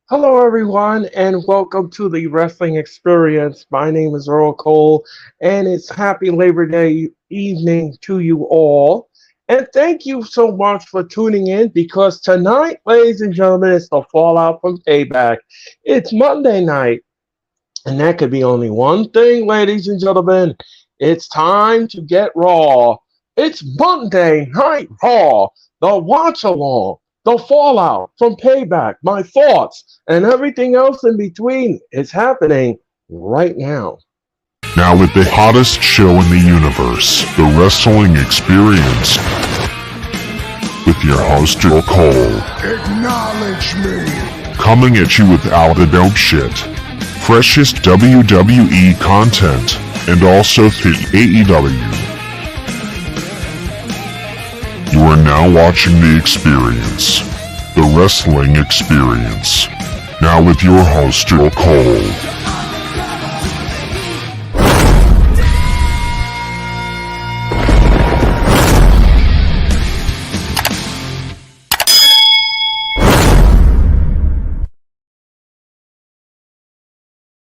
Hello, everyone, and welcome to the Wrestling Experience. My name is Earl Cole, and it's happy Labor Day evening to you all. And thank you so much for tuning in because tonight, ladies and gentlemen, it's the fallout from Payback. It's Monday night, and that could be only one thing, ladies and gentlemen. It's time to get raw. It's Monday Night Raw, the watch along, the fallout from Payback, my thoughts, and everything else in between is happening right now. Now with the hottest show in the universe, the Wrestling Experience, with your host, Earl Cole. Acknowledge me. Coming at you with all the dope shit, freshest WWE content, and also the AEW. You are now watching The Experience, the Wrestling Experience. Now with your host, Earl Cole.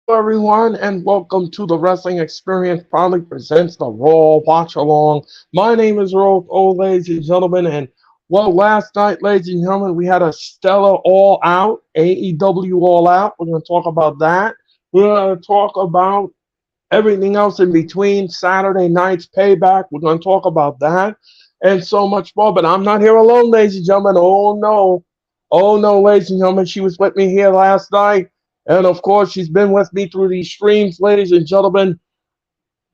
Hello, everyone, and welcome to the Wrestling Experience. Proudly presents the Raw Watch Along. My name is Earl Cole, ladies and gentlemen, and well, last night, ladies and gentlemen, we had a stellar All Out, AEW All Out. We're going to talk about that. We're going to talk about everything else in between. Saturday night's Payback. We're going to talk about that and so much more. But I'm not here alone, ladies and gentlemen. Oh no, ladies and gentlemen, she was with me here last night. And of course, she's been with me through these streams, ladies and gentlemen.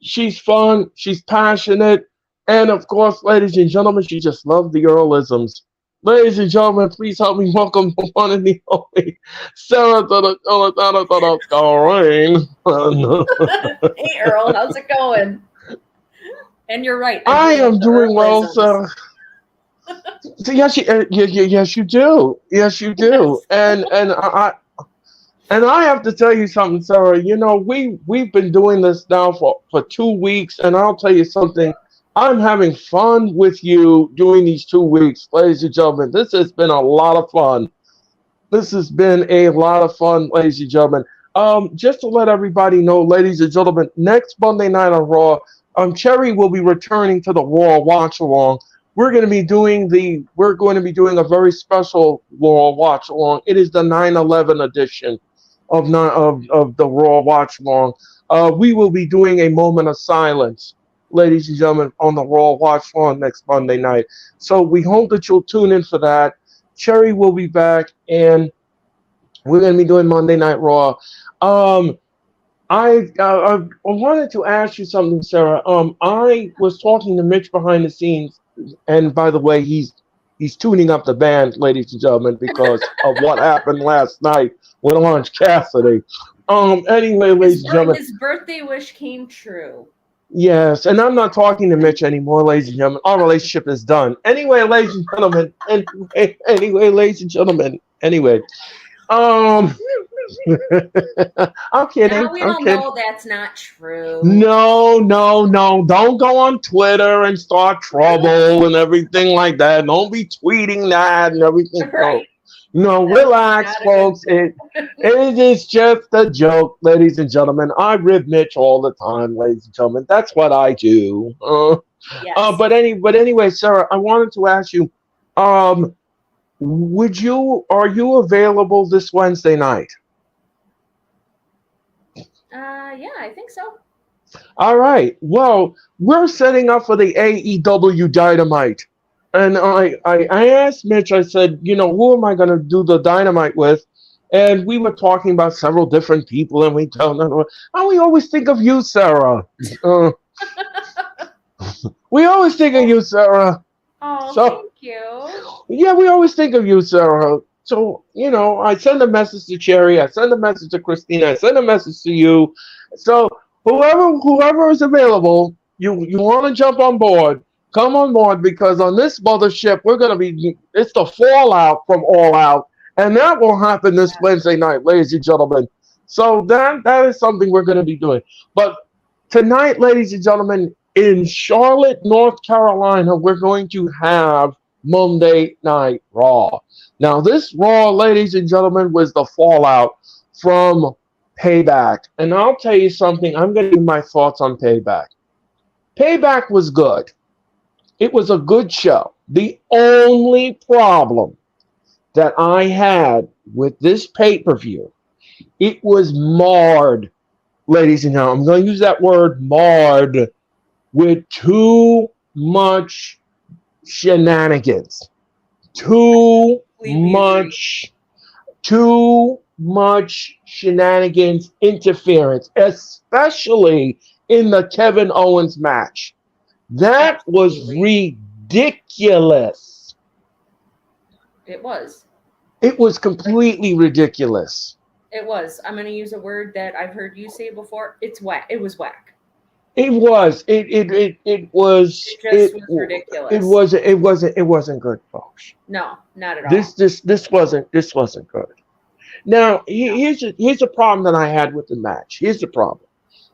She's fun, she's passionate, and of course, ladies and gentlemen, she just loves the Earlisms. Ladies and gentlemen, please help me welcome the one and the only Sarah to the Hey Earl, how's it going? And you're right. I am doing well, Sarah. So yes, you do. Yes, you do. And I have to tell you something, Sarah. You know, we've been doing this now for 2 weeks, and I'll tell you something. I'm having fun with you during these 2 weeks, ladies and gentlemen. This has been a lot of fun. This has been a lot of fun, ladies and gentlemen. Just to let everybody know, ladies and gentlemen, next Monday night on Raw, Cherry will be returning to the Raw Watch Along. We're going to be doing a very special Raw Watch Along. It is the 9/11 edition of the Raw Watch Along. We will be doing a moment of silence, ladies and gentlemen, on the Raw Watch Along next Monday night. So we hope that you'll tune in for that. Cherry will be back, and we're going to be doing Monday Night Raw. I wanted to ask you something, Sarah. I was talking to Mitch behind the scenes, and by the way, he's tuning up the band, ladies and gentlemen, because of what happened last night with Orange Cassidy. Anyway, ladies and gentlemen, his birthday wish came true. Yes, and I'm not talking to Mitch anymore, ladies and gentlemen. Our relationship is done. Anyway, ladies and gentlemen. Anyway, ladies and gentlemen. Anyway, I'm kidding. Now we all know that's not true. No. Don't go on Twitter and start trouble and everything like that. Don't be tweeting that and everything. Right. No, relax, folks. It is just a joke, ladies and gentlemen. I rib Mitch all the time, ladies and gentlemen. That's what I do. Yes. But anyway, Sarah, I wanted to ask you, are you available this Wednesday night? Yeah, I think so. All right. Well, we're setting up for the AEW Dynamite. And I asked Mitch, I said, who am I going to do the Dynamite with? And we were talking about several different people, and we always think of you, Sarah. We always think of you, Sarah. Oh, So, thank you. yeah, we always think of you, Sarah. So, I send a message to Cherry, I send a message to Christina, I send a message to you. So, whoever is available, you want to jump on board, come on board, because on this mothership, it's the fallout from All Out, and that will happen this Wednesday night, ladies and gentlemen. So that is something we're going to be doing. But tonight, ladies and gentlemen, in Charlotte, North Carolina, we're going to have Monday Night Raw. Now, this Raw, ladies and gentlemen, was the fallout from Payback. And I'll tell you something, I'm going to give my thoughts on Payback. Payback was good. It was a good show. The only problem that I had with this pay-per-view, it was marred, ladies and gentlemen. I'm going to use that word, marred, with too much shenanigans. Too much shenanigans, interference, especially in the Kevin Owens match. That was ridiculous. It was. It was completely ridiculous. It was. I'm going to use a word that I've heard you say before. It's whack. It was whack. It was. It was. It was ridiculous. It wasn't good, folks. No, not at all. This wasn't good. Now, here's a problem that I had with the match. Here's the problem.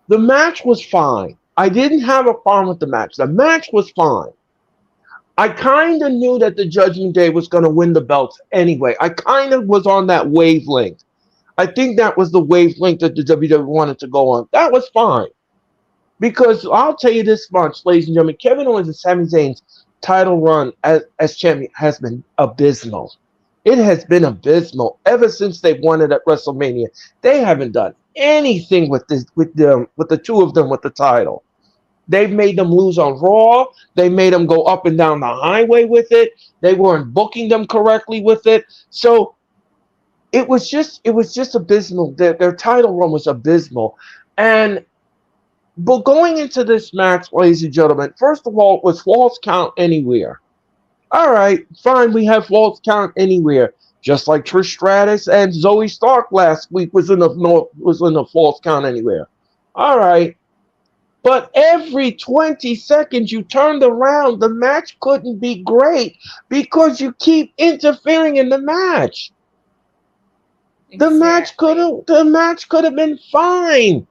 The match was fine. I didn't have a problem with the match. The match was fine. I kind of knew that the Judgment Day was going to win the belts anyway. I kind of was on that wavelength. I think that was the wavelength that the WWE wanted to go on. That was fine. Because I'll tell you this much, ladies and gentlemen, Kevin Owens and Sami Zayn's title run as champion has been abysmal. It has been abysmal ever since they've won it at WrestleMania. They haven't done anything with the two of them with the title. They've made them lose on Raw. They made them go up and down the highway with it. They weren't booking them correctly with it. So it was just abysmal. Their title run was abysmal. But going into this match, ladies and gentlemen, first of all, it was false count anywhere. All right, fine, we have false count anywhere. Just like Trish Stratus and Zoe Stark last week was in a false count anywhere. All right. But every 20 seconds you turned around, the match couldn't be great because you keep interfering in the match. Exactly. The match could have been fine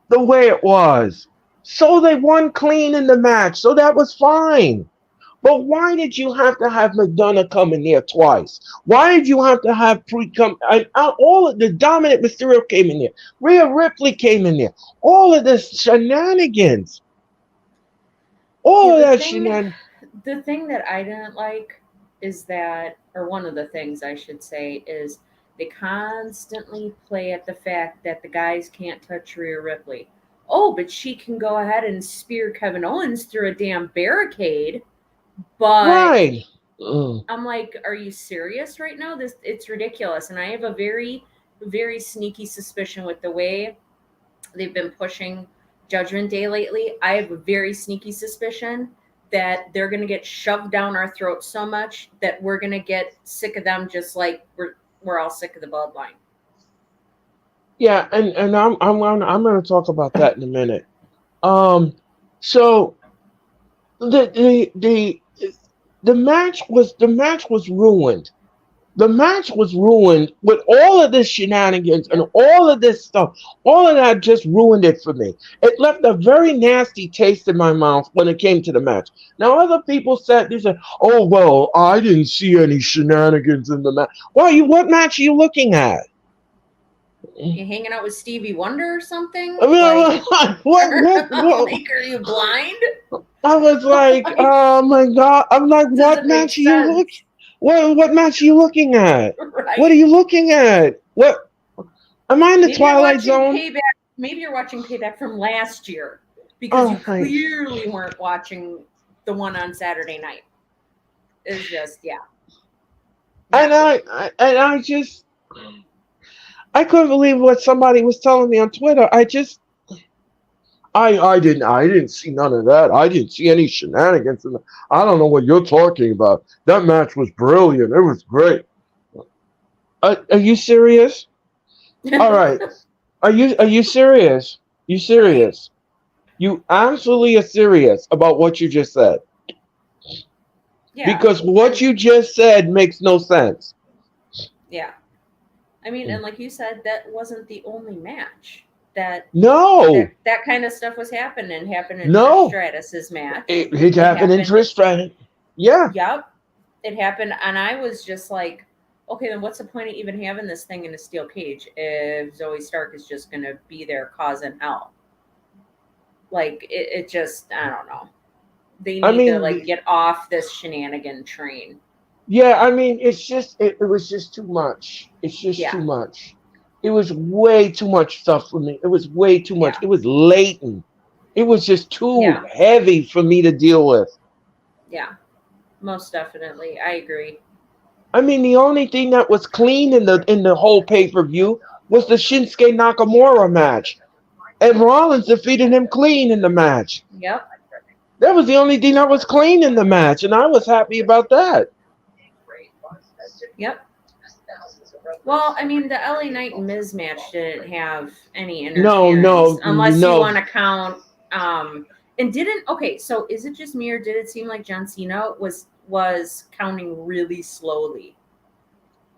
the way it was. So they won clean in the match, so that was fine. But why did you have to have McDonough come in there twice? Why did you have to have all of the Dominant Mysterio came in there. Rhea Ripley came in there. All of this shenanigans. The thing that I didn't like is that, or one of the things I should say, is they constantly play at the fact that the guys can't touch Rhea Ripley. Oh, but she can go ahead and spear Kevin Owens through a damn barricade. But right. I'm like, are you serious right now? It's ridiculous. And I have a very, very sneaky suspicion with the way they've been pushing Judgment Day lately. I have a very sneaky suspicion that they're going to get shoved down our throats so much that we're going to get sick of them, just like we're all sick of the bloodline. Yeah, and I'm going to talk about that in a minute. So the match was ruined. The match was ruined with all of this shenanigans and all of this stuff. All of that just ruined it for me. It left a very nasty taste in my mouth when it came to the match. Now, other people said, oh, well, I didn't see any shenanigans in the match. What match are you looking at? You hanging out with Stevie Wonder or something? What? Like, are you blind? I was like, oh my God. I'm like, what match are you looking? What match are you looking at? Right. What are you looking at? What? Am I in the Twilight Zone? Maybe you're watching Payback from last year because you clearly weren't watching the one on Saturday night. It's just, yeah. And I couldn't believe what somebody was telling me on Twitter. I didn't see none of that. I didn't see any shenanigans. I don't know what you're talking about. That match was brilliant. It was great. Are you serious? All right. Are you serious? You serious? You absolutely are serious about what you just said? Yeah. Because what you just said makes no sense. Yeah. I mean, and like you said, that wasn't the only match. That kind of stuff was happening in Trish Stratus's match. It happened in Trish Stratus. Yeah. Yep. it happened, and I was just like, okay, then what's the point of even having this thing in a steel cage if Zoe Stark is just going to be there causing hell? Like, it just, I don't know. They I need to, mean, like, get off this shenanigan train. yeah, I mean, it's just it was just too much. It's just too Yeah, much. It was way too much stuff for me. It was way too much. yeah, It was latent. It was just too yeah, heavy for me to deal with. yeah. Most definitely. I agree. I mean, the only thing that was clean in the whole pay-per-view was the Shinsuke Nakamura match. And Rollins defeated him clean in the match. Yep, That was the only thing that was clean in the match, and I was happy about that. yep. Well, I mean, the LA Knight and Miz match didn't have any No, interference, no, unless you no. want to count. And didn't okay. So is it just me, or did it seem like John Cena was counting really slowly?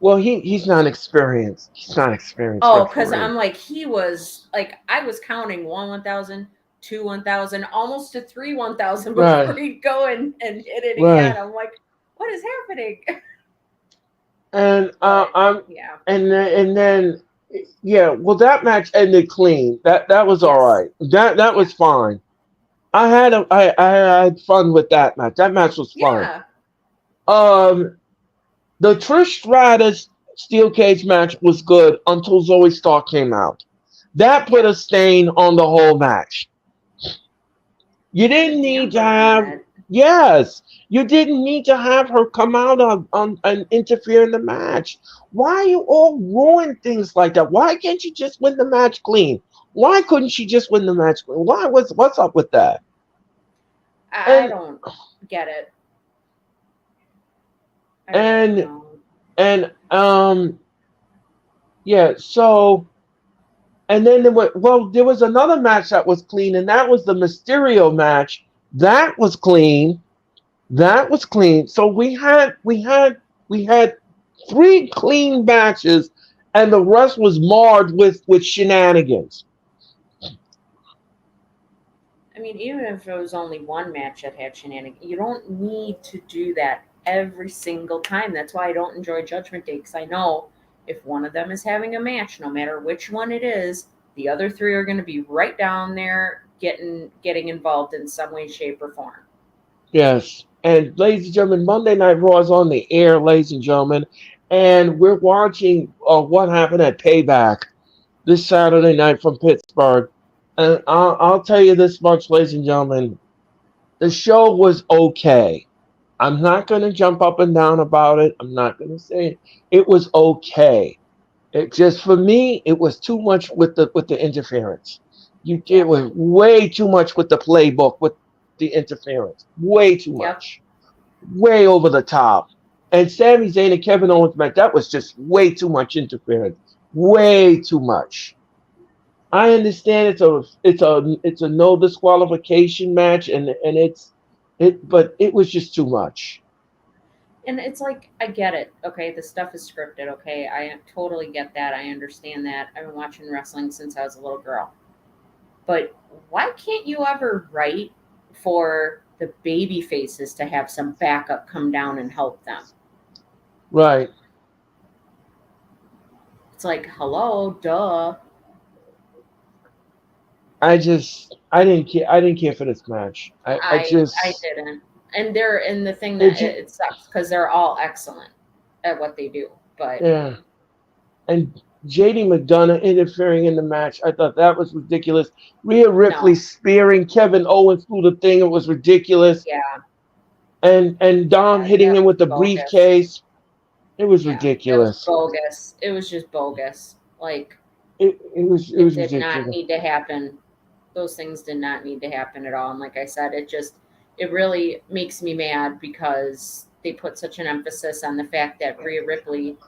Well, he's not experienced. He's not experienced Oh, because referee. I'm like, he was like, I was counting 1,000, 1,000, almost to 1,000 before Right, he'd go and hit it again. right. I'm like, what is happening? And But I'm yeah, and then yeah. Well, that match ended clean. That was all yes, right. That yeah, was fine. I had fun with that match. That match was fun. yeah, Um, the Trish Stratus steel cage match was good until Zoe Stark came out. That put yeah. a stain on the whole match. You Put a didn't need to damper on have, it. yes, you didn't need to have her come out and interfere in the match. Why you all ruin things like that? Why can't you just win the match clean? Why couldn't she just win the match clean? What's up with that? I And don't get it. I really and don't. and yeah, so and then there was another match that was clean, and that was the Mysterio match. That was clean. That was clean. So we had three clean matches, and the rest was marred with shenanigans. I mean, even if it was only one match that had shenanigans, you don't need to do that every single time. That's why I don't enjoy Judgment Day, because I know if one of them is having a match, no matter which one it is, the other three are going to be right down there getting involved in some way, shape, or form. Yes. And ladies and gentlemen, Monday Night Raw is on the air, ladies and gentlemen, and we're watching what happened at Payback this Saturday night from Pittsburgh. And I'll tell you this much, ladies and gentlemen, the show was okay. I'm not going to jump up and down about it. I'm not going to say it. It was okay. It just for me, it was too much with the interference. You Yeah. did was way too much with the playbook with the interference. Way too Yep. much. Way over the top. And Sami Zayn and Kevin Owens match, that was just way too much interference. Way too much. I understand it's a no disqualification match and but it was just too much. And it's like, I get it. Okay, the stuff is scripted. Okay, I totally get that. I understand that. I've been watching wrestling since I was a little girl. But why can't you ever write for the baby faces to have some backup come down and help them? Right. It's like, hello, duh. I didn't care for this match. I I just didn't. And the thing it that just it sucks because they're all excellent at what they do. But yeah. And JD McDonough interfering in the match, I thought that was ridiculous. Rhea Ripley no, spearing Kevin Owens through the thing, it was ridiculous. yeah, And Dom hitting that him was with the bogus. briefcase, it was Yeah, it was ridiculous. bogus. It was just bogus. Like, It it was did not ridiculous. need to happen. Those things did not need to happen at all. And like I said, it really makes me mad because they put such an emphasis on the fact that Rhea Ripley,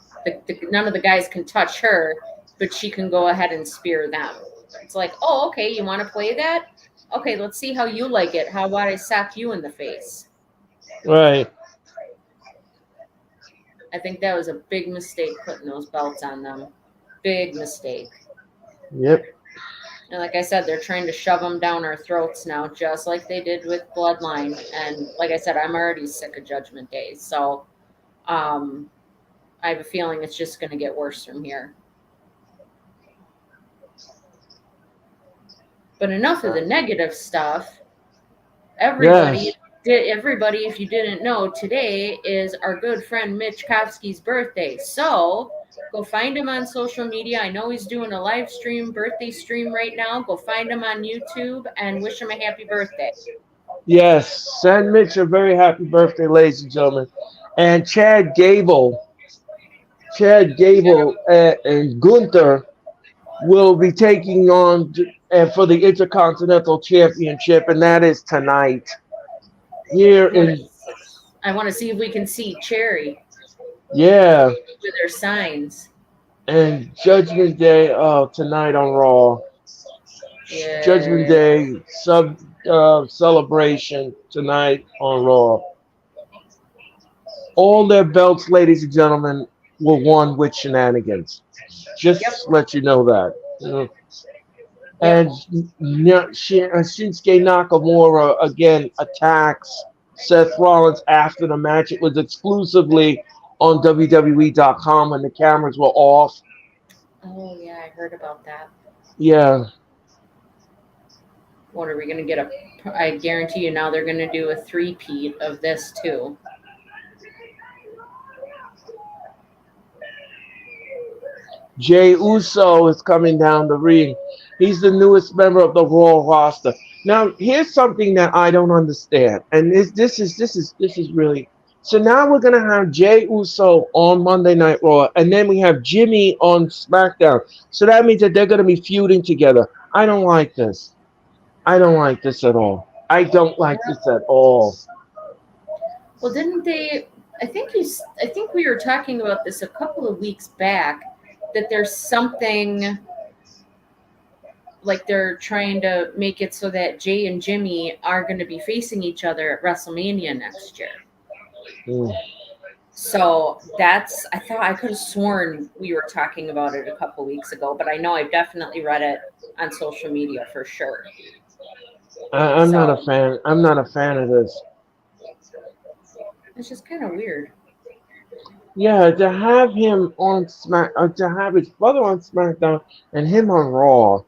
none of the guys can touch her, but she can go ahead and spear them. It's like, oh, okay, you want to play that? Okay, let's see how you like it. How about I sock you in the face? Right. I think that was a big mistake putting those belts on them. Big mistake. Yep. And like I said, they're trying to shove them down our throats now, just like they did with Bloodline. And like I said, I'm already sick of Judgment Day. So I have a feeling it's just going to get worse from here. But enough of the negative stuff. Everybody, if you didn't know, today is our good friend Mitch Kovsky's birthday. So go find him on social media. I know he's doing a live stream, birthday stream right now. Go find him on YouTube and wish him a happy birthday. Yes, send Mitch a very happy birthday, ladies and gentlemen. And Chad Gable and Gunther will be taking on for the Intercontinental Championship, and that is tonight here in. I want to see if we can see Cherry. Yeah. With their signs. And Judgment Day tonight on Raw. Yeah. Judgment Day celebration tonight on Raw. All their belts, ladies and gentlemen, were won with shenanigans. Just let you know that. And Shinsuke Nakamura again attacks Seth Rollins after the match. It was exclusively on WWE.com and the cameras were off. Oh, yeah, I heard about that. Yeah. What are we going to get I guarantee you now they're going to do a three-peat of this too. Jey Uso is coming down the ring. He's the newest member of the Raw roster. Now, here's something that I don't understand, and this is really. So now we're gonna have Jey Uso on Monday Night Raw, and then we have Jimmy on SmackDown. So that means that they're gonna be feuding together. I don't like this. I don't like this at all. I don't like this at all. Well, didn't they? I think we were talking about this a couple of weeks back. That there's something like they're trying to make it so that Jay and Jimmy are going to be facing each other at WrestleMania next year. So I thought I could have sworn we were talking about it a couple weeks ago, but I know I've definitely read it on social media for sure. I'm not a fan. I'm not a fan of this. It's just kind of weird. Yeah, to have him on to have his brother on SmackDown and him on Raw,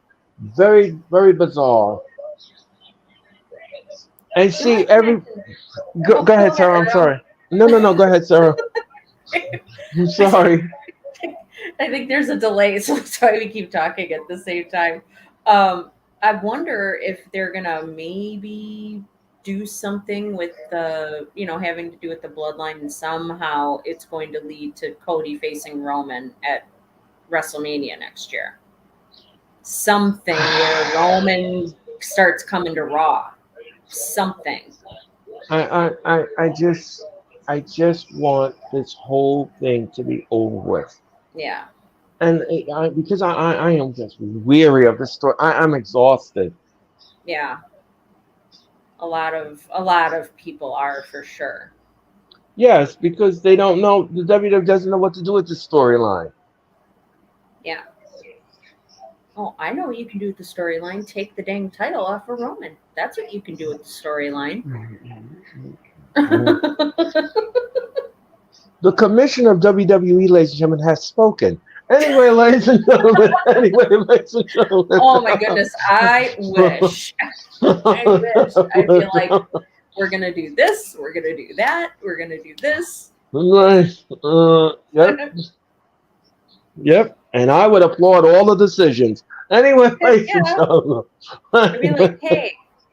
very, very bizarre. And see, go ahead, Sarah. I'm sorry. No, go ahead, Sarah. I'm sorry. I think there's a delay, so that's why we keep talking at the same time. I wonder if they're gonna maybe do something with the, having to do with the bloodline, and somehow it's going to lead to Cody facing Roman at WrestleMania next year. Something where Roman starts coming to Raw. Something. I just want this whole thing to be over with. Yeah. And because I am just weary of this story. I'm exhausted. Yeah. A lot of people are, for sure. Yes, because they don't know, the WWE doesn't know what to do with the storyline. Yeah. Oh, I know what you can do with the storyline. Take the dang title off of Roman. That's what you can do with the storyline. The commissioner of WWE, ladies and gentlemen, has spoken. Anyway, ladies and gentlemen. Oh my goodness, I wish. I feel like we're gonna do this, we're gonna do that, we're gonna do this. Yep. Yep. And I would applaud all the decisions. Anyway, ladies and gentlemen.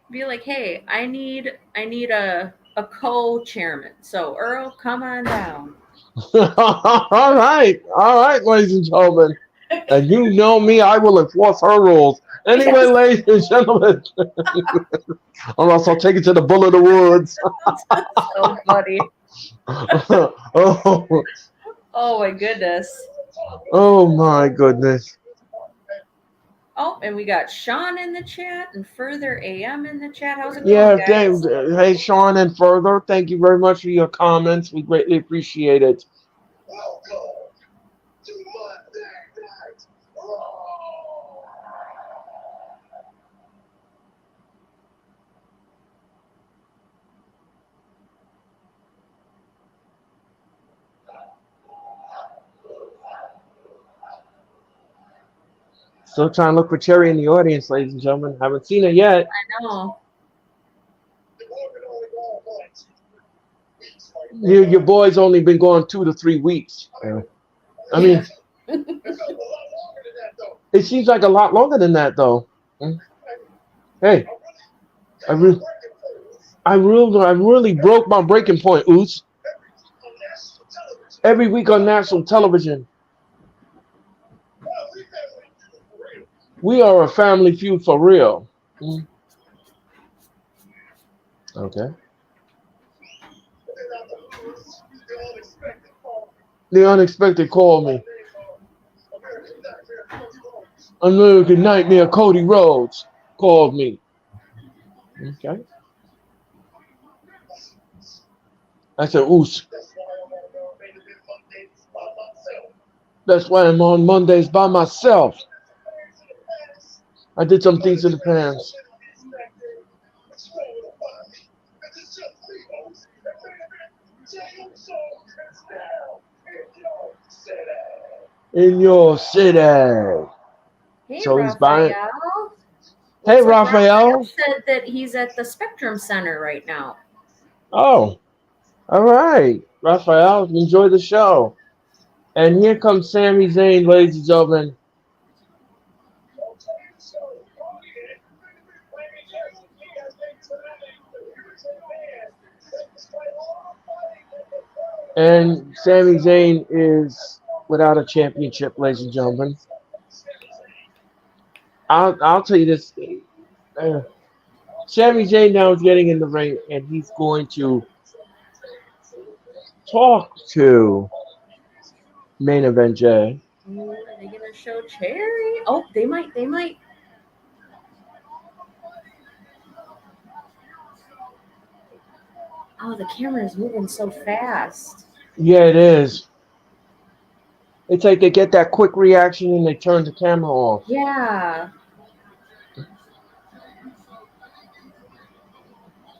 Be like, hey, I need a co-chairman. So Earl, come on down. All right, ladies and gentlemen. And you know me, I will enforce her rules. Anyway, ladies and gentlemen. Or else I'll take it to the bull of the woods. That's so funny. Oh my goodness. Oh my goodness. Oh, and we got Sean in the chat and Further AM in the chat. How's it going, guys? Hey, Sean and Further, thank you very much for your comments. We greatly appreciate it. Welcome to Monday Night Raw. Still trying to look for Cherry in the audience, ladies and gentlemen. Haven't seen her yet. I know. Your boy's only been going 2 to 3 weeks. I mean, it seems like a lot longer than that, though. Hey, I really broke my breaking point, Oos. Every week on national television, we are a family feud for real. Okay. The unexpected called me. American Nightmare Cody Rhodes called me. Okay. I said, Oos. That's why I'm on Mondays by myself. I did some things in the past. In your city. Hey, So he's Raphael. buying. Looks Hey, like Raphael. said that he's at the Spectrum Center right now. Oh, all right. Raphael, enjoy the show. And here comes Sami Zayn, ladies and gentlemen. And Sami Zayn is without a championship, ladies and gentlemen. I'll tell you this. Sami Zayn now is getting in the ring, and he's going to talk to Main Event Jay. Ooh, are they gonna show Cherry? Oh, they might. Oh, the camera is moving so fast. Yeah, it is. It's like they get that quick reaction and they turn the camera off. Yeah.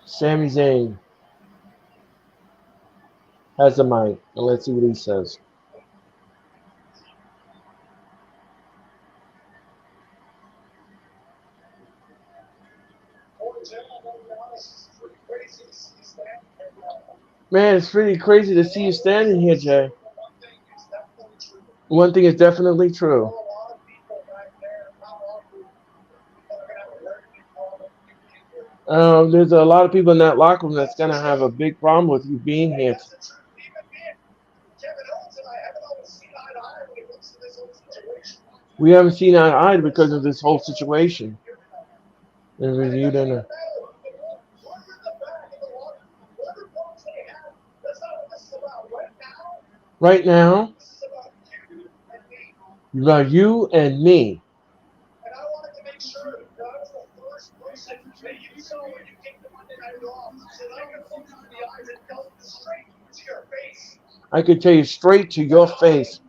Sami Zayn has the mic, and let's see what he says. Man, it's really crazy to see you standing here, Jay. One thing is definitely true. There's a lot of people in that locker room that's going to have a big problem with you being here. We haven't seen eye to eye because of this whole situation. Right now, about you and me. I could tell you straight to your face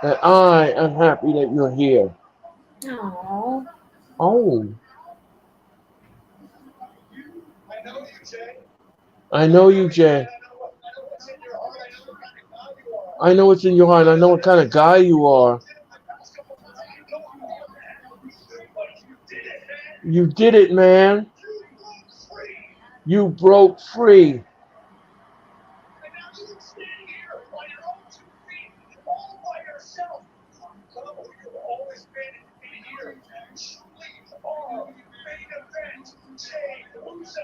that I am happy that you're here. Aww. Oh. I know you, Jay. I know what's in your heart. I know what kind of guy you are. You did it, man. You broke free.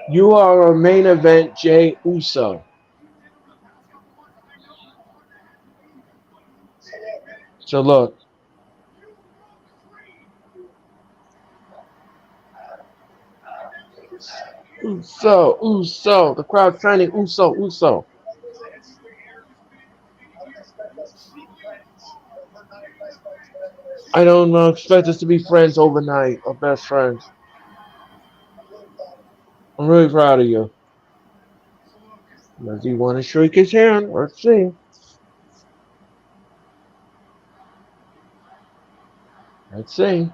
You are a main event Jay Uso. So look. Uso. The crowd's chanting Uso. I don't expect us to be friends overnight or best friends. I'm really proud of you. Does he want to shake his hand? Let's see. Let's see.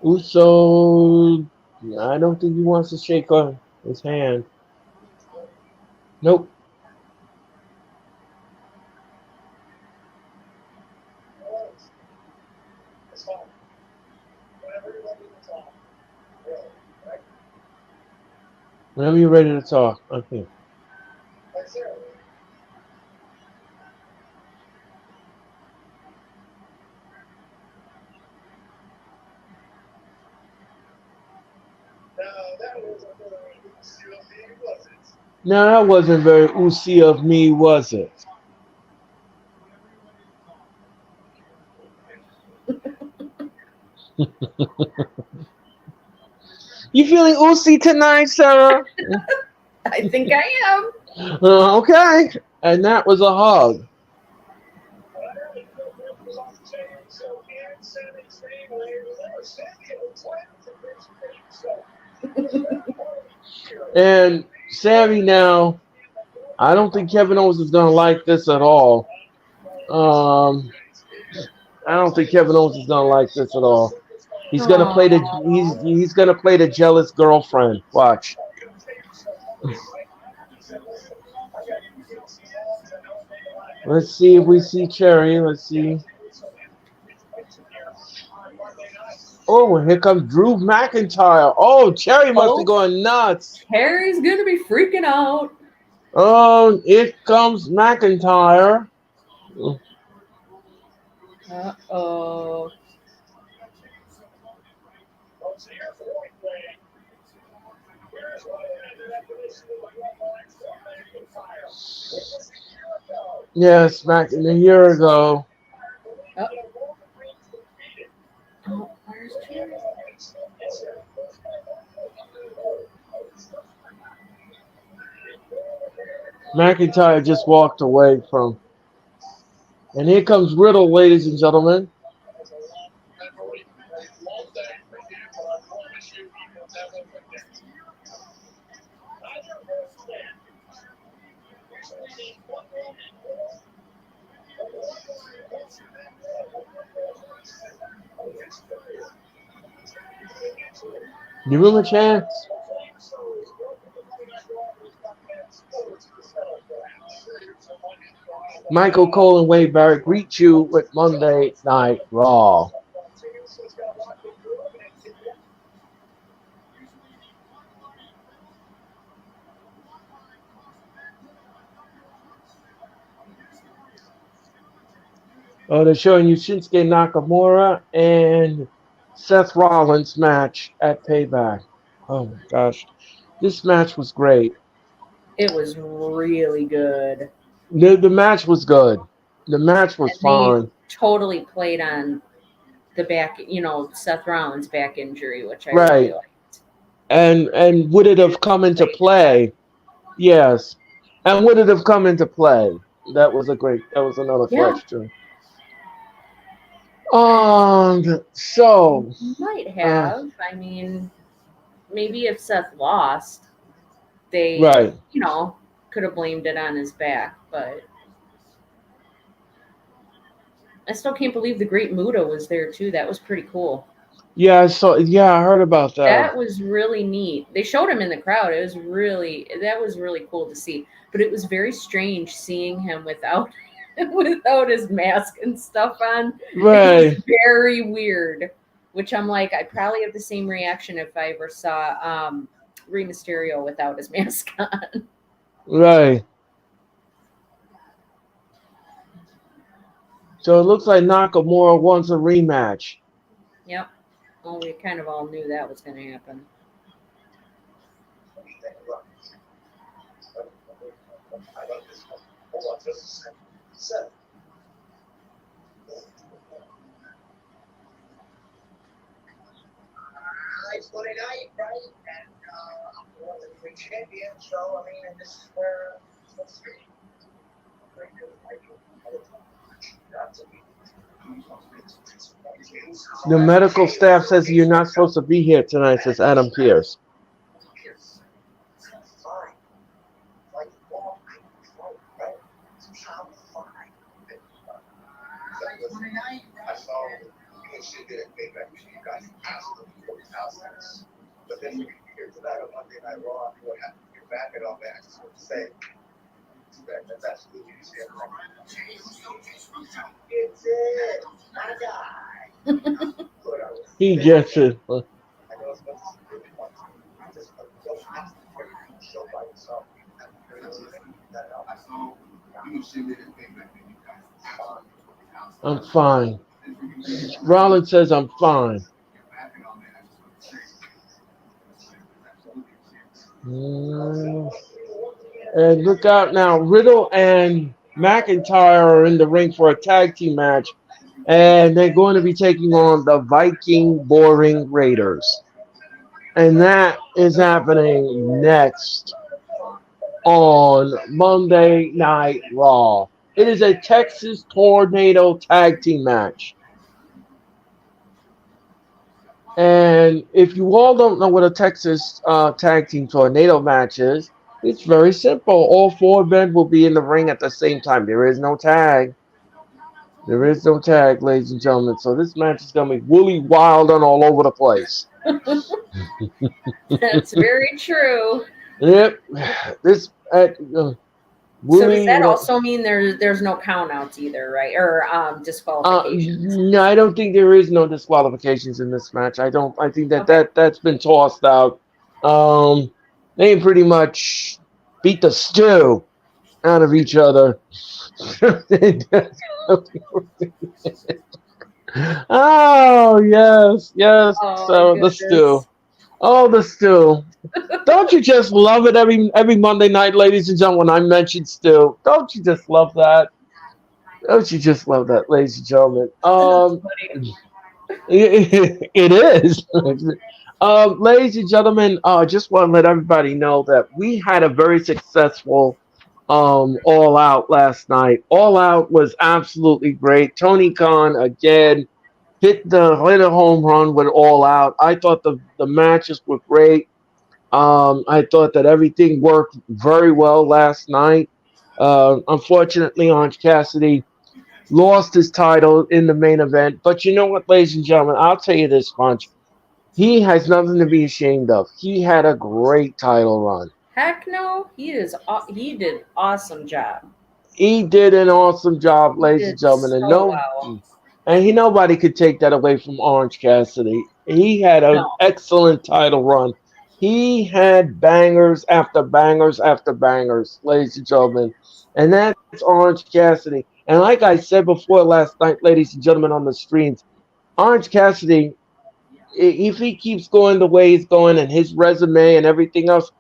Uso, I don't think he wants to shake her His hand. Nope. Whenever you're ready to talk, okay. No, that wasn't very oozy of me, was it? You feeling oozy tonight, Sarah? I think I am. Okay. And that was a hug. And Sammy now, I don't think Kevin Owens is gonna like this at all. Um, I don't think Kevin Owens is gonna like this at all. He's gonna play the Aww. he's gonna play the jealous girlfriend. Watch. Let's see if we see Cherry. Let's see. Oh, here comes Drew McIntyre. Oh, Cherry must be Oh, going nuts. Harry's gonna be freaking out. Oh, here comes McIntyre. Uh-oh. Yes, back in a year ago. Oh, oh, where's Jerry? McIntyre just walked away from. And here comes Riddle, ladies and gentlemen. Give him a chance. Michael Cole and Wade Barrett greet you with Monday Night Raw. Oh, they're showing you Shinsuke Nakamura and Seth Rollins match at Payback. Oh my gosh. This match was great. It was really good. The match was good. The match was And they fine. totally played on the back, Seth Rollins' back injury, which I really Right. liked. And would it have come into play? Yes. And would it have come into play? That was another Yeah, question. So, might uh, have. I mean, maybe if Seth lost, they, right. could have blamed it on his back, but I still can't believe the Great Muta was there too. That was pretty cool. Yeah, I heard about that. That was really neat. They showed him in the crowd. That was really cool to see. But it was very strange seeing him without without his mask and stuff on. It was Right. very weird. Which I'm like, I'd probably have the same reaction if I ever saw Rey Mysterio without his mask on. Right. So it looks like Nakamura wants a rematch. Yep. Well, we kind of all knew that was going to happen. It's Monday night, right? And I'm the one that's big champion, so I mean, and this is where it's supposed to be. The medical staff says you're not supposed to be here tonight, says Adam Pierce. Monday night, I saw you should get a payback. You guys asked them 40,000. But then when you hear tonight on Monday Night Raw, what happened? You're back at all matches with the same. That's absolutely it's it, my guy. He gets it. I know as much as you really want to, you just don't have to carry the show by yourself. I'm fine. Rollins says I'm fine. Mm. And look out now, Riddle and McIntyre are in the ring for a tag team match, and they're going to be taking on the Viking Boring Raiders. And that is happening next on Monday Night Raw. It is a Texas Tornado tag team match. And if you all don't know what a Texas tag team tornado match is, it's very simple. All four men will be in the ring at the same time. There is no tag. There is no tag, ladies and gentlemen. So this match is going to be woolly wild and all over the place. That's very true. Yep. This So does that also mean there's no count outs either, right? Or disqualifications? No, I don't think there is no disqualifications in this match. I don't. I think that's been tossed out. They pretty much beat the stew out of each other. Oh yes, yes. Oh, So the stew. goodness. Oh, the stew. Don't you just love it every Monday night, ladies and gentlemen? When I mention stew, don't you just love that? Don't you just love that, ladies and gentlemen? That's funny. It is. Ladies and gentlemen, I just want to let everybody know that we had a very successful All Out last night. All Out was absolutely great. Tony Khan again hit a home run with All Out. I thought the matches were great. I thought that everything worked very well last night. Unfortunately, Orange Cassidy lost his title in the main event. But you know what, ladies and gentlemen, I'll tell you this much. He has nothing to be ashamed of. He had a great title run. Heck no, he did awesome job. He did an awesome job, He ladies and did gentlemen, so well. nobody could take that away from Orange Cassidy. He had an No, excellent title run. He had bangers after bangers after bangers, ladies and gentlemen, and that's Orange Cassidy. And like I said before last night, ladies and gentlemen, on the streams, Orange Cassidy, if he keeps going the way he's going and his resume and everything else,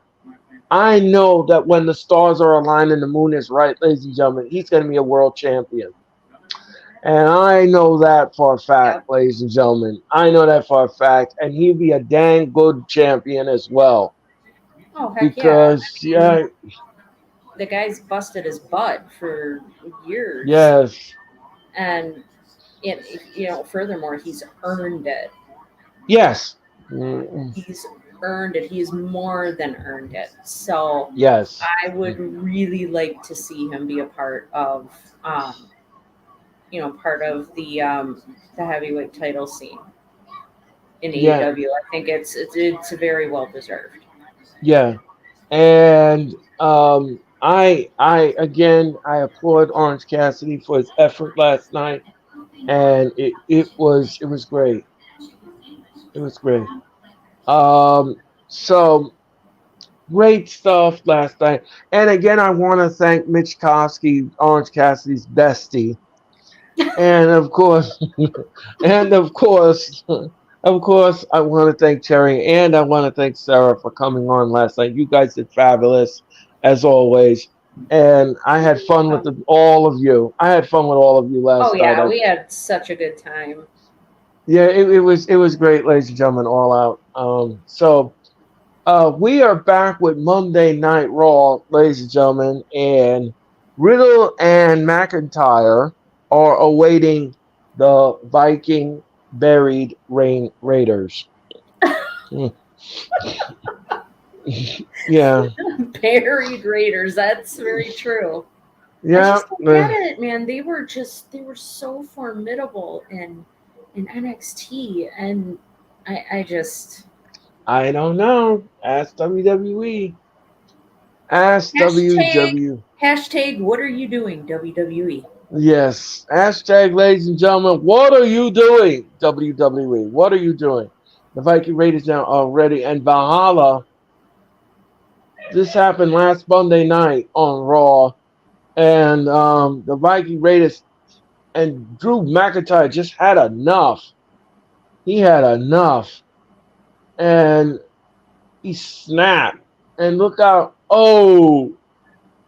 I know that when the stars are aligned and the moon is right, ladies and gentlemen, he's going to be a world champion. And I know that for a fact, yep. ladies and gentlemen. I know that for a fact. And he'll be a dang good champion as well. Oh heck yeah! Because, I mean, yeah, the guy's busted his butt for years, yes, and furthermore, he's earned it. yes, mm, He's earned it. He's more than earned it. So yes, I would really like to see him be a part of, the heavyweight title scene in yeah, AEW. I think it's very well deserved. yeah. And I applaud Orange Cassidy for his effort last night. And it was great. It was great. So great stuff last night. And again, I want to thank Mitch Kosky, Orange Cassidy's bestie, and of course, and of course, I want to thank Cherry and I want to thank Sarah for coming on last night. You guys did fabulous as always, and I had fun with all of you. I had fun with all of you Oh last night. yeah, we had such a good time. Yeah, it was great, ladies and gentlemen, all out. We are back with Monday Night Raw, ladies and gentlemen, and Riddle and McIntyre are awaiting the Viking buried Raiders. Yeah, Buried Raiders. That's very true. I yeah, just don't get it, man. They were so formidable in NXT, and I just I don't know. Ask WWE. Ask Hashtag, WWE. hashtag, what are you doing, WWE? Yes. Hashtag, ladies and gentlemen, what are you doing, WWE? What are you doing? The Viking Raiders now already. And Valhalla, this happened last Monday night on Raw. And the Viking Raiders and Drew McIntyre just had enough. He had enough. And he snapped. And look out. Oh,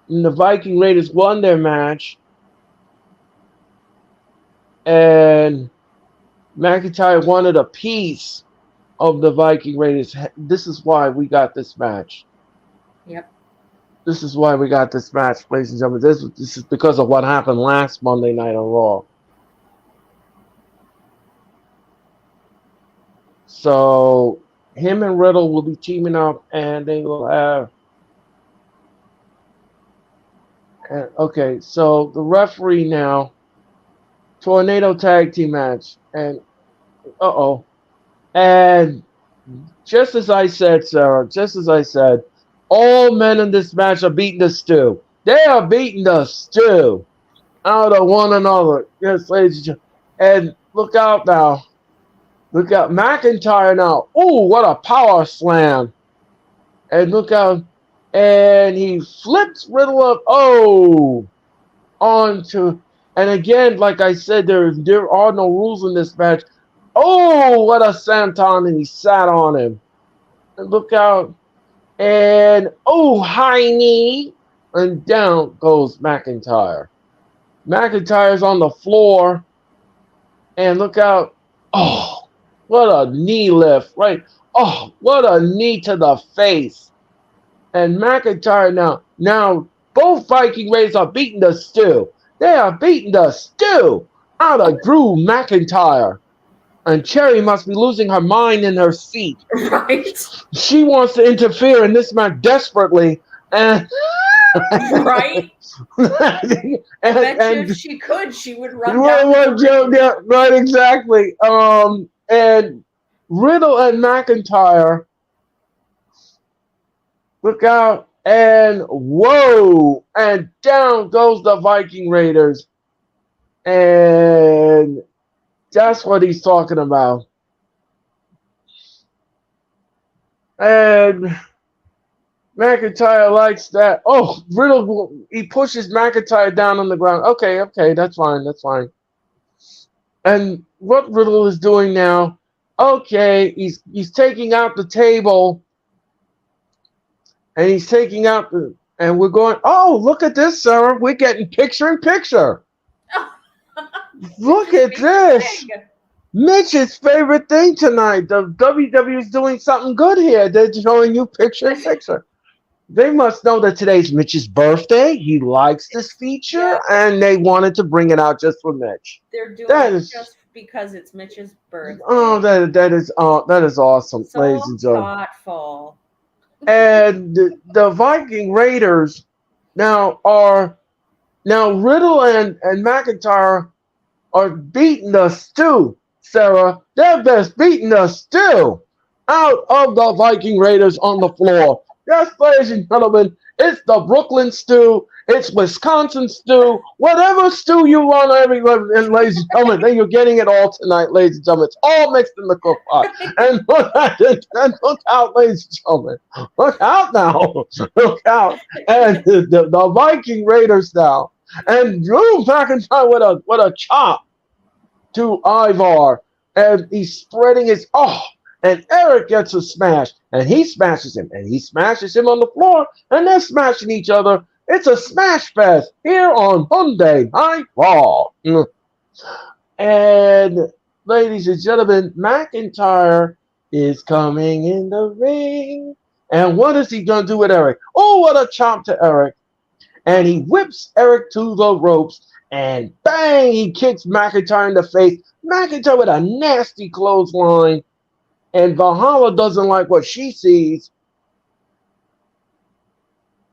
and the Viking Raiders won their match. And McIntyre wanted a piece of the Viking Raiders. This is why we got this match. Yep. This is why we got this match, ladies and gentlemen. This is because of what happened last Monday night on Raw. So him and Riddle will be teaming up, and they will have. Okay, so the referee now, tornado tag team match, and and just as I said, Sarah, just as I said, all men in this match are beating the stew. They are beating the stew out of one another. Yes, ladies and gentlemen. And look out now. Look out. McIntyre now. Ooh, what a power slam. And look out. And he flips Riddle up. Oh, onto. And again, like I said, there are no rules in this match. Oh, what a senton. And he sat on him. And look out. And oh, high knee. And down goes McIntyre. McIntyre's on the floor. And look out. Oh, what a knee lift, right? Oh, what a knee to the face. And McIntyre now both Viking Raiders are beating the stew. They are beating the stew out of Drew McIntyre. And Cherry must be losing her mind in her seat. Right. She wants to interfere in this match desperately. And right. and, I bet you and if she could, she would run down. yeah, right, exactly. And Riddle and McIntyre, look out, and whoa, and down goes the Viking Raiders, and that's what he's talking about. And McIntyre likes that. Oh, Riddle, he pushes McIntyre down on the ground. Okay, that's fine, that's fine. And what Riddle is doing now, okay, he's taking out the table, and he's taking out the, and we're going, oh, look at this, Sarah, we're getting picture in picture. Look at this. Mitch's favorite thing tonight. The WWE is doing something good here. They're showing you picture in picture. They must know that today's Mitch's birthday. He likes this feature, and they wanted to bring it out just for Mitch. They're doing it just because it's Mitch's birthday. Oh, that is awesome, so ladies and gentlemen. Thoughtful. And the Viking Raiders now Riddle and McIntyre are beating the stew, Sarah. They're best beating the stew out of the Viking Raiders on the floor. Yes, ladies and gentlemen, it's the Brooklyn stew, it's Wisconsin stew, whatever stew you want, and ladies and gentlemen, then you're getting it all tonight, ladies and gentlemen. It's all mixed in the cook pot. And look out, ladies and gentlemen. Look out now. Look out. And the Viking Raiders now. And Drew McIntyre with a chop to Ivar. And he's spreading his, and Eric gets a smash, and he smashes him, and he smashes him on the floor, and they're smashing each other. It's a smash fest here on Monday Night Raw. And ladies and gentlemen, McIntyre is coming in the ring. And what is he going to do with Eric? Oh, what a chop to Eric. And he whips Eric to the ropes, and bang, he kicks McIntyre in the face. McIntyre with a nasty clothesline. And Valhalla doesn't like what she sees.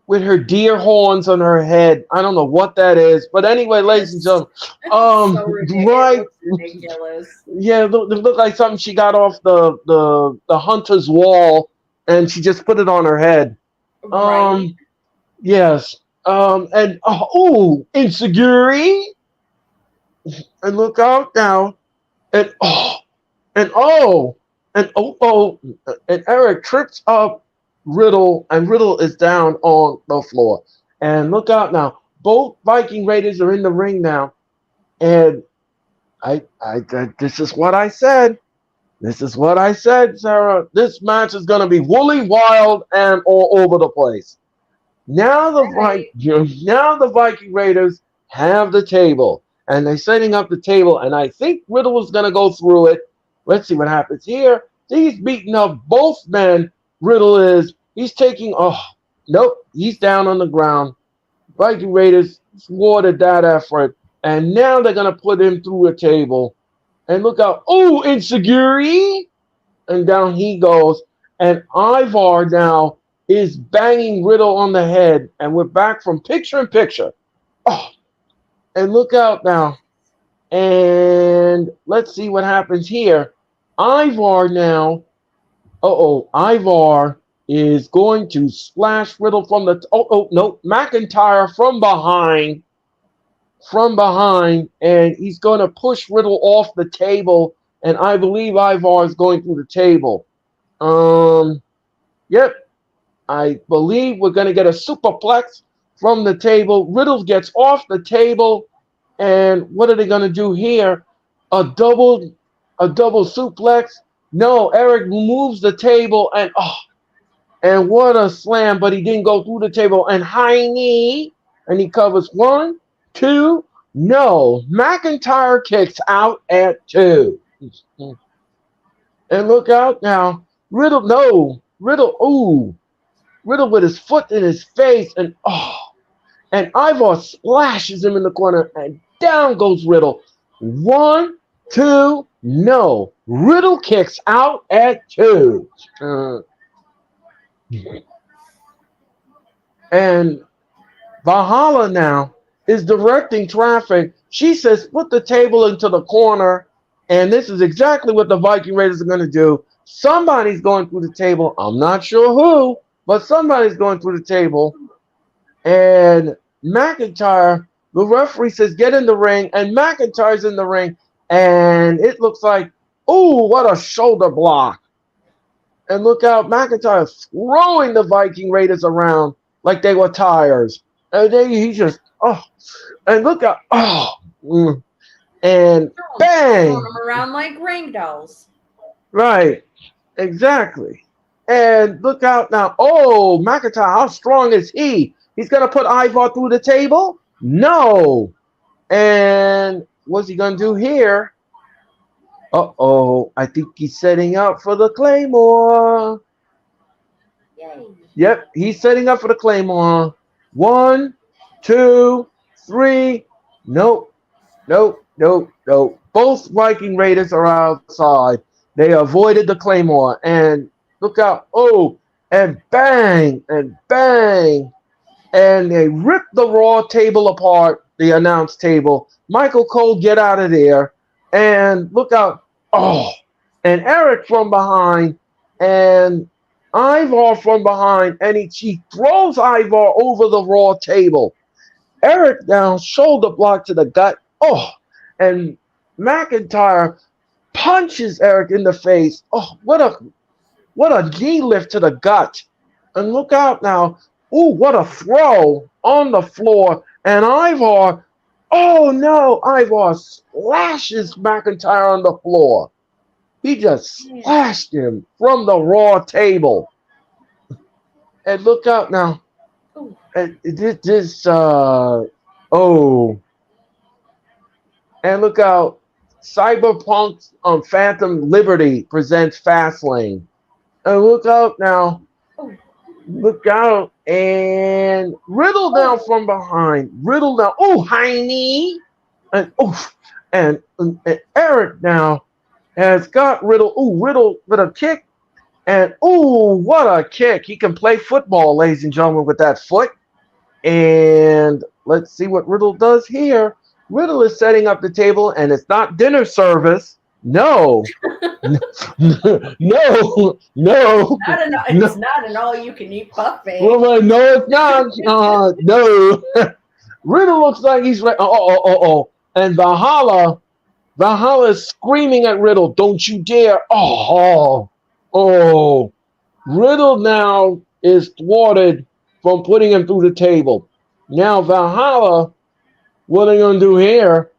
with her deer horns on her head. I don't know what that is, but anyway, ladies and gentlemen, So ridiculous. right, It looks ridiculous. yeah, it looked like something she got off the hunter's wall, and she just put it on her head. Right. Yes, and insecurity, and look out now, and and and Eric trips up Riddle, and Riddle is down on the floor. And look out now. Both Viking Raiders are in the ring now. And this is what I said. This is what I said, Sarah. This match is going to be woolly, wild, and all over the place. Now now the Viking Raiders have the table, and they're setting up the table, and I think Riddle is going to go through it. Let's see what happens here. He's beating up both men. Riddle is. He's taking. Oh, nope. He's down on the ground. Viking Raiders thwarted that effort, and now they're going to put him through a table. And look out. Oh, insecurity. And down he goes. And Ivar now is banging Riddle on the head. And we're back from picture in picture. Oh, and look out now. And let's see what happens here. Ivar now. Ivar is going to splash Riddle from the. No. McIntyre from behind. And he's going to push Riddle off the table. And I believe Ivar is going through the table. Yep. I believe we're going to get a superplex from the table. Riddle gets off the table. And what are they going to do here? A double suplex? No, Eric moves the table and what a slam, but he didn't go through the table. And high knee, and he covers 1, 2. No, McIntyre kicks out at 2. And look out now. Riddle with his foot in his face, and Ivar splashes him in the corner, and down goes Riddle. 1, 2, no. Riddle kicks out at 2. And Valhalla now is directing traffic. She says, put the table into the corner, and this is exactly what the Viking Raiders are going to do. Somebody's going through the table. I'm not sure who, but somebody's going through the table. And McIntyre, the referee says, get in the ring, and McIntyre's in the ring, and it looks like, what a shoulder block. And look out, McIntyre throwing the Viking Raiders around like they were tires. And then he just, and look out, and bang. Throwing them around like ring dolls. Right, exactly. And look out now. McIntyre, how strong is he? He's going to put Ivar through the table? No. And what's he going to do here? I think he's setting up for the Claymore. Yay. Yep, he's setting up for the Claymore. 1, 2, 3. Nope. Both Viking Raiders are outside. They avoided the Claymore. And look out. And bang, and bang. And they ripped the Raw table apart, the announce table. Michael Cole, get out of there. And look out. And Eric from behind. And Ivar from behind. And he throws Ivar over the Raw table. Eric down, shoulder block to the gut. And McIntyre punches Eric in the face. What a knee lift to the gut. And look out now. What a throw on the floor. And Ivar, Ivar slashes McIntyre on the floor. He just slashed him from the Raw table. And look out now. And and look out. Cyberpunk's Phantom Liberty presents Fastlane. And look out now. Look out. And Riddle down from behind. Riddle down. High knee. And Eric now has got Riddle. Riddle with a kick. And ooh, what a kick! He can play football, ladies and gentlemen, with that foot. And let's see what Riddle does here. Riddle is setting up the table, and it's not dinner service. No, no, no, no, It's not an all-you-can-eat buffet. Well, no, it's not. No. Riddle looks like he's ready. Oh. And Valhalla is screaming at Riddle, don't you dare. Oh. Riddle now is thwarted from putting him through the table. Now, Valhalla, what are they going to do here?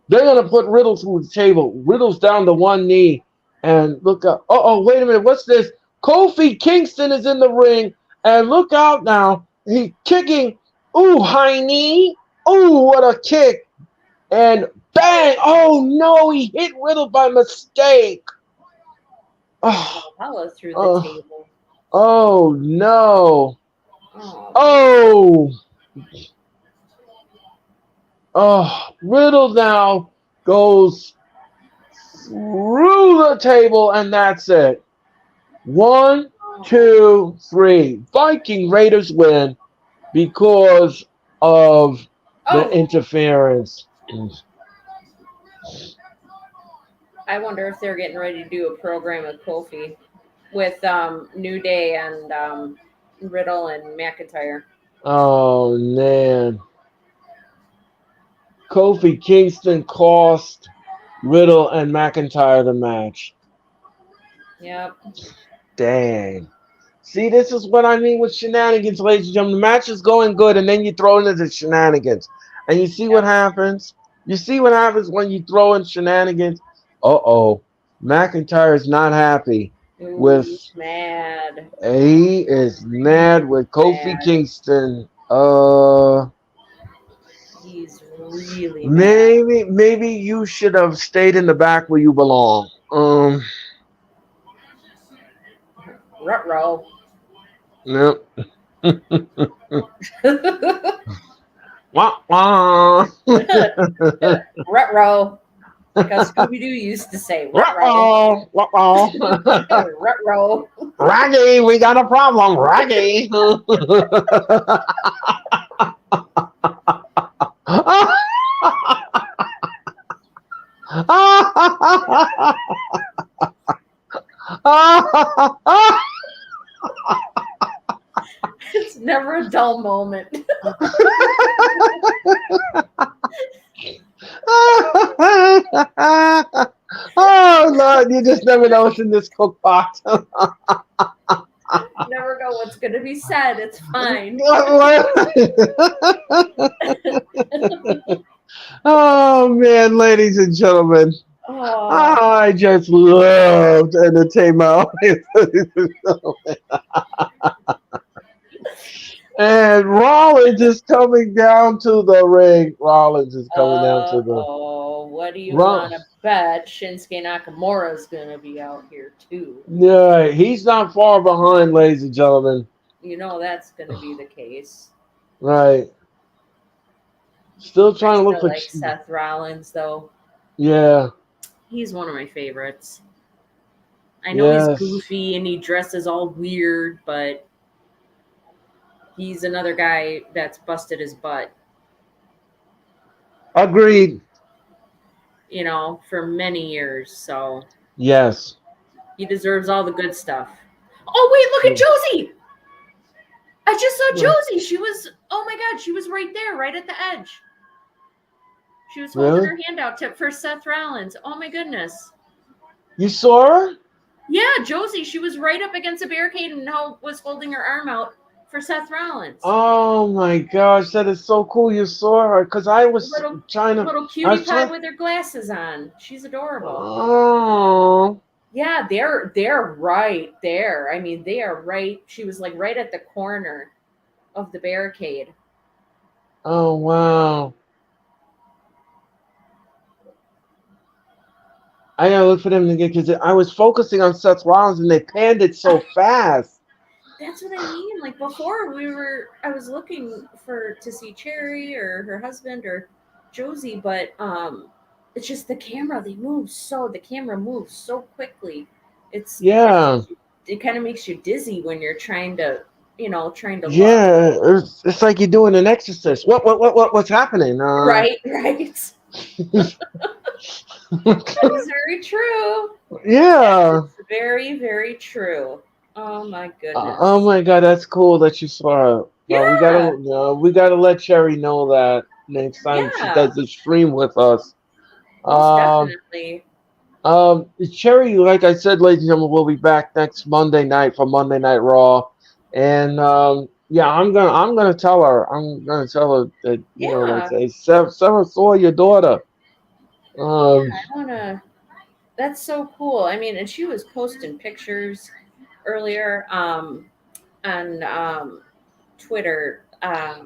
They're going to put Riddle through the table. Riddle's down to one knee. And look up. Wait a minute. What's this? Kofi Kingston is in the ring. And look out now. He's kicking. Ooh, high knee. Ooh, what a kick. And bang. Oh, no. He hit Riddle by mistake. Valhalla through the table. Oh, no. Riddle now goes through the table, and that's it. 1, 2, 3. Viking Raiders win because of the interference. I wonder if they're getting ready to do a program with Kofi, with New Day and Riddle and McIntyre. Oh, man. Kofi Kingston cost Riddle and McIntyre the match. Yep. Dang. See, this is what I mean with shenanigans, ladies and gentlemen. The match is going good, and then you throw into the shenanigans. And you see what happens? You see what happens when you throw in shenanigans? McIntyre is not happy with... He's mad. He is mad with Kofi Kingston. He's really mad. Maybe you should have stayed in the back where you belong. Ruh-roh. Yep. Wah. Ruh-roh. Like how Scooby-Doo used to say. Ruh-roh. Ruh-roh. Raggy, we got a problem. Raggy. It's never a dull moment. Oh, Lord, you just never know what's in this cook pot. Never know what's going to be said. It's fine. Oh, man, ladies and gentlemen. I just loved entertainment. And Rollins is coming down to the ring. Rollins is coming down to the... what do you want to bet? Shinsuke Nakamura is going to be out here, too. Yeah, he's not far behind, ladies and gentlemen. You know that's going to be the case. Right. Still trying to look for... Seth Rollins, though. Yeah. He's one of my favorites. I know he's goofy and he dresses all weird, but he's another guy that's busted his butt. Agreed. You know, for many years, so. Yes. He deserves all the good stuff. Oh, wait, look at Josie! I just saw Josie. She was, oh my God, she was right there, right at the edge. She was holding her hand out for Seth Rollins. Oh my goodness. You saw her? Yeah, Josie. She was right up against a barricade and was holding her arm out for Seth Rollins. Oh my gosh, that is so cool you saw her. Because I was trying to... Little cutie pie with her glasses on. She's adorable. Oh. Yeah, they're right there. I mean, they are right. She was like right at the corner of the barricade. Oh, wow. I gotta look for them again because I was focusing on Seth Rollins and they panned it so fast. That's what I mean. Like before, I was looking to see Cherry or her husband or Josie, but it's just the camera. The camera moves so quickly. It's it kind of makes you dizzy when you're trying to, trying to look. Yeah, it's like you're doing an exorcist. What's happening? Right, right. That is very true. That Yeah. is very, very true. Oh my Oh goodness. my God, that's cool that you saw it. Well, Yeah, we gotta let Cherry know that next time she yeah, does the stream with us. most Um, definitely. Cherry, like I said, ladies and gentlemen, will be back next Monday night for Monday Night Raw, and yeah, I'm gonna tell her that like Yeah, say, Sarah saw your daughter. yeah. Um, I wanna. That's so cool. I mean, and she was posting pictures earlier on Twitter.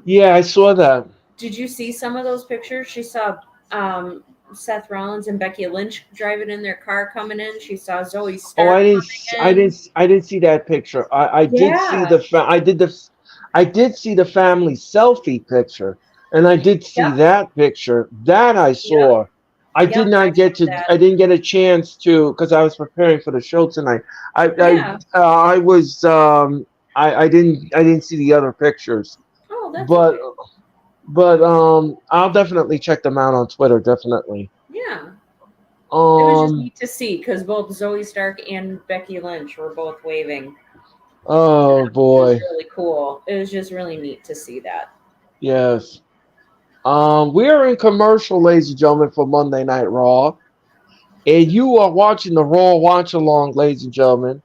yeah, I saw that. Did you see some of those pictures? She saw um, Seth Rollins and Becky Lynch driving in their car coming in. She saw Zoe Oh, Stark coming in. I didn't see that picture. I did see Yeah. I did see the family selfie picture, and I did see Yep. that picture. That I Yep. saw. I did Yep. I not get saw to. that. I didn't get a chance to because I was preparing for the show tonight. Yeah. I was I didn't see the other pictures, Oh, that's but okay. I'll definitely check them out on Twitter. Definitely. Yeah. It was just Um. neat to see because both Zoe Stark and Becky Lynch were both waving. Oh It was boy. really cool. It was just really neat to see that. Yes. We're in commercial, ladies and gentlemen, for Monday Night Raw, and you are watching the Raw Watch Along, ladies and gentlemen.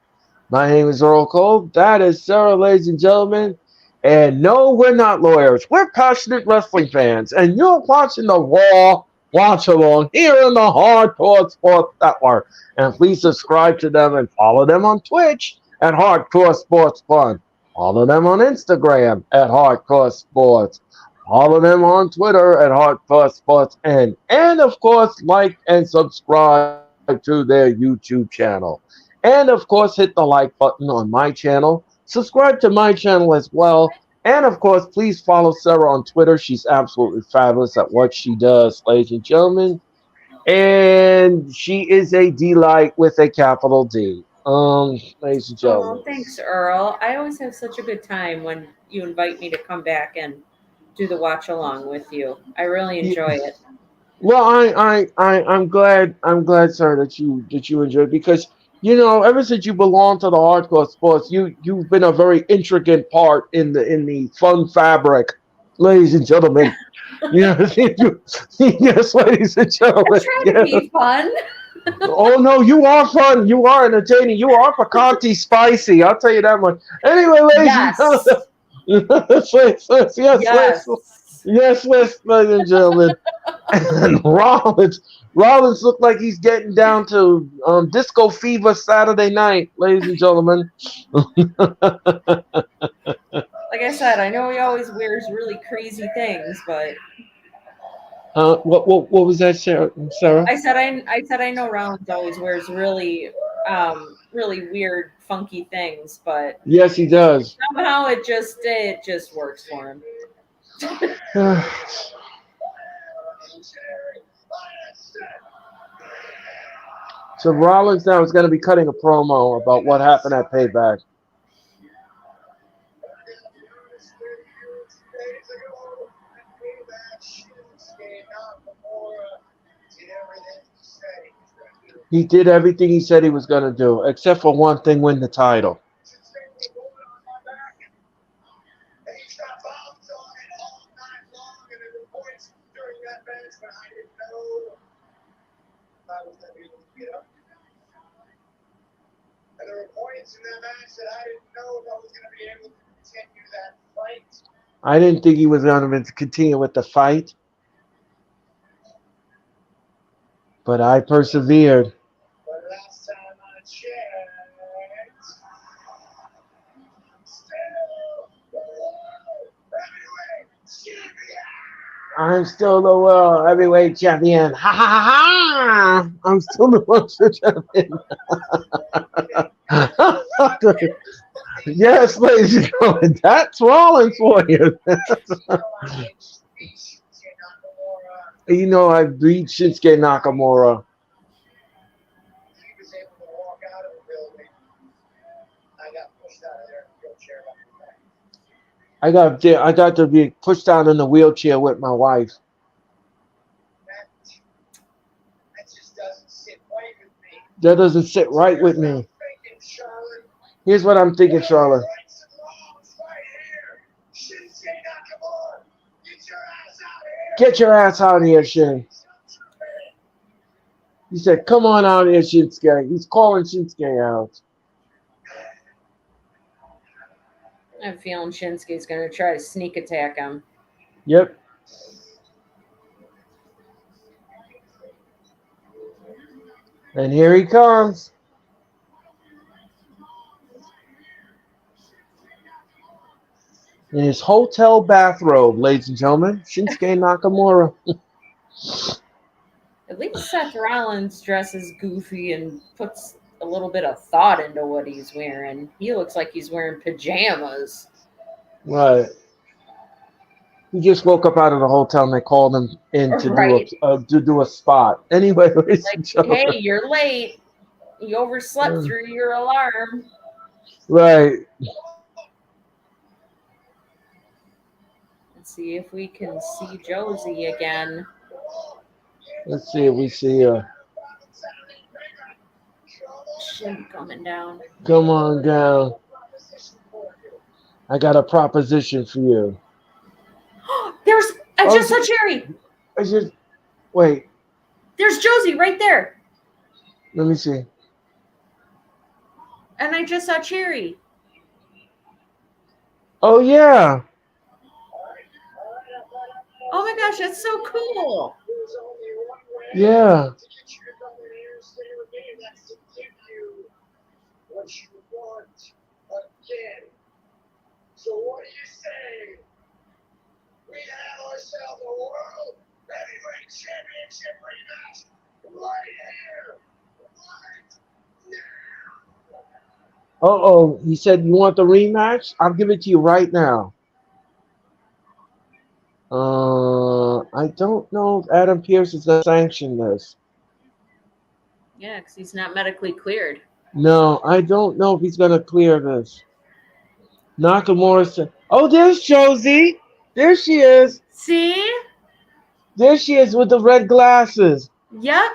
My name is Earl Cole. That is Sarah, ladies and gentlemen. And no, we're not lawyers. We're passionate wrestling fans, and you're watching the Raw Watch Along here in the Hardcore Sports Network. And please subscribe to them and follow them on Twitch at Hardcore Sports Fun. Follow them on Instagram at Hardcore Sports. Follow them on Twitter at Hardcore Sports and of course, like and subscribe to their YouTube channel. And of course, hit the like button on my channel. Subscribe to my channel as well. And of course, please follow Sarah on Twitter. She's absolutely fabulous at what she does, ladies and gentlemen. And she is a delight with a capital D. Ladies and Oh, gentlemen. thanks, Earl. I always have such a good time when you invite me to come back and do the watch along with you. I really enjoy it. Well, I'm glad, sir, that you enjoyed because ever since you belong to the hardcore sports, you've been a very intricate part in the fun fabric, ladies and gentlemen. You, yes, ladies and I gentlemen. try to Yeah. be fun. Oh no, you are fun. You are entertaining. You are piquante spicy. I'll tell you that much. Anyway, ladies and Yes. gentlemen. Yes. Ladies and gentlemen. And Rollins looked like he's getting down to disco fever Saturday night, ladies and gentlemen. Like I said, I know he always wears really crazy things, but What was that, Sarah? Sarah? I said I know Rollins always wears really weird, funky things, but Yes, he does. somehow it just works for him. So Rollins now is going to be cutting a promo about what happened at Payback. He did everything he said he was going to do, except for one thing: win the title. And there were points in that match that I didn't know if I was going to be able to continue that fight. I didn't think he was going to continue with the fight, but I persevered. But last time I checked, still the world heavyweight champion. I'm still the world heavyweight champion. Ha ha ha ha! I'm still the world champion. Yes, ladies and gentlemen, that's Rollins for you. I beat Shinsuke Nakamura. He was able to walk out of the building got pushed out of there in the wheelchair. I got to be pushed out in the wheelchair with my wife. That just doesn't sit right with me. That doesn't sit right with me. Thinking, Charlotte. Here's what I'm thinking, Charlotte. Rights and wrongs right here. Shinsuke Nakamura, get your ass out of here. Get your ass out of here, Shin. He said, come on out here, Shinsuke. He's calling Shinsuke out. I have a feeling Shinsuke's going to try to sneak attack him. Yep. And here he comes. In his hotel bathrobe, ladies and gentlemen, Shinsuke Nakamura. At least Seth Rollins dresses goofy and puts a little bit of thought into what he's wearing. He looks like he's wearing pajamas. Right. He just woke up out of the hotel and they called him in to do a spot. Anyway, ladies and Like, gentlemen. hey, you're late. You overslept through your alarm. Right. Let's see if we can see Josie again. Let's see if we see her. Shin coming down. Come on down. I got a proposition for you. I just saw Cherry. Wait. There's Josie right there. Let me see. And I just saw Cherry. Oh yeah. Oh my gosh, that's so cool. Yeah. To get you to come in here and stay with me, and that's to give you what you want again. So what do you say? We have ourselves a World Heavyweight Championship rematch right here, right now. Uh-oh. He said, you want the rematch? I'll give it to you right now. I don't know if Adam Pearce is going to sanction this. Yeah, because he's not medically cleared. No, I don't know if he's going to clear this. Nakamura said, oh, there's Josie. There she is. See? There she is with the red glasses. Yep.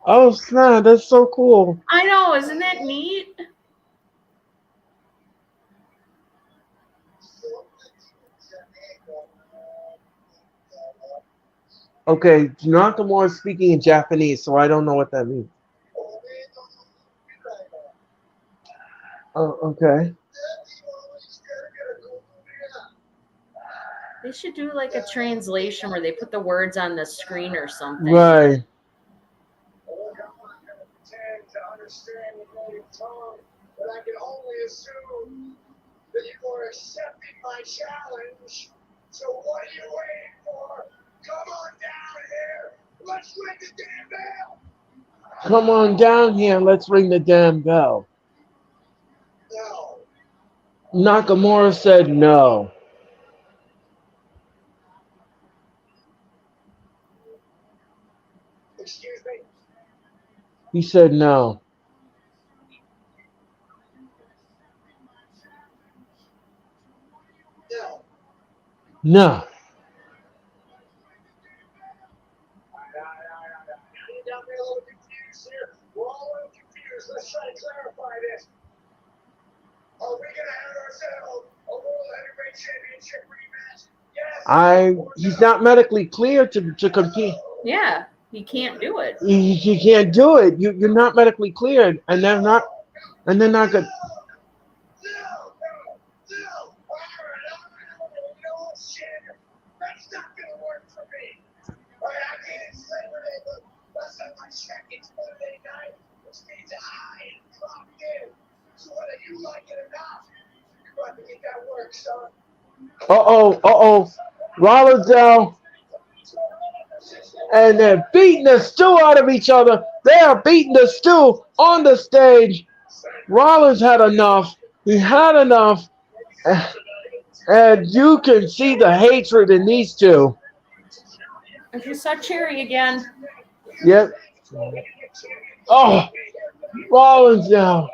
Oh, snap. That's so cool. I know. Isn't that neat? Okay, Nakamura is speaking in Japanese, so I don't know what that means. Oh, okay. They should do like a translation where they put the words on the screen or something. Right. To understand the native tongue, but I can only assume that you are accepting my challenge. So what are you waiting for? Come on down here. Let's ring the damn bell. Come on down here and let's ring the damn bell. No. Nakamura said no. Excuse me. He said no. No. No. You got me a little confused here. We're all a little confused. Let's try to clarify this. Are we going to have ourselves a World Heavyweight Championship rematch? Yes. He's not medically cleared to compete. Yeah, he can't do it. You can't do it. You're not medically cleared, and they're not good. No. All right. You know what, shit? That's not going to work for me. All right, I can't explain what it is, but last time I checked, it's Monday night, which means I am clocked in. So whether you like it or not, you're about to get that work, son. Uh-oh. Rollins down. And they're beating the stew out of each other. They are beating the stew on the stage. Rollins had enough. He had enough. And you can see the hatred in these two. I just saw Cherry again. Yep. Oh, Rollins now.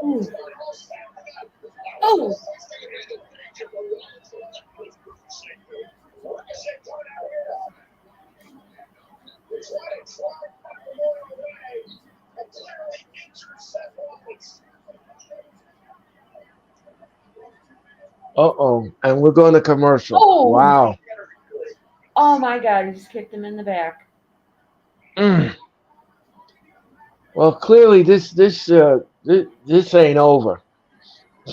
Ooh. Oh, Uh-oh. And we're going to commercial. oh, Wow. oh my God! He just kicked him in the back. Mm. Well, clearly this ain't over.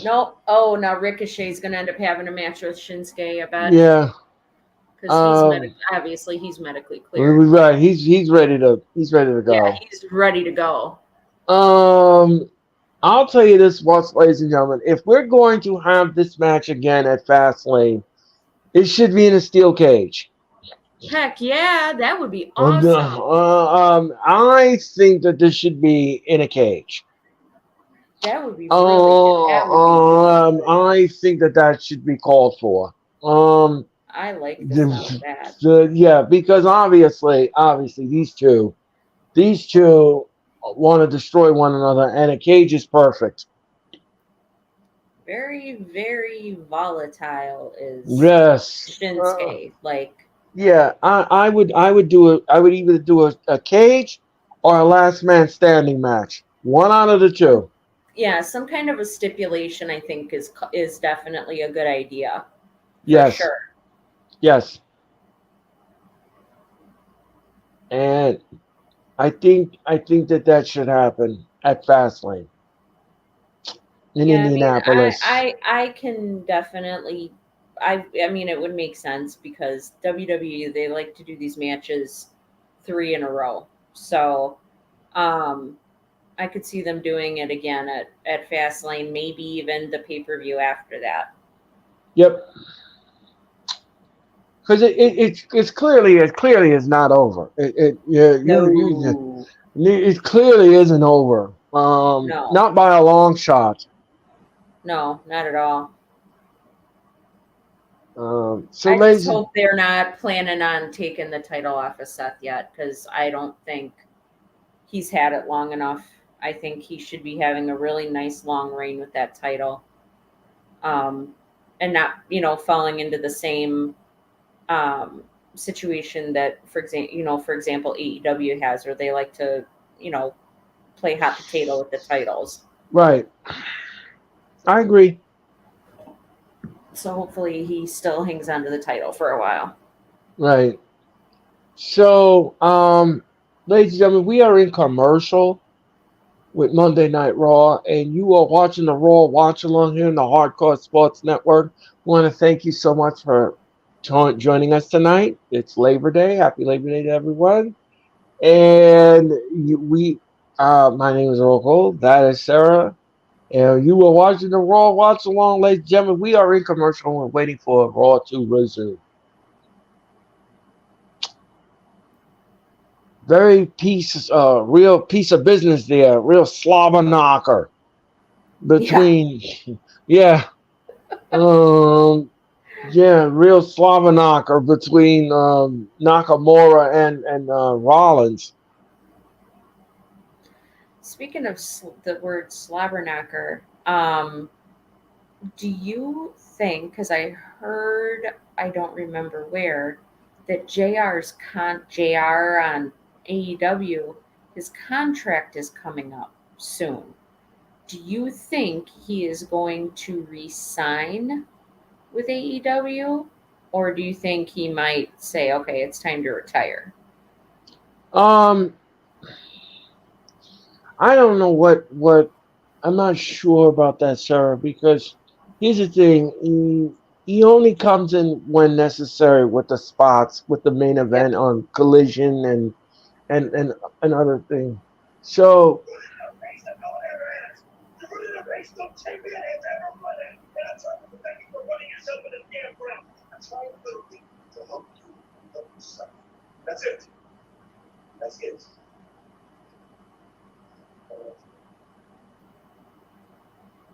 Nope. Oh, now Ricochet's gonna end up having a match with Shinsuke, I bet, Yeah. because obviously he's medically cleared. Right. He's ready to Yeah, go. he's ready to go. I'll tell you this once, ladies and gentlemen. If we're going to have this match again at Fastlane, it should be in a steel cage. Heck yeah, that would be No, awesome. I think that this should be in a cage. That would be really good. That would be good. I think that should be called for. Um, I like the sound of that. yeah, because obviously these two want to destroy one another, and a cage is perfect. Very, very volatile is Yes. Shinsuke. Like, Yeah, I would I would either do a cage or a last man standing match. One out of the two. yeah, some kind of a stipulation I think is definitely a good idea for Yes. sure. Yes. And I think that should happen at Fastlane in Yeah, I mean, Indianapolis. I can definitely, I mean, it would make sense because WWE, they like to do these matches 3 in a row. So, um, I could see them doing it again at Fastlane, maybe even the pay-per-view after that. Yep. Because it's clearly is not over. It yeah No, it clearly isn't over. no, Not by a long shot. no, not at all. So I just ladies, hope they're not planning on taking the title off of Seth yet, because I don't think he's had it long enough. I think he should be having a really nice long reign with that title, and not falling into the same situation that, for example, AEW has, where they like to you know play hot potato with the titles. right? I agree. So hopefully he still hangs on to the title for a while. Right. So, ladies and gentlemen, we are in commercial with Monday Night Raw, and you are watching the Raw Watch Along here in the Hardcore Sports Network. Want to thank you so much for joining us tonight. It's Labor Day. Happy Labor Day to everyone. And my name is Earl Cole. That is Sarah. And you are watching the Raw Watch Along, ladies and gentlemen. We are in commercial and we're waiting for Raw to resume. Real piece of business there, real slobber knocker between, yeah, real slobber knocker between Nakamura and Rollins. Speaking of the word slobberknocker, do you think, because I heard, I don't remember where, that JR on AEW, his contract is coming up soon. Do you think he is going to resign with AEW? Or do you think he might say, okay, it's time to retire? Um, I don't know what I'm not sure about that, Sarah, because here's the thing. He only comes in when necessary with the spots, with the main Yep. event on Collision and and another thing. So That's it. That's it.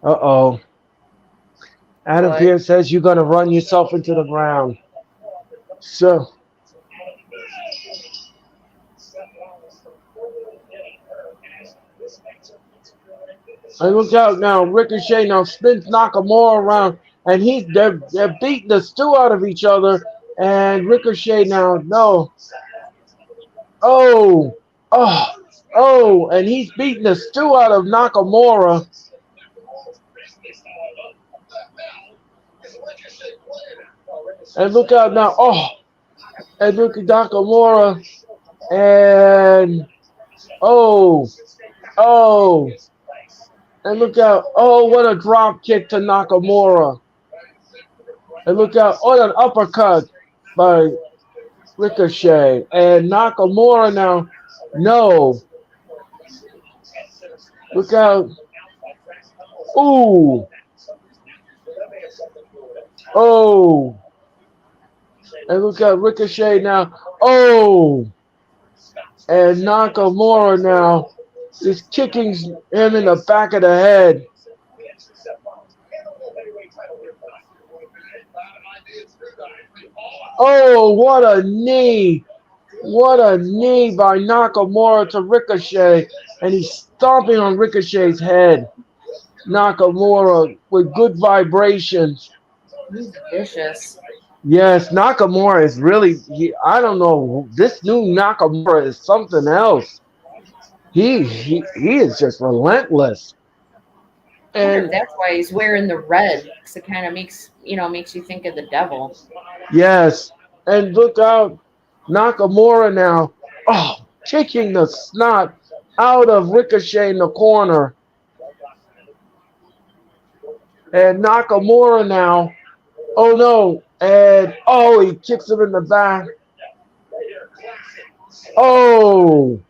uh-oh. Adam What? Pearce says you're gonna run yourself into the ground. So And look out now, Ricochet now spins Nakamura around, and they're beating the stew out of each other. And Ricochet now, no, oh, oh, oh, and he's beating the stew out of Nakamura. And look out now, oh, and look at Nakamura, and oh, oh, and look out, oh, what a drop kick to Nakamura. And look out, oh, an uppercut by Ricochet. And Nakamura now, no. Look out. Ooh. Oh. And look out, Ricochet now. Oh. And Nakamura now is kicking him in the back of the head. Oh, what a knee. What a knee by Nakamura to Ricochet. And he's stomping on Ricochet's head. Nakamura with good vibrations. He's vicious. Yes, Nakamura is really, I don't know, this new Nakamura is something else. He is just relentless. And that's why he's wearing the red, because it kind of makes you think of the devil. Yes, and look out, Nakamura now, oh, kicking the snot out of Ricochet in the corner. And Nakamura now, oh no, and oh, he kicks him in the back. Oh,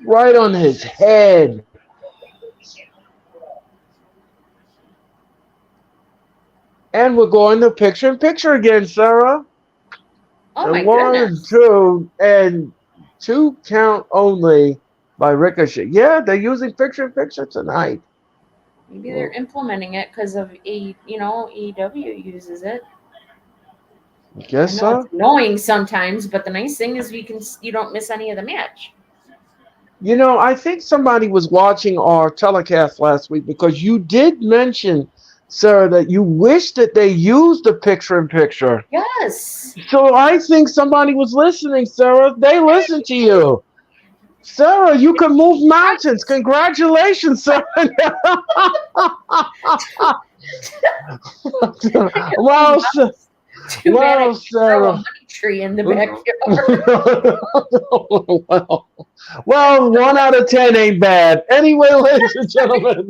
right on his head. And we're going to picture again, Sarah. Oh my and one, goodness. two, and 2 count only by Ricochet. Yeah, they're using picture tonight. Maybe they're implementing it because of AEW uses it. I guess I know so. it's annoying sometimes, but the nice thing is you don't miss any of the match. You know, I think somebody was watching our telecast last week because you did mention, Sarah, that you wish that they used the picture. Yes. So I think somebody was listening, Sarah. They listened to you. Sarah, you can move mountains. Congratulations, Sarah. Wow, Too bad I wow, could throw a Sarah. money tree in the backyard. Well, 1 out of 10 ain't bad. Anyway, ladies and gentlemen,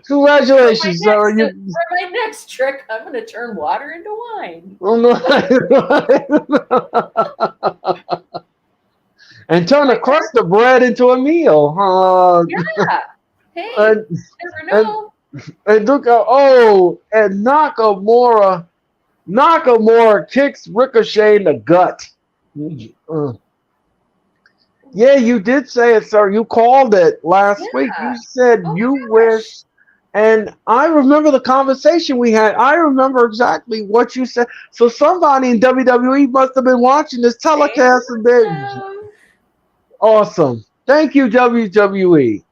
congratulations, Sarah. For my next trick, I'm going to turn water into wine. And turn the crust of bread into a meal. Yeah. Hey, you never know. And look out, and Nakamura kicks Ricochet in the gut. Yeah, you did say it, sir. You called it last week. You said you wish, and I remember the conversation we had. I remember exactly what you said. So somebody in WWE must have been watching this telecast and been awesome. Thank you, WWE.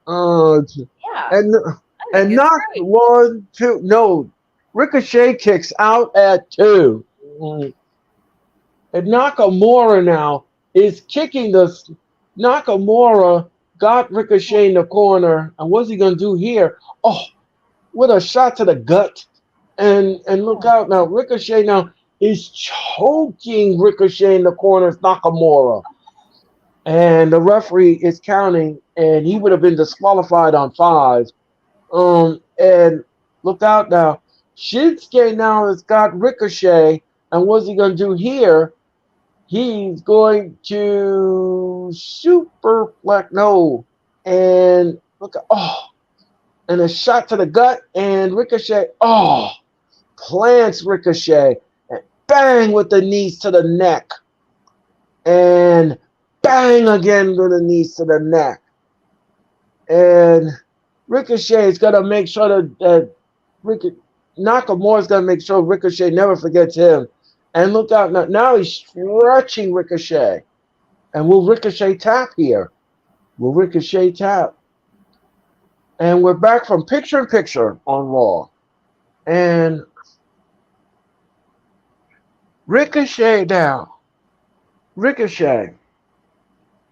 And not right. 1, 2. No, Ricochet kicks out at 2. And Nakamura now is kicking the. Nakamura got Ricochet in the corner. And what's he going to do here? Oh, with a shot to the gut. And look out now. Ricochet now is choking Ricochet in the corner. It's Nakamura. And the referee is counting. And he would have been disqualified on 5. And look out now. Shinsuke now has got Ricochet. And what's he going to do here? He's going to superplex. No. And look at, and a shot to the gut. And Ricochet, plants Ricochet. And bang with the knees to the neck. And bang again with the knees to the neck. And Ricochet is going to make sure that Nakamura is going to make sure Ricochet never forgets him. And look out now. Now he's stretching Ricochet. And will Ricochet tap here? Will Ricochet tap? And we're back from picture in picture on Raw. And Ricochet now. Ricochet.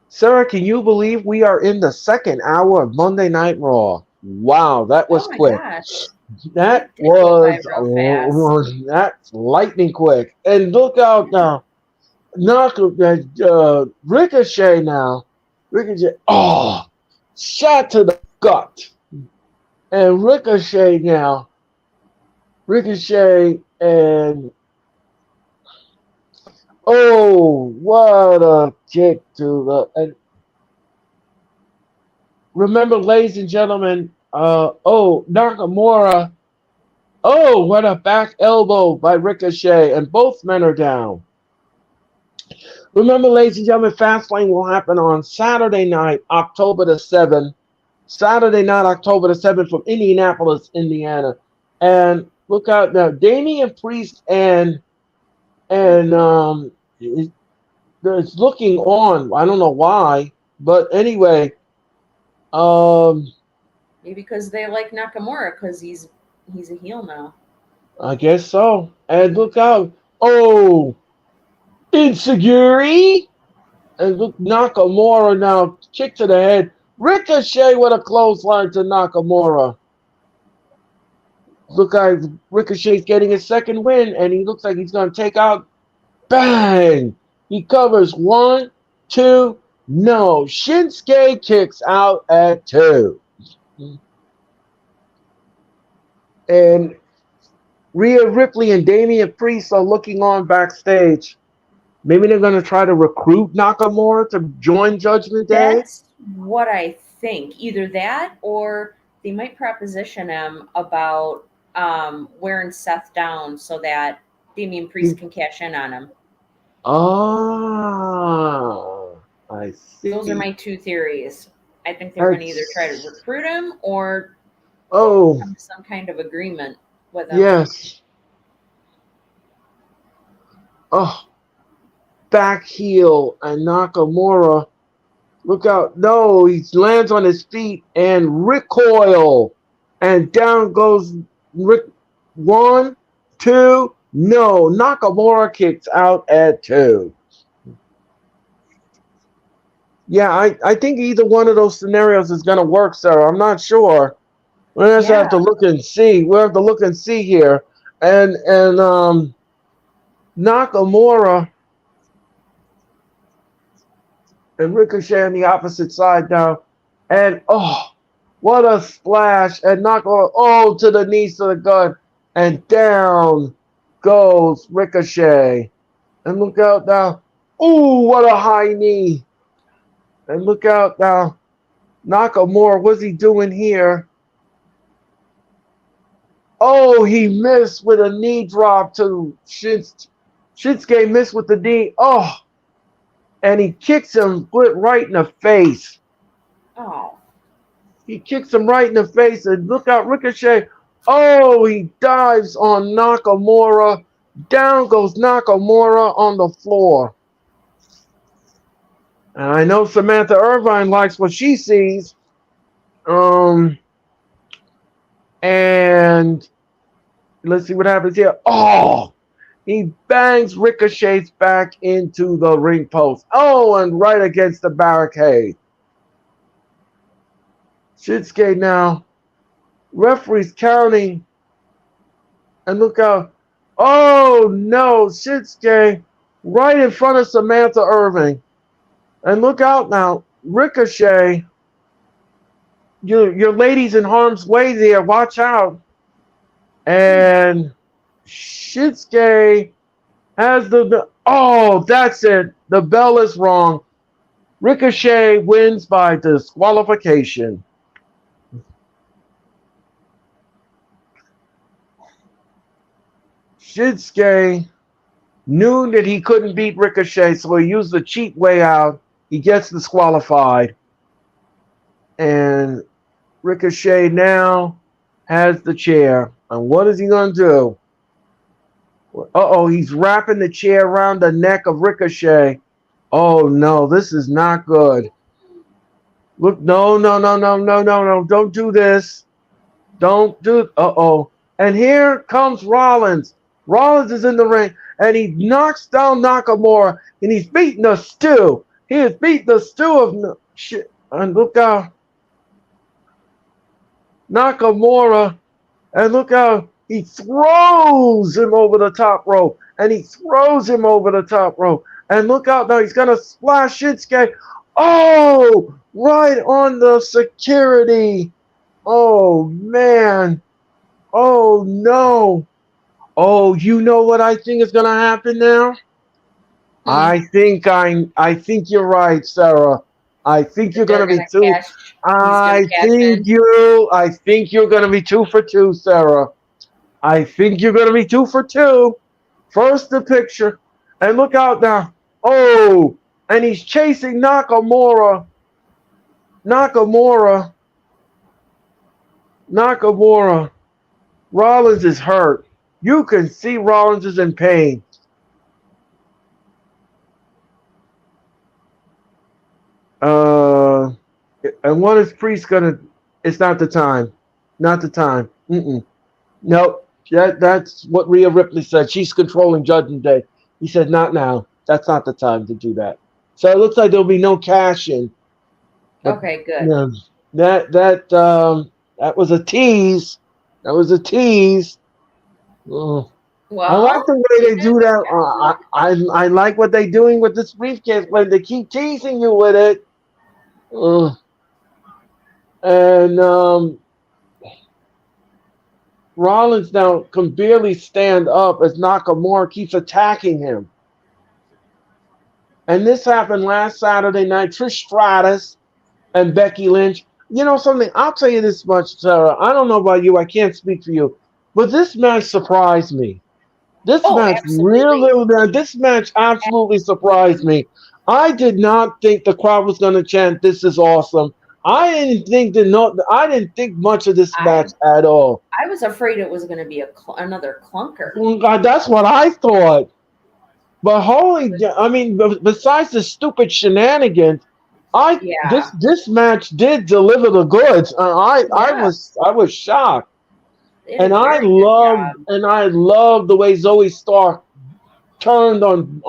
Sarah, can you believe we are in the second hour of Monday Night Raw? Wow, that was Oh my quick. gosh. That It went by was real fast. that's lightning quick. And look out now. Ricochet now. Ricochet. Oh, shot to the gut. And Ricochet now. Ricochet and oh, what a kick to the. And remember, ladies and gentlemen, Nakamura. Oh, what a back elbow by Ricochet, and both men are down. Remember, ladies and gentlemen, Fastlane will happen on Saturday night, October the 7th. Saturday night, October the 7th from Indianapolis, Indiana. And look out now, Damian Priest and it's looking on. I don't know why, but anyway, Maybe because they like Nakamura because he's a heel now. I guess so. And look out. Oh, Insecurity. And look, Nakamura now kick to the head. Ricochet with a clothesline to Nakamura. Look like Ricochet's getting his second win, and he looks like he's going to take out. Bang! He covers 1, 2. No. Shinsuke kicks out at 2. And Rhea Ripley and Damian Priest are looking on backstage. Maybe they're going to try to recruit Nakamura to join Judgment Day. That's what I think. Either that or they might proposition him about wearing Seth down so that Damian Priest can cash in on him. Ah, I see. Those are my two theories. I think they're going to either try to recruit him or come to some kind of agreement with him. Yes. Oh, back heel and Nakamura. Look out. No, he lands on his feet and recoil. And down goes Rick. 1, 2. No, Nakamura kicks out at 2. Yeah, I think either one of those scenarios is going to work, Sarah. I'm not sure. We'll just have to look and see. We'll have to look and see here. And Nakamura and Ricochet on the opposite side now. And oh, what a splash. And Nakamura, to the knees to the gut. And down goes Ricochet. And look out now. Ooh, what a high knee. And look out now. Nakamura, what's he doing here? Oh, he missed with a knee drop to Shinsuke missed with the knee. Oh, and he kicks him right in the face. Oh. He kicks him right in the face. And look out, Ricochet. Oh, he dives on Nakamura. Down goes Nakamura on the floor. And I know Samantha Irvine likes what she sees. And let's see what happens here. Oh, he bangs Ricochet's back into the ring post. Oh, and right against the barricade. Shinsuke now. Referee's counting. And look out. Oh, no. Shinsuke right in front of Samantha Irving. And look out now. Ricochet. Your lady's in harm's way there. Watch out. And Shinsuke has that's it. The bell is wrong. Ricochet wins by disqualification. Shinsuke knew that he couldn't beat Ricochet, so he used the cheap way out. He gets disqualified. And Ricochet now has the chair. And what is he going to do? Uh-oh, he's wrapping the chair around the neck of Ricochet. Oh, no, this is not good. Look, no, no, no, no, no, no, no. Don't do this. Don't do. Uh-oh. And here comes Rollins. Rollins is in the ring, and he knocks down Nakamura, and he's beating the stew. He has beaten the stew of shit. And look out. Nakamura, and look how he throws him over the top rope. And he throws him over the top rope. And look out now, he's going to splash Shinsuke. Oh, right on the security. Oh, man. Oh, no. Oh, you know what I think is going to happen now? I think you're right, Sarah. I think you're They're going to be gonna two. cash. He's gonna cash in. I think you're going to be 2 for 2, Sarah. I think you're going to be 2 for 2. First the picture, and look out now. Oh, and he's chasing Nakamura. Nakamura. Rollins is hurt. You can see Rollins is in pain. And what is Priest gonna? It's not the time. Not the time. Nope. That's what Rhea Ripley said. She's controlling Judgment Day. He said, not now. That's not the time to do that. So it looks like there'll be no cash in. But, Okay, good. that was a tease. That was a tease. Oh. I like Well, the way they do that. I like what they're doing with this briefcase when they keep teasing you with it. And Rollins now can barely stand up as Nakamura keeps attacking him. And this happened last Saturday night. Trish Stratus and Becky Lynch. You know something? I'll tell you this much, Sarah. I don't know about you. I can't speak for you. But this match surprised me. This match absolutely surprised me. I did not think the crowd was going to chant, "This is awesome." I didn't think much of this match at all. I was afraid it was going to be another clunker. Oh, God, that's what I thought. But besides the stupid shenanigans, this match did deliver the goods. I was shocked. And I love the way Zoe Stark turned on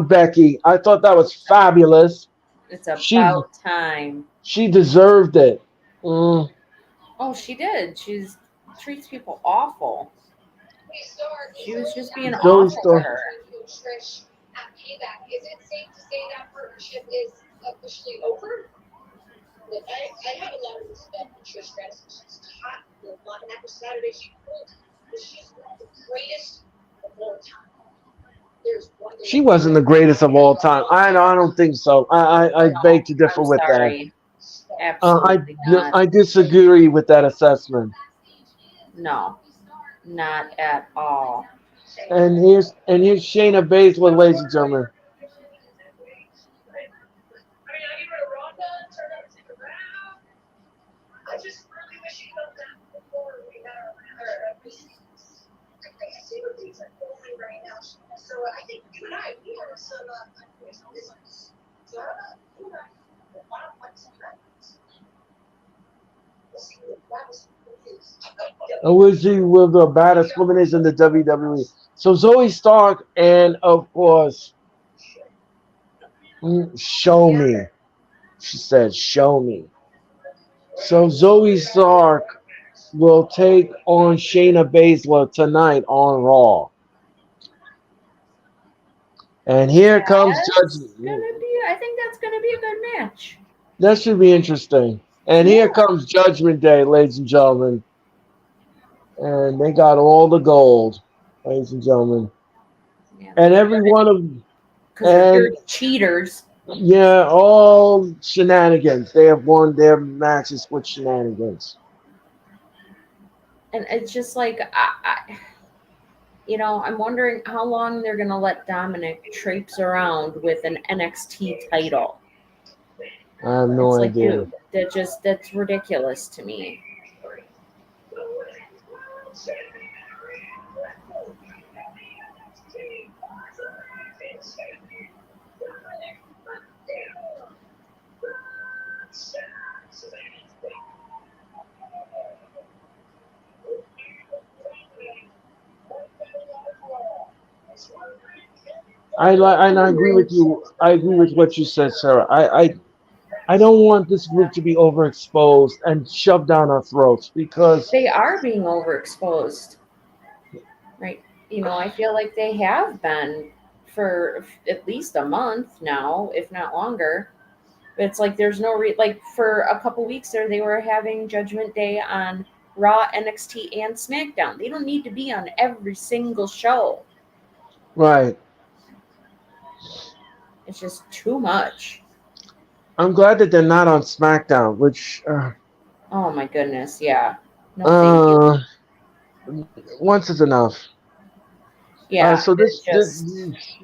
Becky. I thought that was fabulous. It's about time. She deserved it. Oh, she did. She treats people awful. She was just being awful to her. Trish at Payback. Is it safe to say that partnership is officially over? I have a lot of respect for Trish Stratus. She's hot. On that Saturday, she pulled. She's one of the greatest of all time. She wasn't the greatest of all time. I don't think so. I beg to differ with that. Absolutely not. I disagree with that assessment. No, not at all. And here's Shayna Baszler, ladies and gentlemen. I just really wish you felt that before we had our receipts. I see what things are going right now. So I think you and I, we have some unfinished business. So how about you and I want some records? We'll see what that is. And we'll see where the baddest woman is in the WWE. So Zoe Stark and, of course, show me. She said, show me. So Zoe Stark will take on Shayna Baszler tonight on Raw. And here comes Judgment. I think that's going to be a good match. That should be interesting. And here comes Judgment Day, ladies and gentlemen. And they got all the gold, ladies and gentlemen. Yeah, and every one of them. Because they're cheaters. Yeah, all shenanigans. They have won their matches with shenanigans. And it's just like, I'm wondering how long they're going to let Dominic traipse around with an NXT title. I have no idea. Dude, that's ridiculous to me. and I agree with you. I agree with what you said, Sarah. I don't want this group to be overexposed and shoved down our throats because They are being overexposed, right? I feel like they have been for at least a month now, if not longer. But it's like there's no like for a couple weeks there, they were having Judgment Day on Raw, NXT, and SmackDown. They don't need to be on every single show. right. It's just too much. I'm glad that they're not on SmackDown, which Oh my goodness, yeah. No, thank you. uh once is enough. Yeah, So it's this just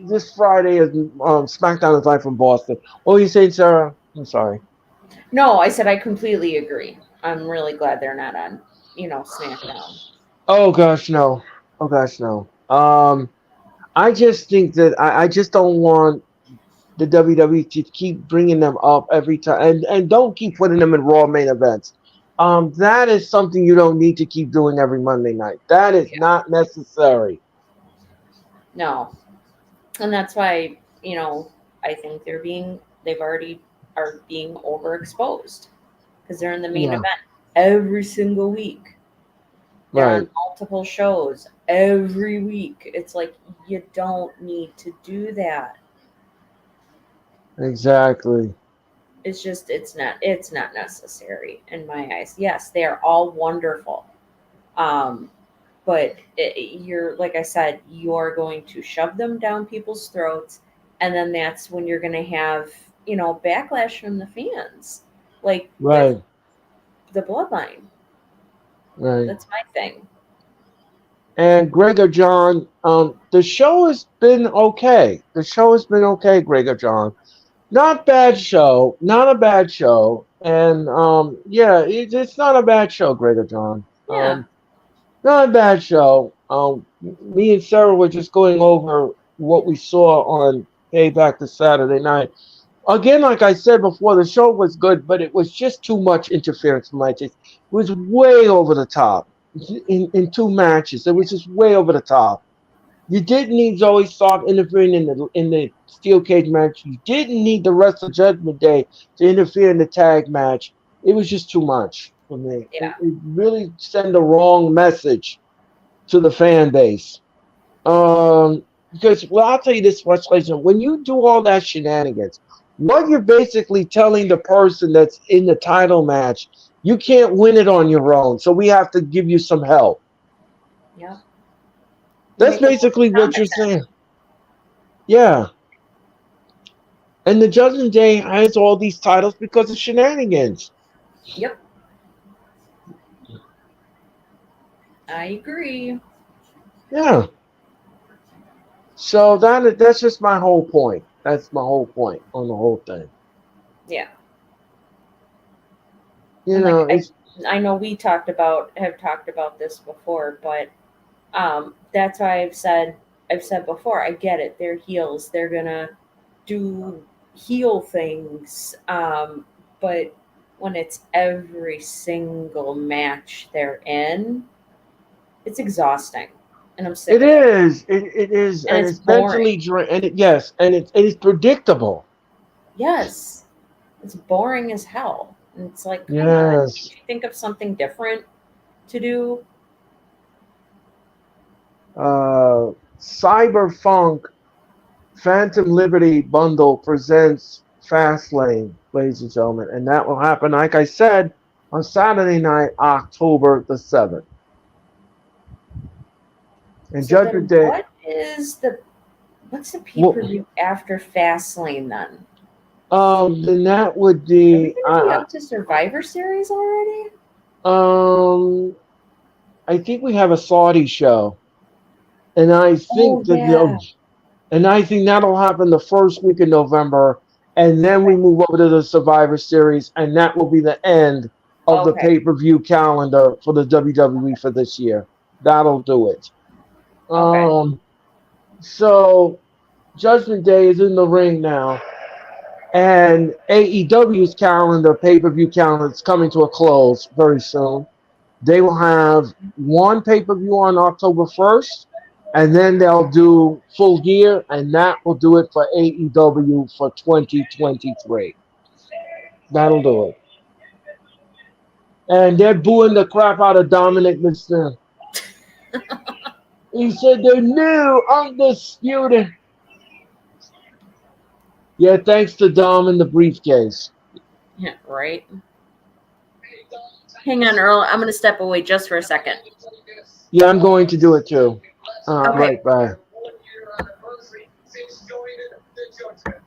this Friday is SmackDown is live from Boston. What were you saying, Sarah? I'm sorry. no. I said I completely agree. I'm really glad they're not on, SmackDown. Oh gosh, no. Oh gosh, no. I just think that I just don't want the WWE to keep bringing them up every time, and don't keep putting them in Raw main events. That is something you don't need to keep doing every Monday night. That is Yeah. not necessary. No, and that's why I think they've already are being overexposed because they're in the main Yeah, event every single week. They're right. on multiple shows every week. It's like you don't need to do that. Exactly. It's not necessary in my eyes. Yes, they are all wonderful. Um, but you're like I said, you're going to shove them down people's throats, and then that's when you're going to have backlash from the fans, like with Right. the bloodline. Right. That's my thing. And Gregor John, the show has been okay. The show has been okay, Gregor John. Not bad show. Not a bad show. And yeah, it's not a bad show, Gregor John. Yeah. Not a bad show. Me and Sarah were just going over what we saw on Payback this Saturday night. Again, like I said before, the show was good, but it was just too much interference for my taste. It was way over the top in two matches. It was just way over the top. You didn't need Zoe Stark interfering in the steel cage match. You didn't need the rest of Judgment Day to interfere in the tag match. It was just too much for me. It, Yeah. it really sent the wrong message to the fan base. Because I'll tell you this much, ladies, when you do all that shenanigans, what you're basically telling the person that's in the title match, you can't win it on your own, so we have to give you some help. Yeah. That's Make them basically what you're competent. saying. Yeah. And the Judgment Day has all these titles because of shenanigans. Yep. I agree. Yeah. So that's just my whole point. That's my whole point on the whole thing. Yeah. You And like know, it's I know we have talked about this before, but that's why I've said before, I get it. They're heels. They're gonna do heel things. But when it's every single match they're in, it's exhausting. And I'm sick it of it. is. It is, And and it's it's mentally boring. and yes, and it's predictable. Yes. It's boring as hell. And it's like, come on, Yes. can't you think of something different to do? Cyberpunk Phantom Liberty bundle presents Fastlane, ladies and gentlemen, and that will happen, like I said, on Saturday night, October the 7th. And So Judgment then Day. what's the pay per Well, view after Fastlane then? then that would Are we be gonna be up to Survivor Series already? um I think we have a Saudi show, and Oh yeah. I think that'll happen the first week in November, and then we move over to the Survivor Series, and that will be the end of the Okay. pay-per-view calendar for the WWE for this year. That'll do it. Okay. So Judgment Day is in the ring now, and AEW's calendar, pay-per-view calendar, is coming to a close very soon. They will have one pay-per-view on October 1st, and then they'll do Full Gear, and that will do it for AEW for 2023. That'll do it. And they're booing the crap out of Dominic Mysterio. He said the new undisputed. Yeah, thanks to Dom and the briefcase. Yeah, right. Hang on, Earl. I'm going to step away just for a second. Yeah, I'm going to do it too. Okay. Right, bye. Since joining the judgment.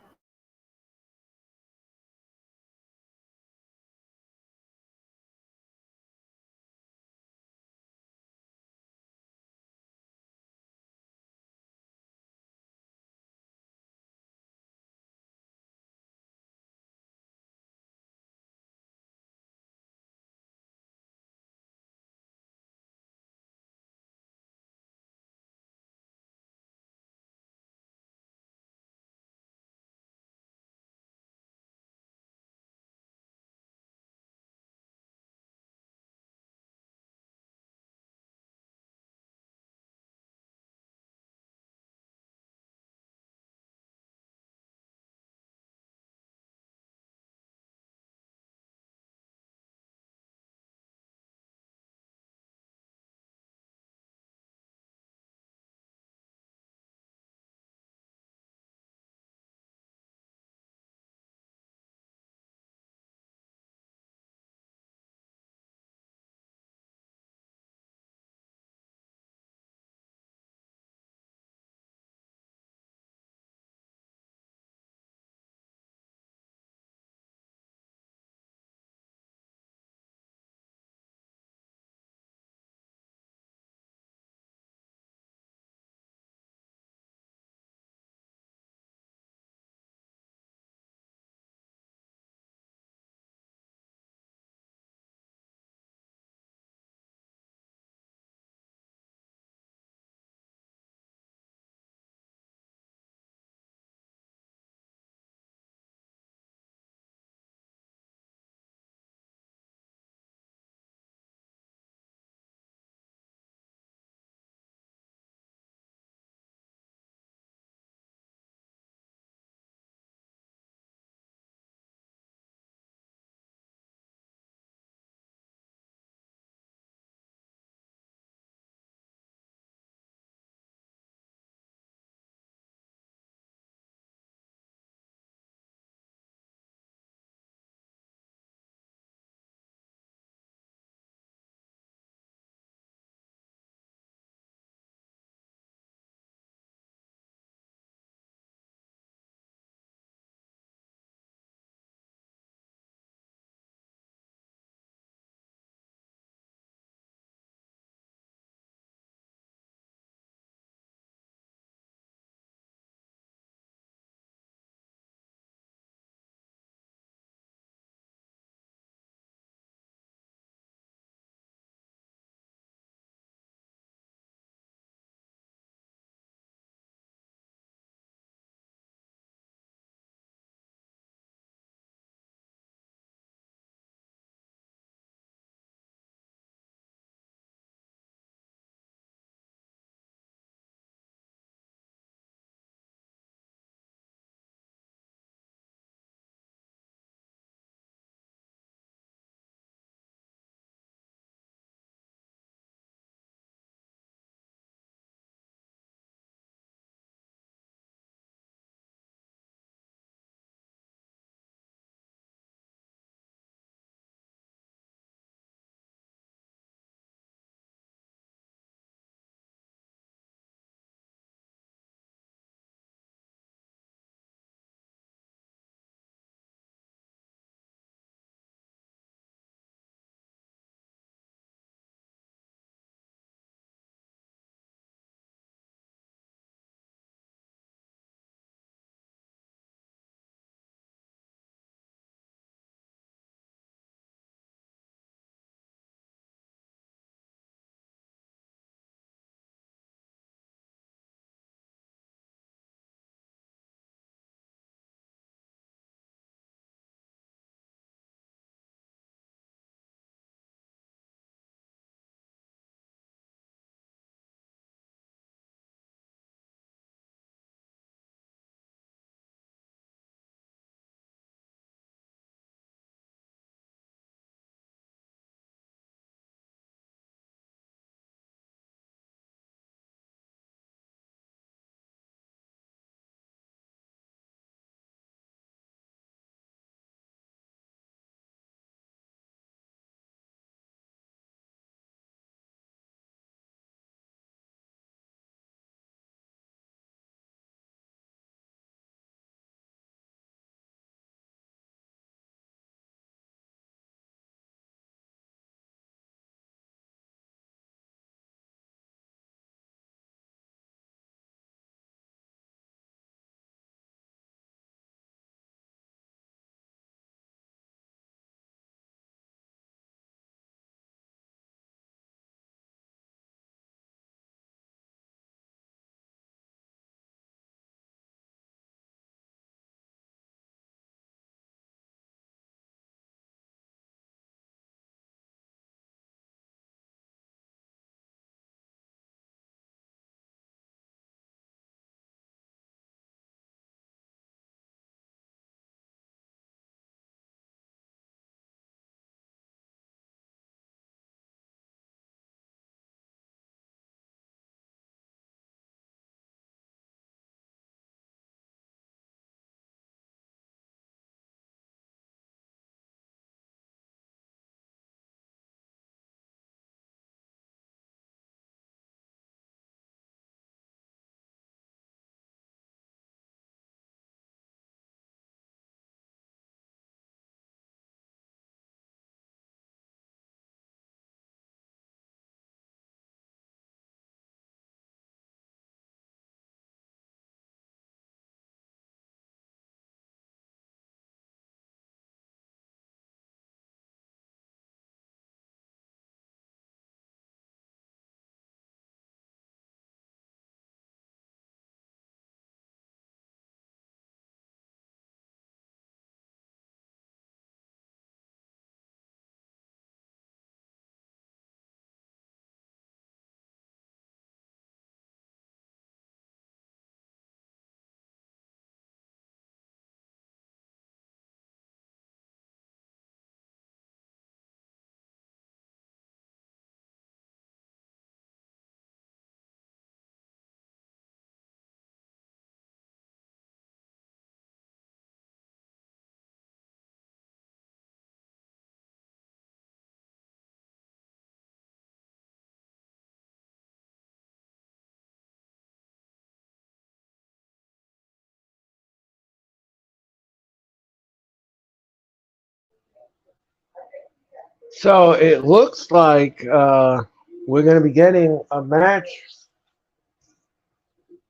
So it looks like we're going to be getting a match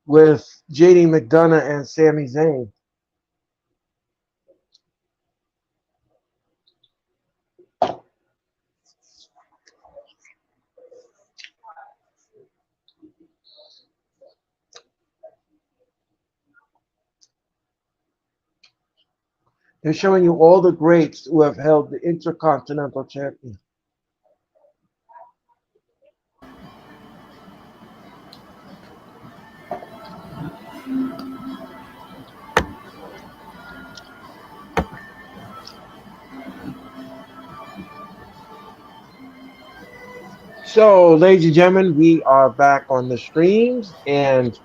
with JD McDonough and Sami Zayn. They're showing you all the greats who have held the Intercontinental Champion. So, ladies and gentlemen, we are back on the streams, and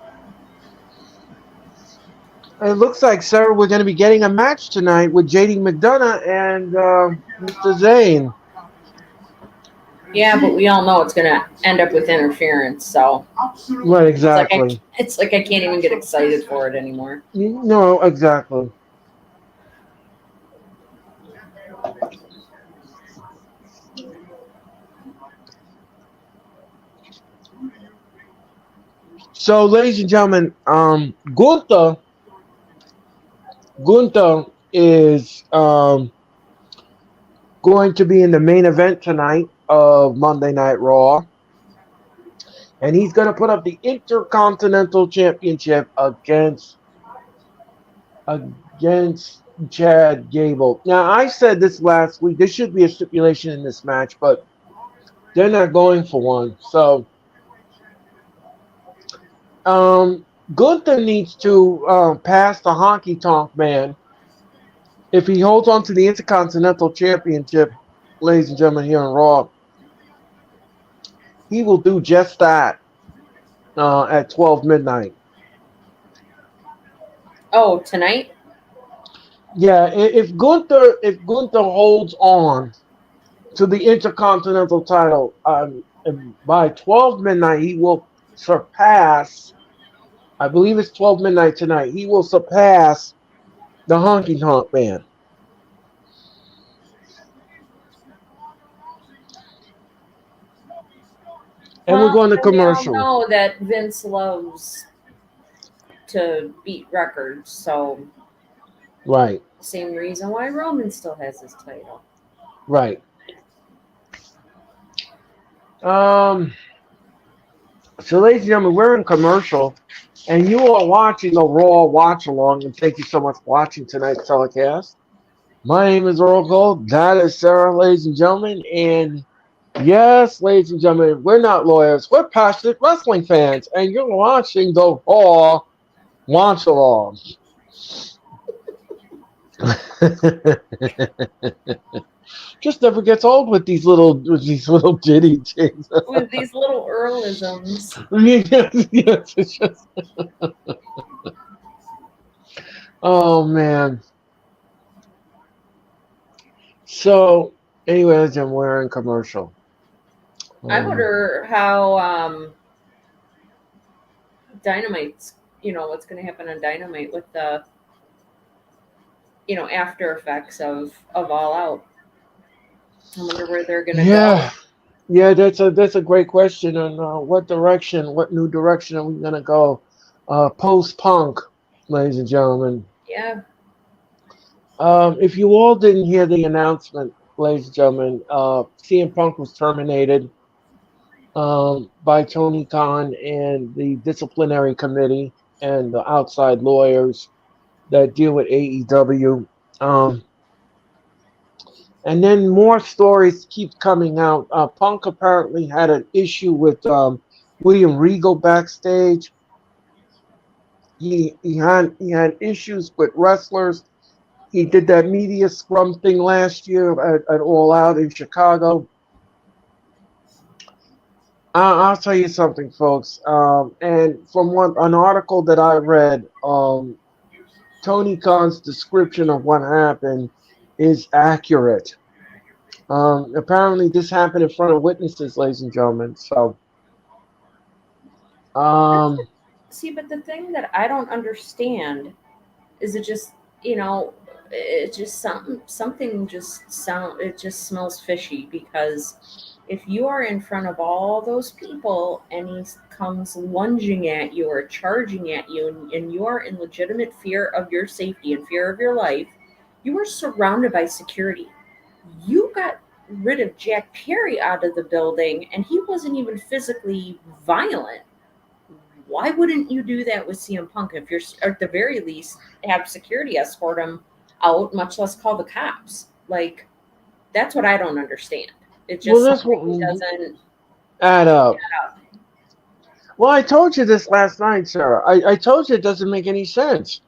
it looks like, sir, we're going to be getting a match tonight with JD McDonough and Mr. Zayn. Yeah, but we all know it's going to end up with interference. So Right, exactly. it's like I can't even get excited for it anymore. No, exactly. So, ladies and gentlemen, Gunther is going to be in the main event tonight of Monday Night Raw, and he's going to put up the Intercontinental Championship against Chad Gable. Now, I said this last week. There should be a stipulation in this match, but they're not going for one. So, Gunther needs to pass the Honky Tonk Man. If he holds on to the Intercontinental Championship, ladies and gentlemen, here on Raw, he will do just that at 12 midnight. Oh, tonight? Yeah, if Gunther holds on to the Intercontinental title, by 12 midnight, he will surpass. I believe it's 12 midnight tonight. He will surpass the Honky Tonk Man. And we're going to commercial. We all know that Vince loves to beat records, so Right. same reason why Roman still has his title. Right. So, ladies and gentlemen, we're in commercial, and you are watching the Raw Watch Along, and thank you so much for watching tonight's telecast. My name is Earl Cole. That is Sarah, ladies and gentlemen, and yes, ladies and gentlemen, we're not lawyers. We're passionate wrestling fans, and you're watching the Raw Watch Along. Just never gets old with these little ditty things. With these little Earlisms. Yes, it's just... Oh man. So, anyways, I'm wearing commercial. I wonder how Dynamite's, what's going to happen on Dynamite with the, after effects of All Out. I wonder where they're going to go. Yeah, that's a great question. On what new direction are we going to go? Post-punk, ladies and gentlemen. Yeah. If you all didn't hear the announcement, ladies and gentlemen, CM Punk was terminated by Tony Khan and the disciplinary committee and the outside lawyers that deal with AEW. And then more stories keep coming out. Punk apparently had an issue with William Regal backstage. He had issues with wrestlers. He did that media scrum thing last year at All Out in Chicago. I'll tell you something, folks. And from an article that I read, Tony Khan's description of what happened is accurate. Apparently, this happened in front of witnesses, ladies and gentlemen. So, see, but the thing that I don't understand is it just, it just something it just smells fishy, because if you are in front of all those people and he comes lunging at you or charging at you, and you are in legitimate fear of your safety and fear of your life, you are surrounded by security. You got rid of Jack Perry out of the building and he wasn't even physically violent. Why wouldn't you do that with CM Punk? If you're, or at the very least, have security escort him out, much less call the cops? Like, that's what I don't understand. It Well, just this something won't doesn't add up. add up. Well, I told you this last night, Sarah. I told you it doesn't make any sense.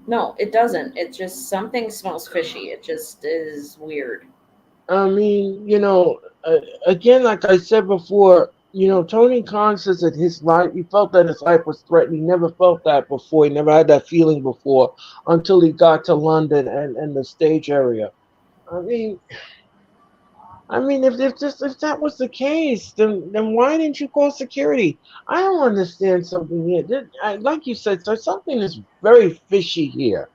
No, it doesn't. It just, something smells fishy. It just is weird. I mean, again, like I said before, Tony Khan says that his life, he felt that his life was threatened. He never felt that before. He never had that feeling before until he got to London and the stage area. I mean, if that was the case, then why didn't you call security? I don't understand something here. Like you said, so something is very fishy here.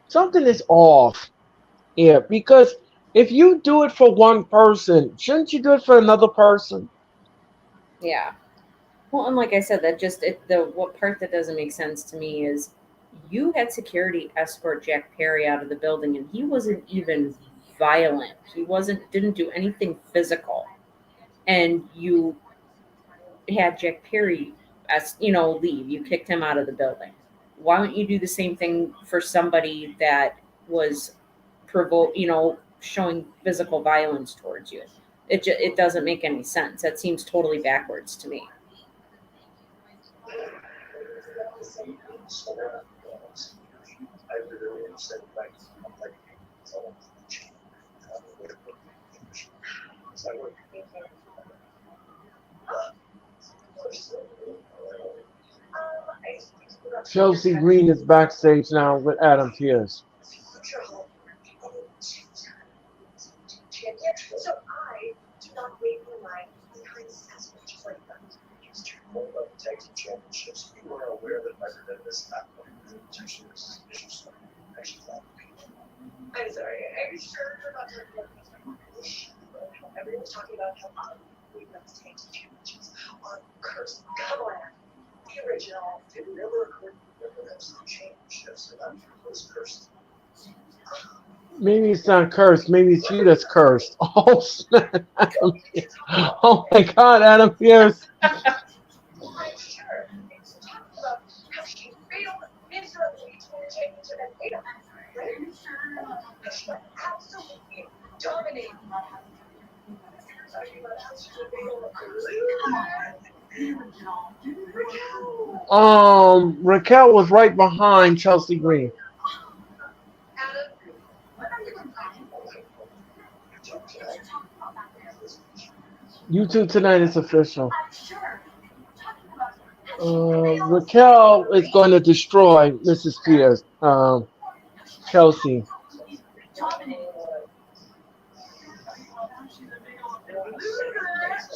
Something is off here because if you do it for one person, shouldn't you do it for another person? Yeah. Well, and like I said, that just the what part that doesn't make sense to me is you had security escort Jack Perry out of the building, and he wasn't even violent. He didn't do anything physical, and you had Jack Perry as leave. You kicked him out of the building. Why don't you do the same thing for somebody that was showing physical violence towards you? It doesn't make any sense. That seems totally backwards to me. I literally said like Chelsea Green is backstage now with Adam Pearce. so I do not wait in line behind Sasquatch like that. Tag team championships, you are aware that I've done this not potentially suspicious. Actually, I'm sorry, are you sure you're not talking about this? Everyone's talking about how women's tag team championships are cursed. Come on, the original. It never occurred to me that that's the championships, and I'm was cursed. Maybe it's not cursed. Maybe it's you that's cursed. Oh, snap. Oh my God, Adam Pearce. I'm sure it's talking about how she failed miserably to win the championship and failed. Right? She absolutely dominated. Raquel was right behind Chelsea Green. YouTube tonight is official. Raquel is going to destroy Mrs. Pierce. Chelsea.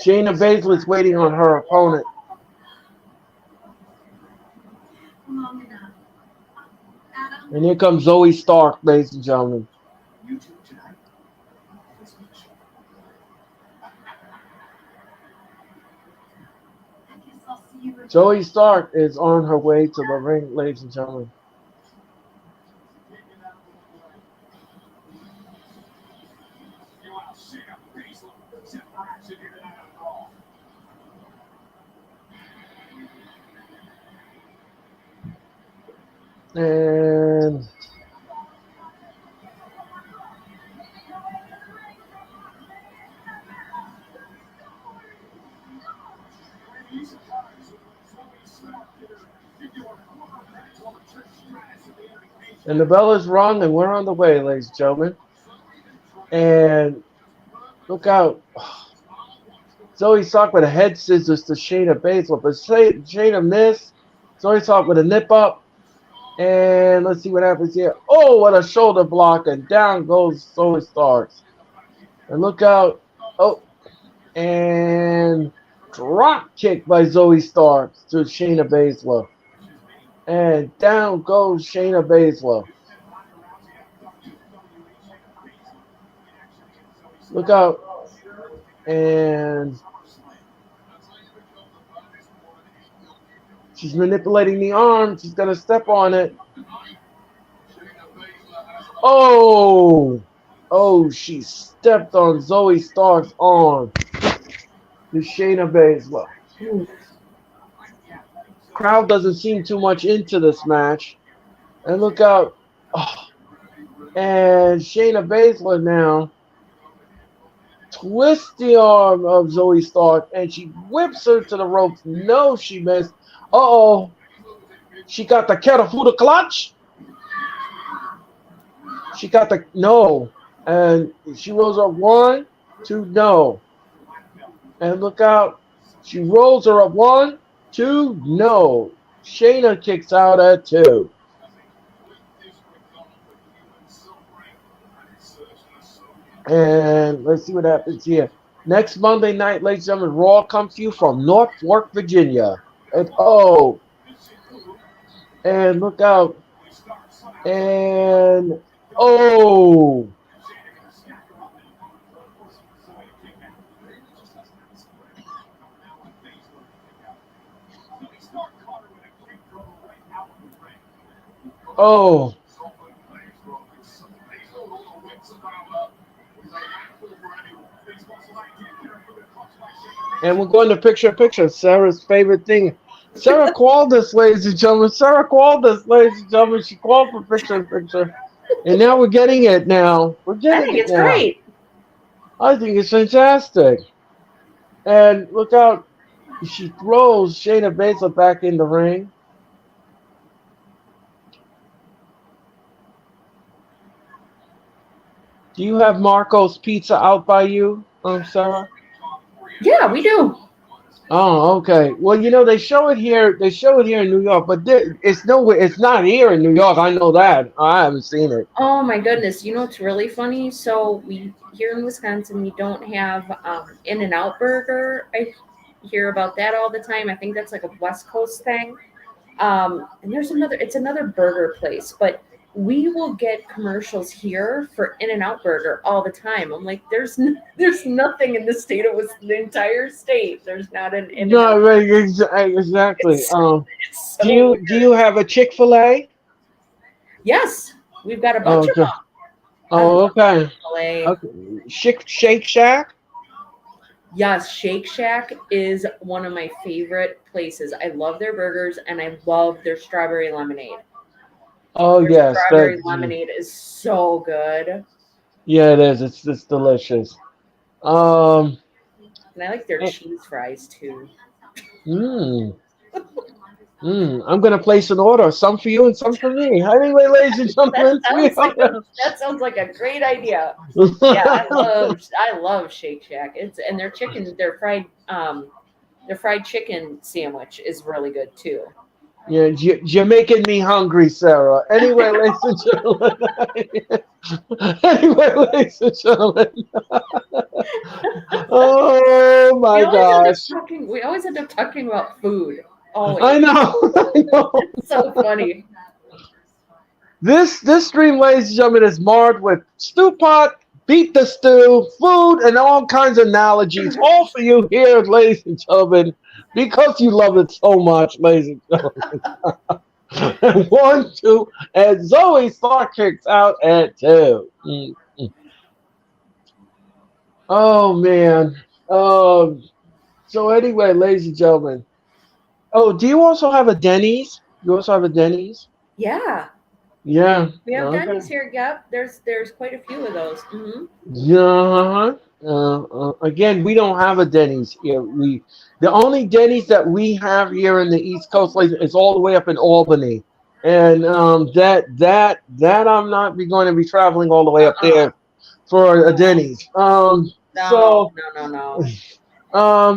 Shayna Baszler is waiting on her opponent. And here comes Zoe Stark, ladies and gentlemen. Zoe Stark is on her way to the ring, ladies and gentlemen. And the bell is rung, and we're on the way, ladies and gentlemen. And look out. Zoe Stark with a head scissors to Shayna Baszler, but Shayna missed. Zoe Stark with a nip up. And let's see what happens here. Oh, what a shoulder block, and down goes Zoe Stark. And look out. Oh, and drop kick by Zoe Stark to Shayna Baszler. And down goes Shayna Baszler. Look out. And she's manipulating the arm. She's going to step on it. Oh! Oh, she stepped on Zoe Stark's arm. To Shayna Baszler. Crowd doesn't seem too much into this match. And look out. Oh. And Shayna Baszler now twists the arm of Zoe Stark and she whips her to the ropes. No, she missed. Uh-oh. She got the Katafuda clutch. She got the no. And she rolls up 1, 2, no. And look out. She rolls her up 1, 2, no. Shayna kicks out at 2. And let's see what happens here. Next Monday night, ladies and gentlemen, Raw comes to you from Norfolk, Virginia. And oh. And look out. And oh. Oh. And we're going to picture. Sarah's favorite thing. Sarah called this, ladies and gentlemen. Sarah called this, ladies and gentlemen. She called for picture. And now we're getting it now. We're I getting think it it's now. great. I think it's fantastic. And look out. She throws Shayna Baszler back in the ring. Do you have Marco's Pizza out by you, Sarah? Yeah, we do. Oh, okay. Well, you know they show it here. They show it here in New York, but it's nowhere. It's not here in New York. I know that. I haven't seen it. Oh my goodness! You know what's really funny? So we here in Wisconsin, we don't have In-N-Out Burger. I hear about that all the time. I think that's like a West Coast thing. And there's another. It's another burger place, but we will get commercials here for In-N-Out Burger all the time. I'm like, there's nothing in the state of the entire state. There's not an No, In-N-Out. right, exactly. It's so Do weird. you have a Chick-fil-A? Yes, we've got a Oh, bunch of okay. them. I Oh, love okay. Chick-fil-A. Okay. Shake Shack. Yes, Shake Shack is one of my favorite places. I love their burgers and I love their strawberry lemonade. Oh Their yes, strawberry lemonade is so good. yeah, it is. It's delicious. Um, And I like their eh, cheese fries too. mm, I'm gonna place an order. Some for you and some for me. Anyway, ladies and That gentlemen, we sounds like that sounds like a great idea. Yeah, I love Shake Shack. It's and their fried chicken sandwich is really good too. Yeah, you're making me hungry, Sarah. Anyway, ladies and gentlemen. Anyway, ladies and gentlemen. Oh my gosh. We always end up talking about food. Always. I know. I know. It's so funny. This stream, ladies and gentlemen, is marred with stew pot, beat the stew, food, and all kinds of analogies. All for you here, ladies and gentlemen, because you love it so much, ladies and gentlemen. And 1, 2, and Zoe Stark kicks out at 2. Oh man. So anyway, ladies and gentlemen. Oh, do you also have a Denny's? You also have a Denny's? Yeah. Yeah. We have Okay. Denny's here. Yep. There's quite a few of those. Mm-hmm. Yeah. Again, we don't have a Denny's here. The only Denny's that we have here in the East Coast like, is all the way up in Albany, and that I'm not going to be traveling all the way up there for a Denny's. No.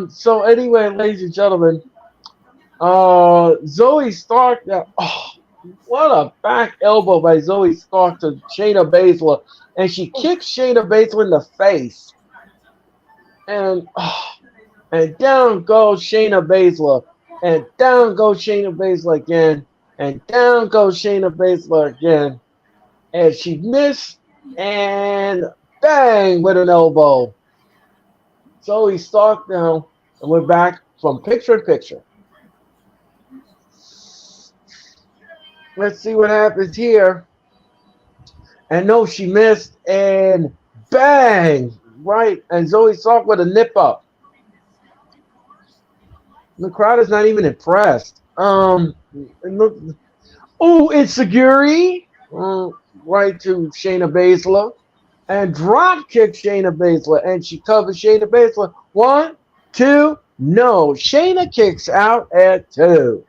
So anyway, ladies and gentlemen, Zoe Stark. What a back elbow by Zoe Stark to Shayna Baszler, and she kicks Shayna Baszler in the face, and down goes Shayna Baszler, and down goes Shayna Baszler again, and down goes Shayna Baszler again, and she missed, and bang with an elbow. Zoe Stark now, and we're back from picture in picture. Let's see what happens here. And no, she missed, and bang! Right, and Zoe Stark with a nip up. The crowd is not even impressed. And look, oh, it's Saguri. Right to Shayna Baszler. And drop kick Shayna Baszler. And she covers Shayna Baszler. 1, 2, no. Shayna kicks out at 2.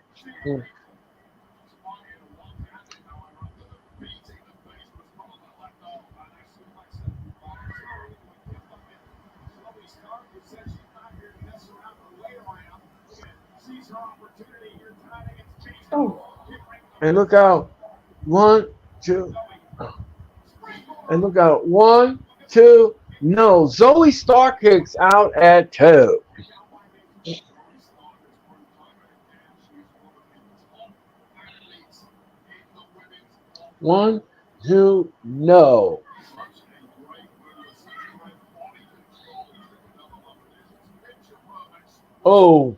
Oh, And look out. 1, 2. And look out. 1, 2, no. Zoe Stark kicks out at 2. 1, 2, no. Oh,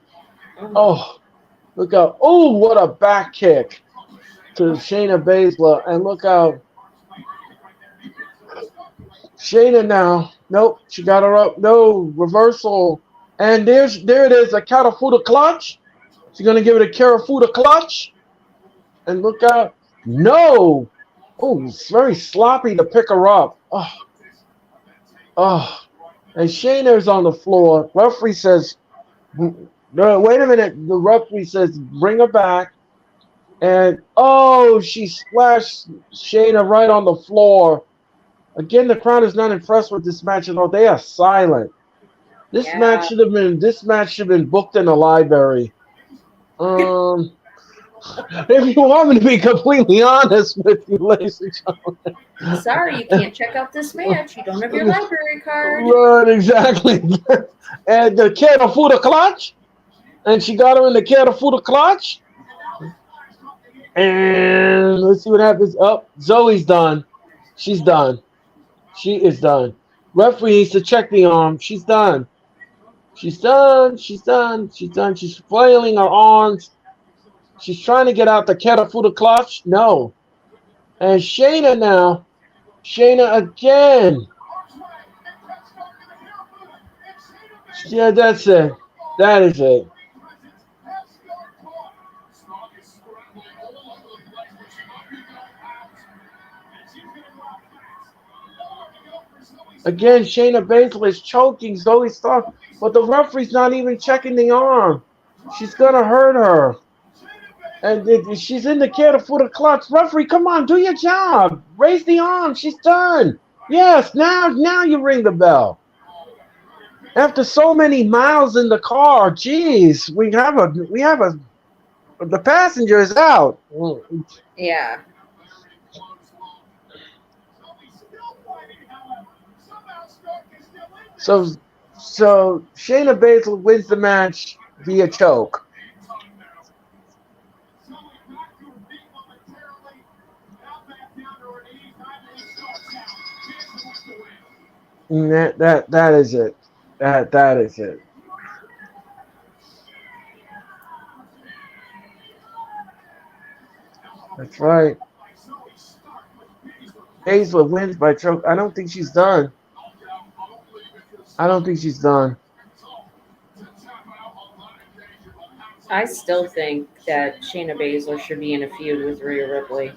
oh, look out. Oh, what a back kick to Shayna Baszler. And look out. Shayna now. Nope, she got her up. No, reversal. And there it is, a Karafuda clutch. She's going to give it a Karafuda clutch. And look out. No. Oh, it's very sloppy to pick her up. Oh, oh. And Shayna's on the floor. Referee says, no, wait a minute. The referee says, bring her back. And, oh, she splashed Shayna right on the floor. Again, the crowd is not impressed with this match at all. They are silent. This yeah. match should have been booked in the library. If you want me to be completely honest with you, ladies and gentlemen. Sorry, you can't check out this match. You don't have your library card. Right, exactly. And the Karafuda clutch. And she got her in the Karafuda clutch. And let's see what happens. Oh, Zoe's done. She's done. She is done. Referee needs to check the arm. She's done. She's done. She's done. She's done. She's flailing her arms. She's trying to get out the Karafuda clutch. No. And Shayna now. Shayna again. Yeah, that's it. That is it. Again, Shayna Baszler is choking Zoe Stark, but the referee's not even checking the arm. She's gonna hurt her. And she's in the Karafuda clutch. Referee, come on, do your job. Raise the arm. She's done. Yes, now you ring the bell. After so many miles in the car, geez, the passenger is out. Yeah. So Shayna Baszler wins the match via choke. And that is it. That is it. That's right. Baszler wins by choke. I don't think she's done. I still think that Shayna Baszler should be in a feud with Rhea Ripley.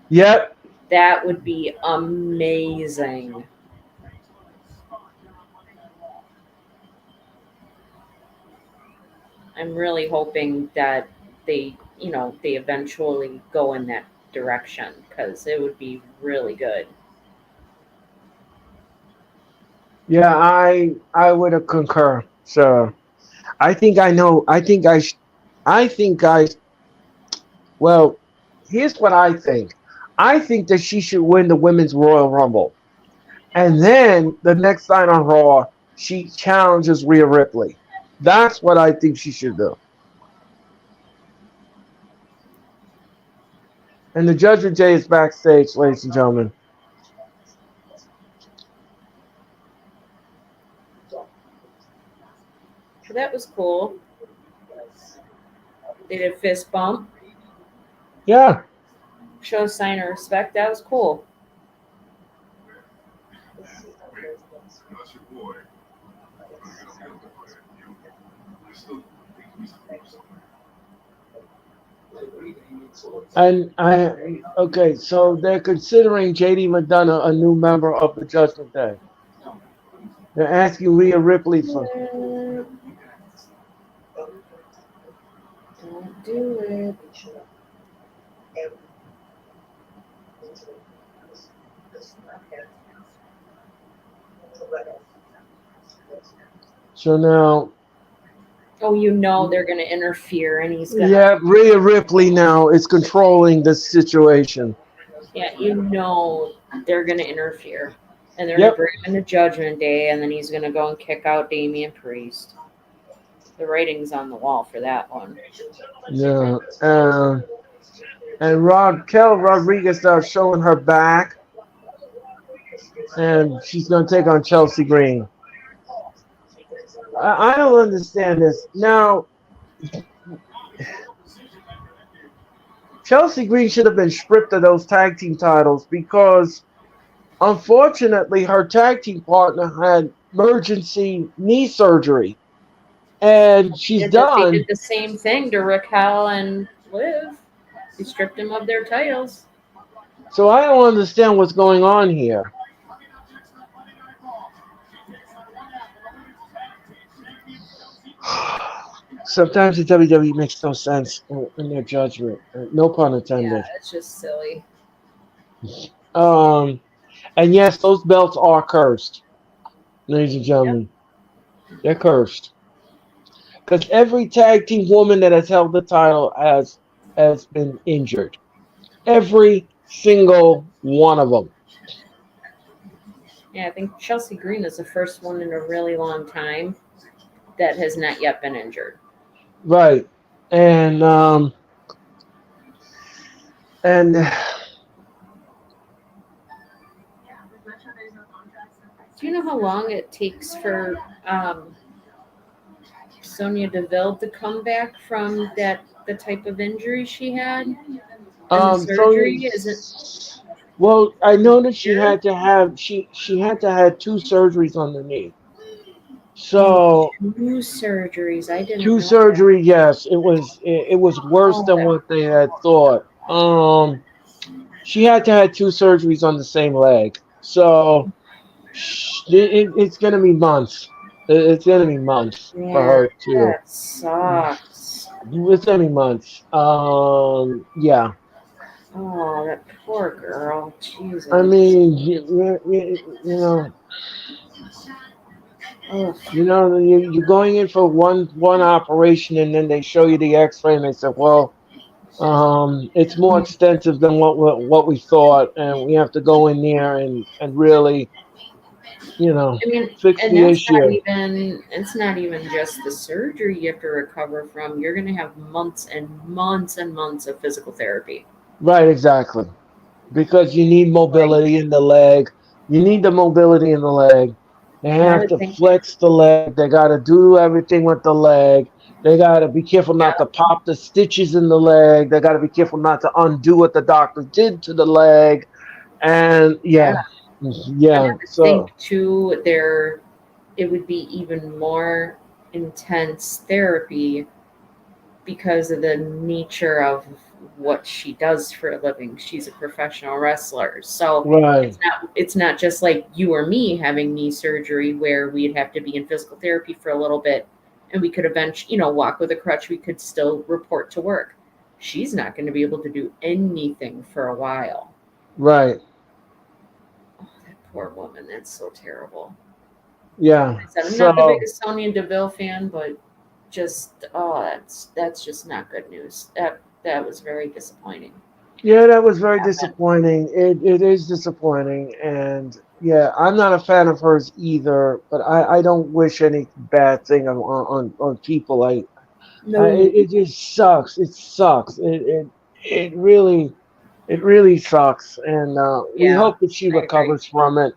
Yep. That would be amazing. I'm really hoping that they eventually go in that direction because it would be really good. Yeah, I would concur. So I think I know. Well, here's what I think. I think that she should win the Women's Royal Rumble. And then the next night on Raw, she challenges Rhea Ripley. That's what I think she should do. And the Judgment Day is backstage, ladies and gentlemen. that was cool. They did a fist bump, Yeah. show a sign of respect. That was cool. And okay, so they're considering JD McDonough a new member of the Judgment Day. They're asking Rhea Ripley for. Don't do it. So now, Oh, you know they're going to interfere, and he's going to. yeah, Rhea Ripley now is controlling the situation. Yeah, you know they're going to interfere. And they're Yep. going to bring him to Judgment Day, and then he's going to go and kick out Damian Priest. The writing's on the wall for that one. Yeah. And Raquel Rodriguez starts showing her back, and she's going to take on Chelsea Green. I don't understand this. Now, Chelsea Green should have been stripped of those tag team titles because, unfortunately, her tag team partner had emergency knee surgery. And she's They done. did the same thing to Raquel and Liv. They stripped them of their titles. So I don't understand what's going on here. Sometimes the WWE makes no sense in their judgment. No pun intended. Yeah, it's just silly. And yes, those belts are cursed, ladies and gentlemen. Yep. They're cursed. Because every tag team woman that has held the title has been injured. Every single one of them. Yeah, I think Chelsea Green is the first one in a really long time that has not yet been injured. Right. And do you know how long it takes for Sonya Deville to come back from the type of injury she had? And the surgery is it? Well, I know that she had to have she had to have 2 surgeries on the knee. So 2 surgeries. I didn't. 2 surgeries. Yes, it was worse than what they had thought. She had to have 2 surgeries on the same leg. So it's gonna be months. It's gonna be months for her too. That sucks. It's gonna be months. Yeah. Oh, that poor girl. Jesus. I mean, you know. Ugh. You know, you're going in for one operation, and then they show you the X-ray, and they say, "Well, it's more extensive than what we thought, and we have to go in there and really, fix the issue." It's not even just the surgery you have to recover from. You're going to have months and months and months of physical therapy. Right, exactly, because you need mobility in the leg. You need the mobility in the leg. They have to flex the leg. They got to do everything with the leg. They got to be careful not to pop the stitches in the leg. They got to be careful not to undo what the doctor did to the leg. And yeah. So I think too, it would be even more intense therapy because of the nature of what she does for a living. She's a professional wrestler. So it's not just like you or me having knee surgery where we'd have to be in physical therapy for a little bit and we could eventually, walk with a crutch. We could still report to work. She's not going to be able to do anything for a while. Right. Oh, that poor woman. That's so terrible. Yeah. I'm not the biggest Sonya Deville fan, but that's just not good news. That was very disappointing. Yeah, that was very disappointing. It is disappointing, and yeah, I'm not a fan of hers either. But I don't wish any bad thing on people. It just sucks. It sucks. It really sucks, and we hope that she recovers from it.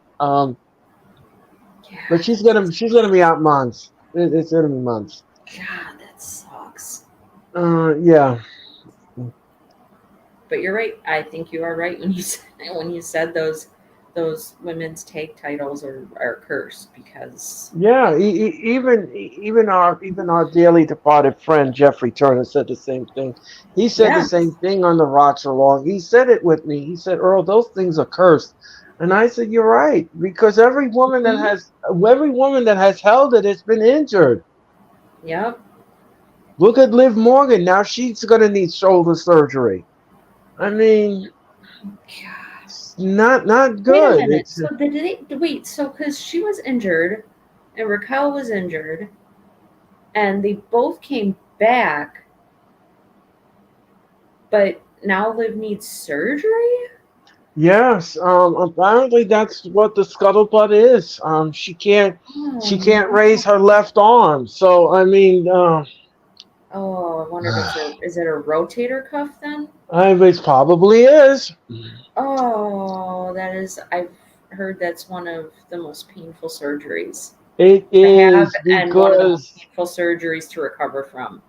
But she's gonna be out months. It's gonna be months. God, that sucks. Yeah. But you're right. I think you are right when you said those women's tag titles are cursed because Yeah, even our dearly departed friend Jeffrey Turner said the same thing. He said the same yes. thing on the Watch Along. He said it with me. He said, "Earl, those things are cursed," and I said, "You're right," because Mhm. every woman that has held it has been injured. Yep. Look at Liv Morgan. Now she's gonna need shoulder surgery. I mean, God. it's not Wait a good. minute. It's So did they wait? So because she was injured, and Raquel was injured, and they both came back, but now Liv needs surgery. Yes, apparently that's what the scuttlebutt is. She Oh can't raise no. her left arm. So I mean, Oh, I wonder if is it a rotator cuff then? it probably is. Oh, that is. I've heard that's one of the most painful surgeries It to have, is and one of the most because painful surgeries to recover from.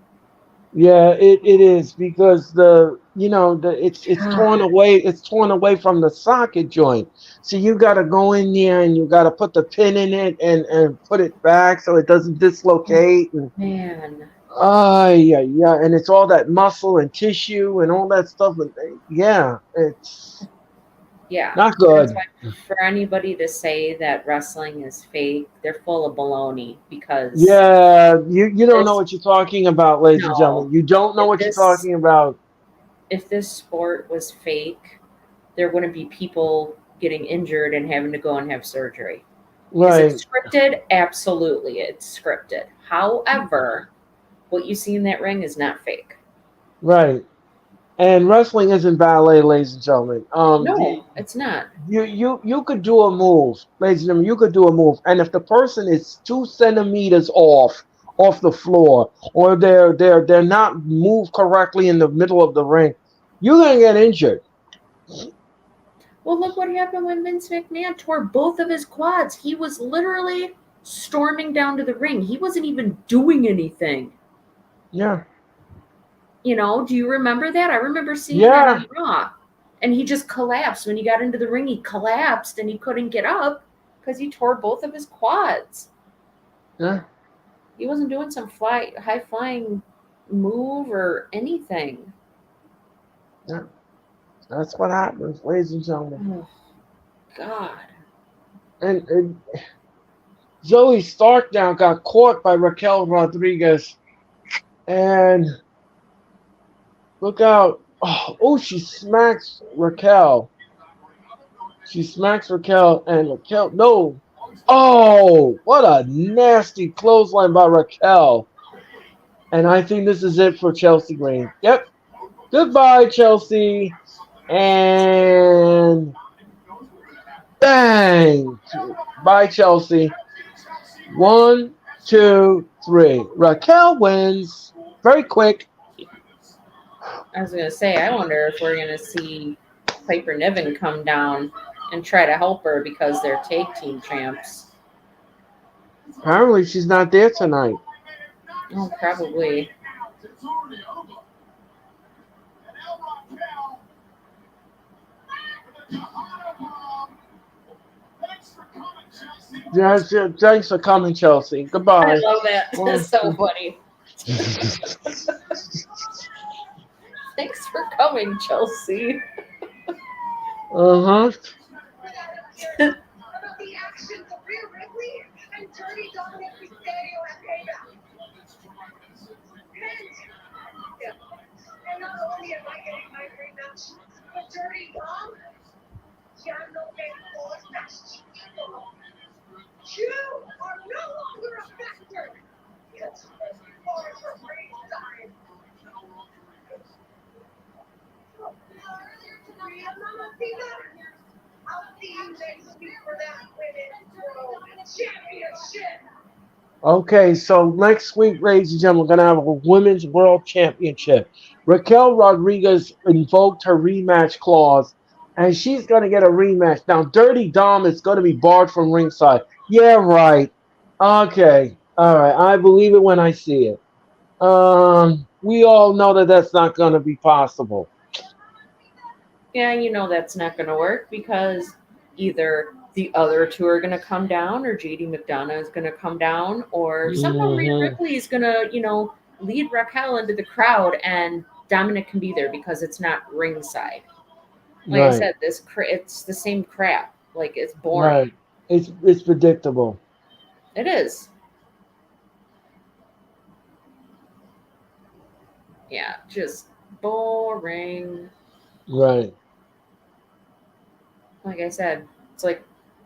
yeah, it is because God, it's torn away from the socket joint. So you got to go in there and you got to put the pin in it and put it back so it doesn't dislocate. man. Yeah, yeah, and it's all that muscle and tissue and all that stuff. And yeah, it's Yeah, not that's good. why for anybody to say that wrestling is fake, they're full of baloney because Yeah, you don't know this what you're talking about, ladies and no, gentlemen. You don't know if what you're this talking about. if this sport was fake, there wouldn't be people getting injured and having to go and have surgery. Is it Right, scripted? Absolutely, it's scripted. However, what you see in that ring is not fake. right. And wrestling isn't ballet, ladies and gentlemen. No, it's not. You could do a move, ladies and gentlemen. You could do a move, and if the person is 2 centimeters off the floor, or they're not moved correctly in the middle of the ring, you're gonna get injured. Well, look what happened when Vince McMahon tore both of his quads. He was literally storming down to the ring. He wasn't even doing anything. Yeah, Do you remember that? I remember seeing that yeah, on Raw. And he just collapsed. When he got into the ring, he collapsed and he couldn't get up because he tore both of his quads. yeah, He wasn't doing some high flying move or anything. yeah. That's what happens, ladies and gentlemen. Oh, God. And Zoe Stark now got caught by Raquel Rodriguez, and look out! She smacks Raquel. She smacks Raquel, and Raquel, no. Oh, what a nasty clothesline by Raquel. And I think this is it for Chelsea Green. Yep. Goodbye, Chelsea. And bang. Bye, Chelsea. 1, 2, 3. Raquel wins. Very quick. I was going to say, I wonder if we're going to see Piper Niven come down and try to help her because they're tag team champs. Apparently, she's not there tonight. Oh, probably. Yes, yeah, thanks for coming, Chelsea. I Goodbye. love that. One, That's so two. funny. Thanks for coming, Chelsea. Uh-huh. About the actions of Rhea Ripley and Dirty Dominic Mysterio at Payback. And not only am I getting my rematch, but Dirty Dom, ya no me importas, chico. You are no longer a factor. It's as far as your ringside. Rhea Mamacita, I'll see you next week for that Women's World Championship. Okay, so next week, ladies and gentlemen, we're going to have a Women's World Championship. Raquel Rodriguez invoked her rematch clause, and she's going to get a rematch. Now, Dirty Dom is going to be barred from ringside. Yeah, right. Okay. All right. I believe it when I see it. We all know that that's not going to be possible. Yeah, you know that's not going to work because either the other two are going to come down, or JD McDonough is going to come down, or somehow Rhea Mhm. Ripley is going to, lead Raquel into the crowd, and Dominic can be there because it's not ringside. Like I Right, said, it's the same crap. Like it's boring. right. It's predictable. It is. Yeah, just boring. Right. Like I said, it's like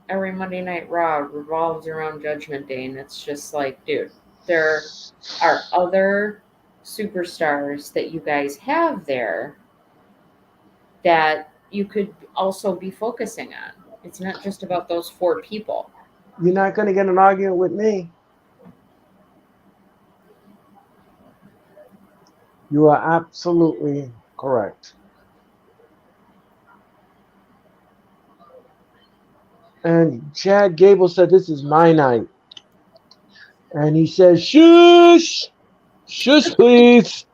every Monday Night Raw revolves around Judgment Day, and it's just like, dude, there are other superstars that you guys have there that you could also be focusing on. It's not just about those four people. You're not going to get an argument with me. You are absolutely correct. And Chad Gable said, "This is my night." And he says, "Shush! Shush, please."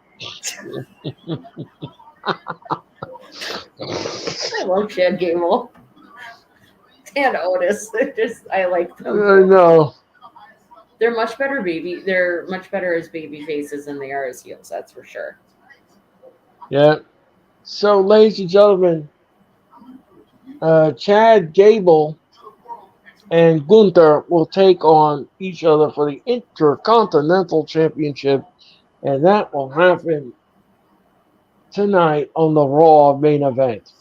I love Chad Gable and Otis. I like them I both. know. They're much better as baby faces than they are as heels, that's for sure. Yeah. So, ladies and gentlemen, Chad Gable and Gunther will take on each other for the Intercontinental Championship, and that will happen tonight on the Raw main event.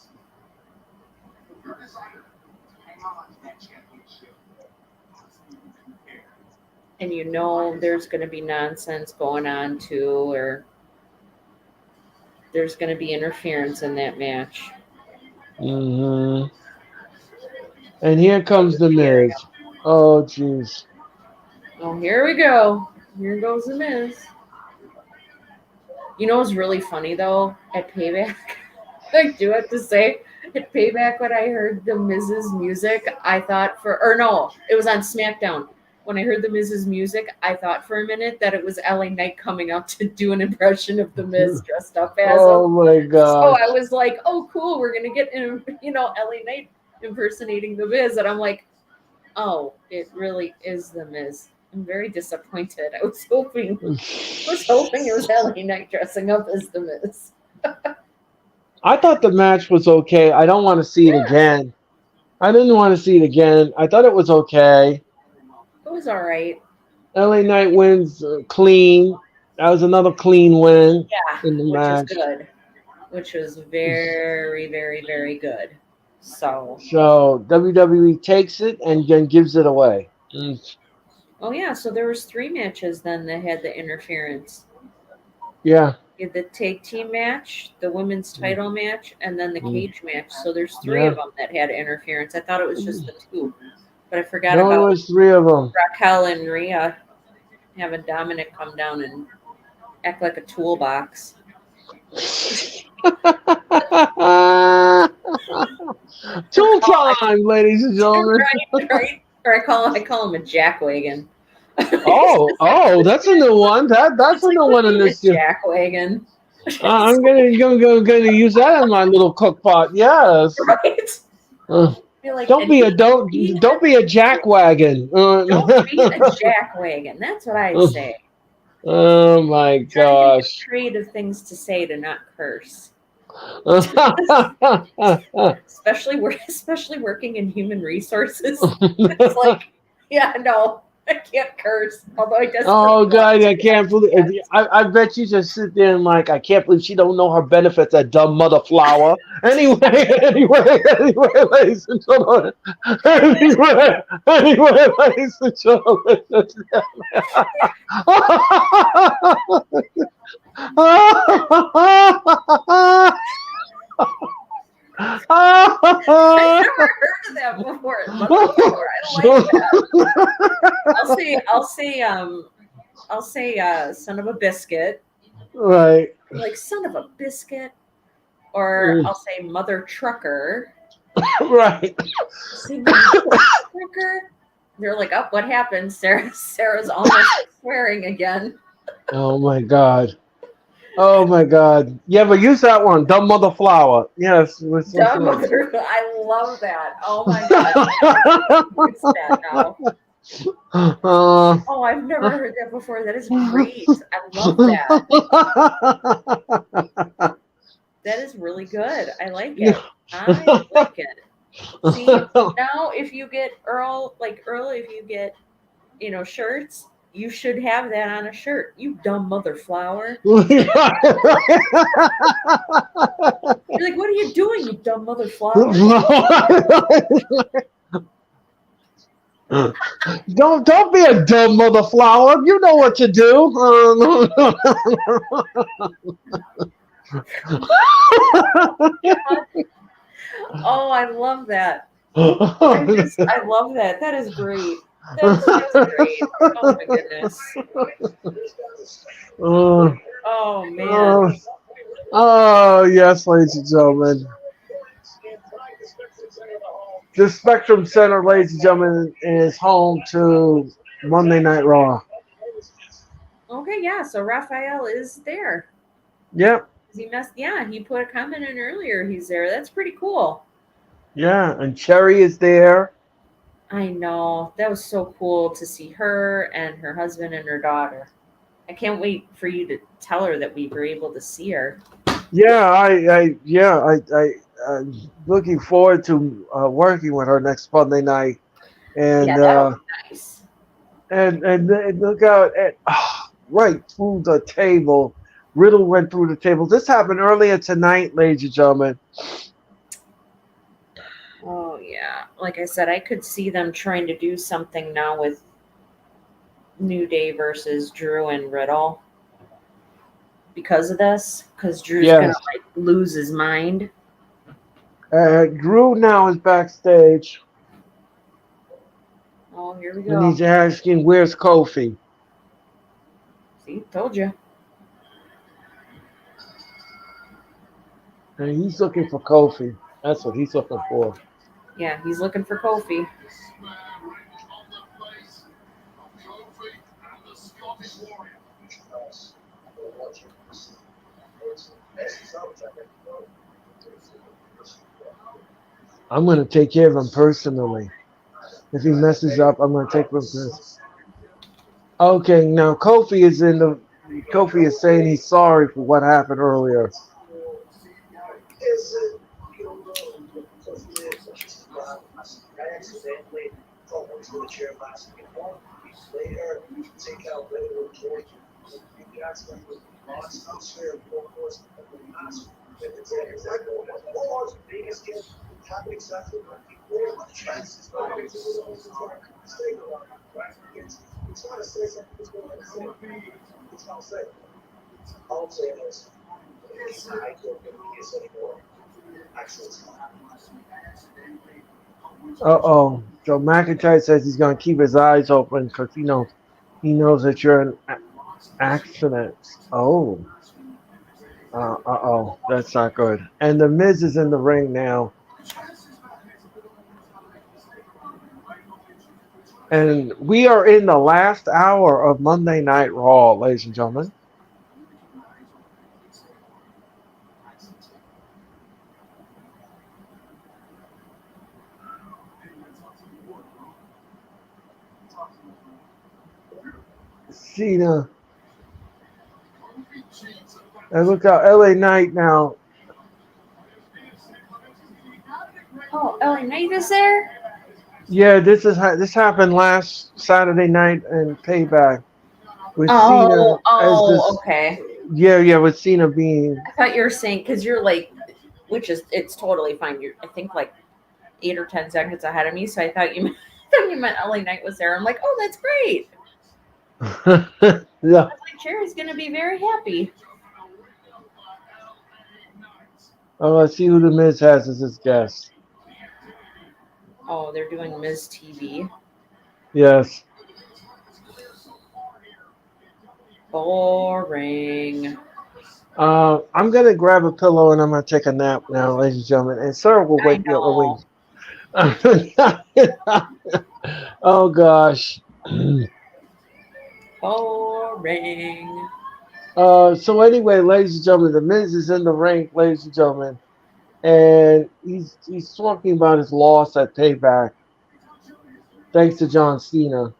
And there's going to be nonsense going on too, or there's going to be interference in that match. hmm And here Love comes the the scenario. Miz. Oh, jeez. Oh, here we go. Here goes the Miz. You know what's really funny though? At Payback, I do have to say, at Payback, when I heard the Miz's music, I thought or no, it was on SmackDown. When I heard the Miz's music, I thought for a minute that it was LA Knight coming out to do an impression of the Miz dressed up as him. Oh my So gosh. I was like, oh, cool, we're going to get, LA Knight impersonating the Miz. And I'm like, oh, it really is the Miz. I'm very disappointed. I was hoping it was LA Knight dressing up as the Miz. I thought the match was okay. I don't want to see it Yeah, again. I didn't want to see it again. I thought it was okay. it was all right. LA Knight wins clean. That was another clean win Yeah, in the which is match. good. Which was very, very, very good. So, So WWE takes it and then gives it away. oh yeah, so there was 3 matches then that had the interference. Yeah. You had the tag team match, the women's title match, and then the Mm. cage match. So there's 3 Yeah. of them that had interference. I thought it was just the 2, but I forgot No, it about was 3 of them. Raquel and Rhea having Dominic come down and act like a toolbox. Tool time, ladies and gentlemen. right. Or I call him a jackwagon. Oh, that's a new one. That's It's a like new one in a this. jackwagon. I'm gonna use that in my little cook pot. Yes. Right? Uh, Feel like don't be a don't be a jackwagon. don't be a jackwagon. That's what I say. Oh my Try to think of gosh. creative things to say to not curse. Especially working in human resources. It's like, yeah, no, I can't curse. Although I desperately Oh want God, to. I can't believe. I bet you just sit there and like, I can't believe she don't know her benefits. That dumb mother flower. Anyway, ladies and gentlemen. Anyway, ladies and gentlemen. I've never heard of that before. I like that. I'll say son of a biscuit. Right. Like son of a biscuit. Or I'll say mother trucker. Right. See, mother trucker. They're like, oh, what happened? Sarah's almost swearing again. Oh my God. Oh my God. Yeah, but use that one. Dumb mother flower. Yes. Dumb mother. I love that. Oh my God. Use that now. Oh, I've never heard that before. That is great. I love that. That is really good. I like it. I like it. See, now if you get Earl, if you get, shirts, you should have that on a shirt. You dumb mother flower. You're like, what are you doing, you dumb mother flower? Don't be a dumb mother flower. You know what to do. Oh, I love that. I love that. That is great. That is just great. Oh my goodness. Oh man. Oh yes, ladies and gentlemen. The Spectrum Center, ladies and gentlemen, is home to Monday Night Raw. Okay, yeah. So Raphael is there. Yep. He put a comment in earlier. He's there. That's pretty cool. Yeah, and Cherry is there. I know. That was so cool to see her and her husband and her daughter. I can't wait for you to tell her that we were able to see her. Yeah, I'm looking forward to working with her next Monday night. And Yeah, that'll be nice. and look out at right through the table. Riddle went through the table. This happened earlier tonight, ladies and gentlemen. Oh yeah. Like I said, I could see them trying to do something now with New Day versus Drew and Riddle because of this. Because Drew's gonna lose his mind. Drew now is backstage. Oh, here we go. And he's asking, "Where's Kofi?" See, told you. And he's looking for Kofi. That's what he's looking for. Yeah, he's looking for Kofi. I'm going to take care of him personally. If he messes up, I'm going to take him personally. Okay, now Kofi is saying he's sorry for what happened earlier. I accidentally fell into the chair last week. Later, take out later report. You accidentally lost. I'm sure of course it's exactly what was biggest gift happened exactly what the chances are. It's not to say something that's going to say. It's not to say. All I'm saying is, I don't think he is anymore. Actually, it's not. Joe McIntyre says he's going to keep his eyes open because he knows that you're an accident. That's not good. And the Miz is in the ring now. And we are in the last hour of Monday Night Raw, ladies and gentlemen. Cena. And look out, LA Knight now. Oh, LA Knight is there? Yeah, this happened last Saturday night in Payback with Cena. Okay. Yeah, with Cena being. I thought you were saying because you're like, it's totally fine. You're, I think, like 8 or 10 seconds ahead of me, so I thought you meant LA Knight was there. I'm like, oh, that's great. Yeah. I was like, Cherry's gonna be very happy. Oh, let's see who the Miz has as his guest. Oh, they're doing Miz TV. Yes. Boring. I'm gonna grab a pillow and I'm gonna take a nap now, ladies and gentlemen. And Sarah will wait. Oh gosh. Boring. ring. So anyway, ladies and gentlemen, the Miz is in the ring, ladies and gentlemen, and he's talking about his loss at Payback, thanks to John Cena.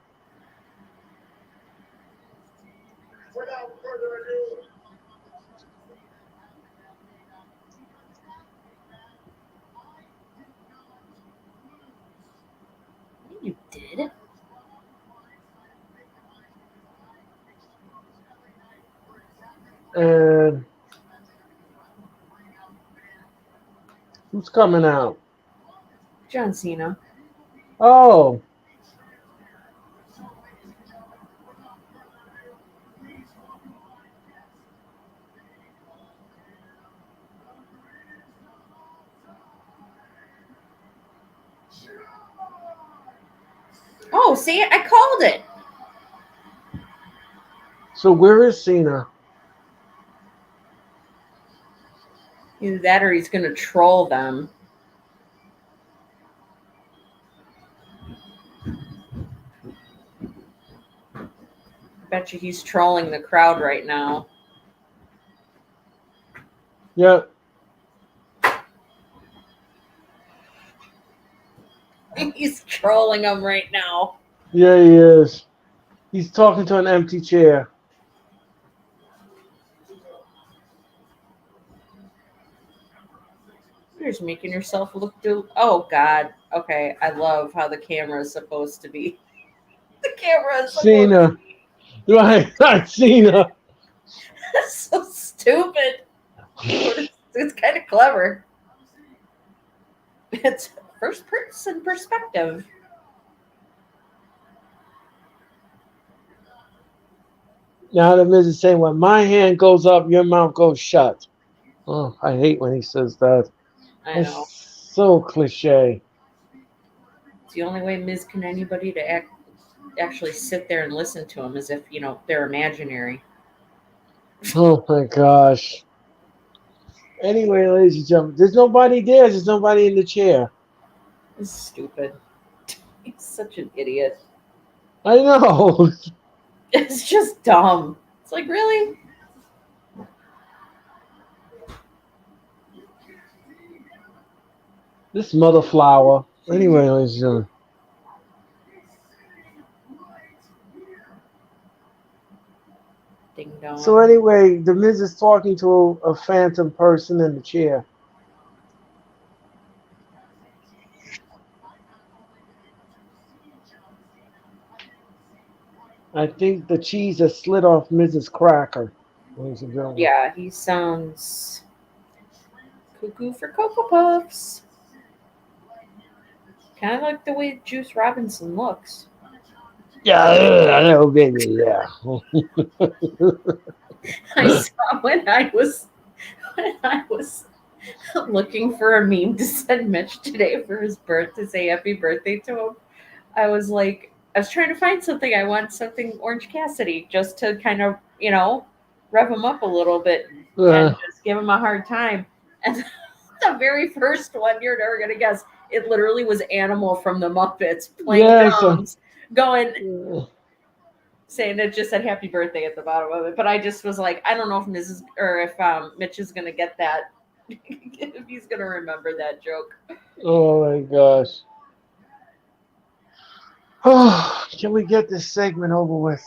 Without further ado, You did? And who's coming out? John Cena. Oh, Oh, see, I called it. so where is Cena? Either that or he's going to troll them. Bet you he's trolling the crowd right now. Yeah, He's trolling them right now. yeah, he is. He's talking to an empty chair. You're just making yourself look Oh, God. Okay, I love how the camera is supposed to be. The camera is supposed Cena, to be. right? Not Cena. That's so stupid. But it's kind of clever. It's first person perspective. Now the Miz is saying, when my hand goes up, your mouth goes shut. Oh, I hate when he says that. I know. It's so cliche. It's the only way Miz can anybody to actually sit there and listen to him as if, they're imaginary. Oh my gosh. Anyway, ladies and gentlemen, there's nobody there. There's nobody in the chair. This is stupid. He's such an idiot. I know. It's just dumb. It's like, really? This mother flower. Anyway, ladies and gentlemen. Ding dong. So anyway, the Miz is talking to a phantom person in the chair. I think the cheese has slid off Mrs. Cracker. Ladies and gentlemen. Yeah, he sounds cuckoo for Cocoa Puffs. Kind of like the way Juice Robinson looks. Yeah, I know, baby. Yeah. I saw when I was looking for a meme to send Mitch today for his birthday, to say happy birthday to him. I was trying to find something. I want something Orange Cassidy just to kind of, rev him up a little bit and just give him a hard time. And the very first one, you're never going to guess, it literally was Animal from the Muppets playing drums, going, saying it just said happy birthday at the bottom of it. But I just was like, I don't know if Mitch is going to get that, if he's going to remember that joke. Oh my gosh. Oh, can we get this segment over with?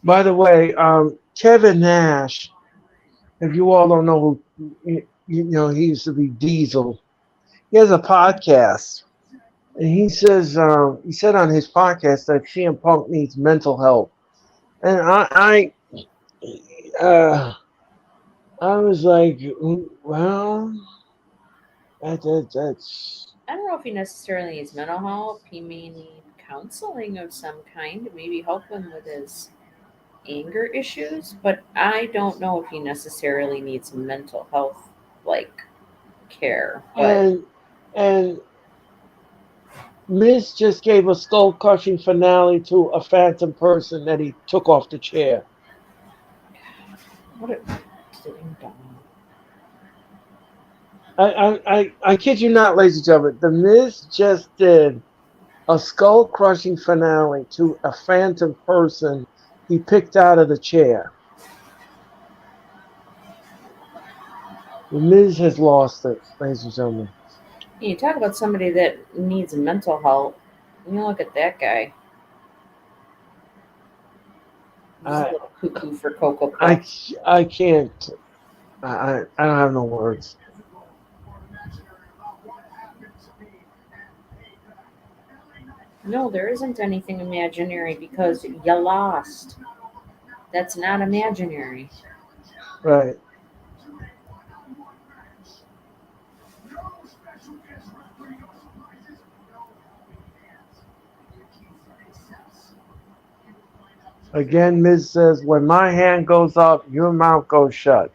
By the way, Kevin Nash, if you all don't know who, he used to be Diesel. He has a podcast, and he said on his podcast that CM Punk needs mental help, and I was like, well, that's. I don't know if he necessarily needs mental help. He may need counseling of some kind to maybe help him with his anger issues, but I don't know if he necessarily needs mental health like care. But And Miz just gave a skull crushing finale to a phantom person that he took off the chair. what a ding dong. I kid you not, ladies and gentlemen. The Miz just did a skull crushing finale to a phantom person he picked out of the chair. The Miz has lost it, ladies and gentlemen. You talk about somebody that needs mental health. You look at that guy. He's a I little cuckoo for Cocoa I Puffs. I can't. I don't have no words. No, there isn't anything imaginary because you lost. That's not imaginary. Right. Again, Miz says, when my hand goes up, your mouth goes shut.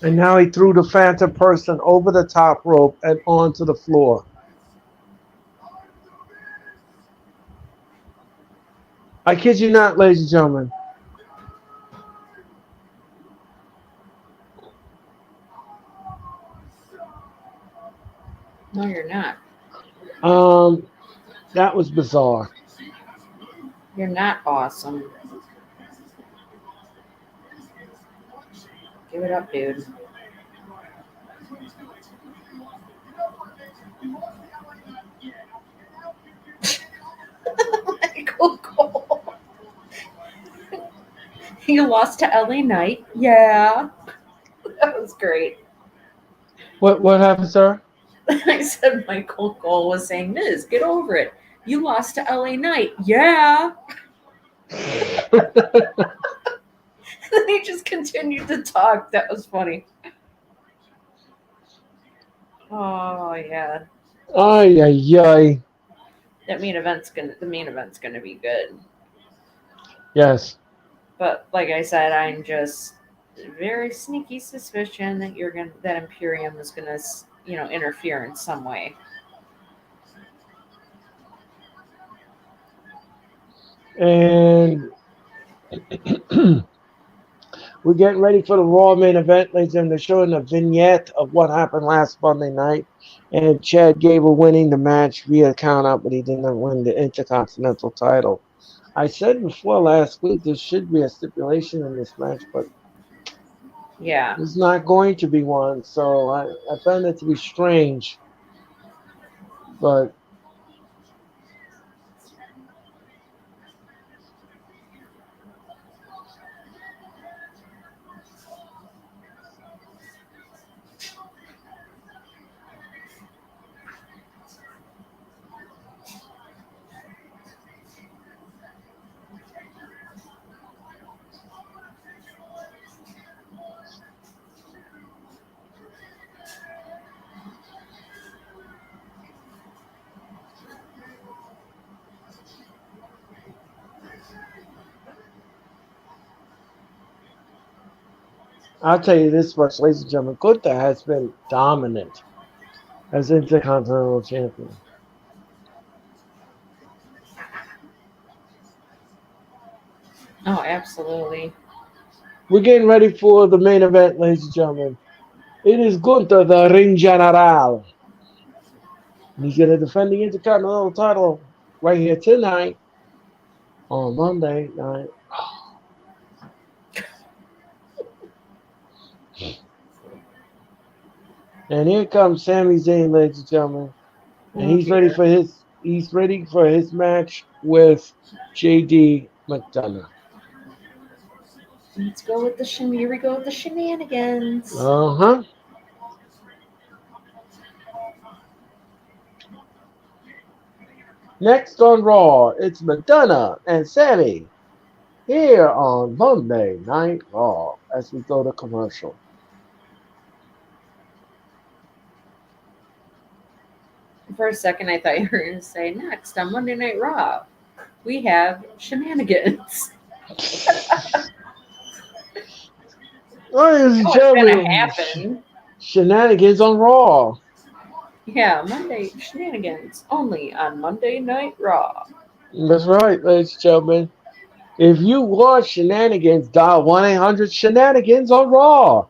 And now he threw the phantom person over the top rope and onto the floor. I kid you not, ladies and gentlemen. No, you're not. That was bizarre. You're not awesome. Give it up, dude. Michael Cole. You lost to LA Knight. Yeah. That was great. What happened, sir? I said Michael Cole was saying, Miz, get over it. You lost to LA Knight. Yeah. Then he just continued to talk. That was funny. Oh yeah. Ay ay ay. The main event's gonna be good. Yes. But like I said, I'm just very sneaky suspicion that that Imperium is gonna interfere in some way. And we're getting ready for the Raw main event, ladies and gentlemen. They're showing a vignette of what happened last Monday night. And Chad Gable winning the match via count out, but he did not win the Intercontinental title. I said before last week there should be a stipulation in this match, but Yeah. there's not going to be one. So I found that to be strange. But I'll tell you this much, ladies and gentlemen. Gunther has been dominant as Intercontinental Champion. Oh, absolutely. We're getting ready for the main event, ladies and gentlemen. It is Gunther, the Ring General. And he's going to defend the Intercontinental title right here tonight on Monday night. And here comes Sami Zayn, ladies and gentlemen. And he's ready for his match with JD McDonough. Let's go with the shimmy. Here we go with the shenanigans. Uh-huh. Next on Raw, it's Madonna and Sammy here on Monday Night Raw as we go to commercial. For a second, I thought you were going to say next on Monday Night Raw, we have shenanigans. Ladies and What's going to gentlemen, happen? shenanigans on Raw. Yeah, Monday shenanigans only on Monday Night Raw. That's right, ladies and gentlemen. If you want shenanigans, dial 1-800-SHENANIGANS on Raw.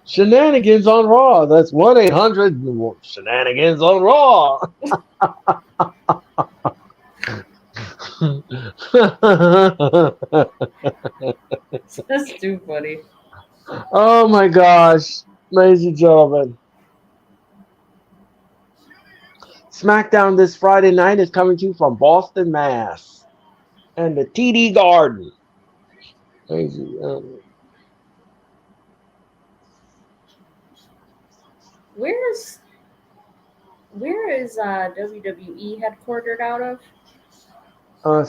Shenanigans on Raw. That's 1-800-SHENANIGANS on Raw. That's too funny. Oh my gosh, ladies and gentlemen. SmackDown this Friday night is coming to you from Boston, Mass. And the TD Garden. Ladies and gentlemen. Where is WWE headquartered out of?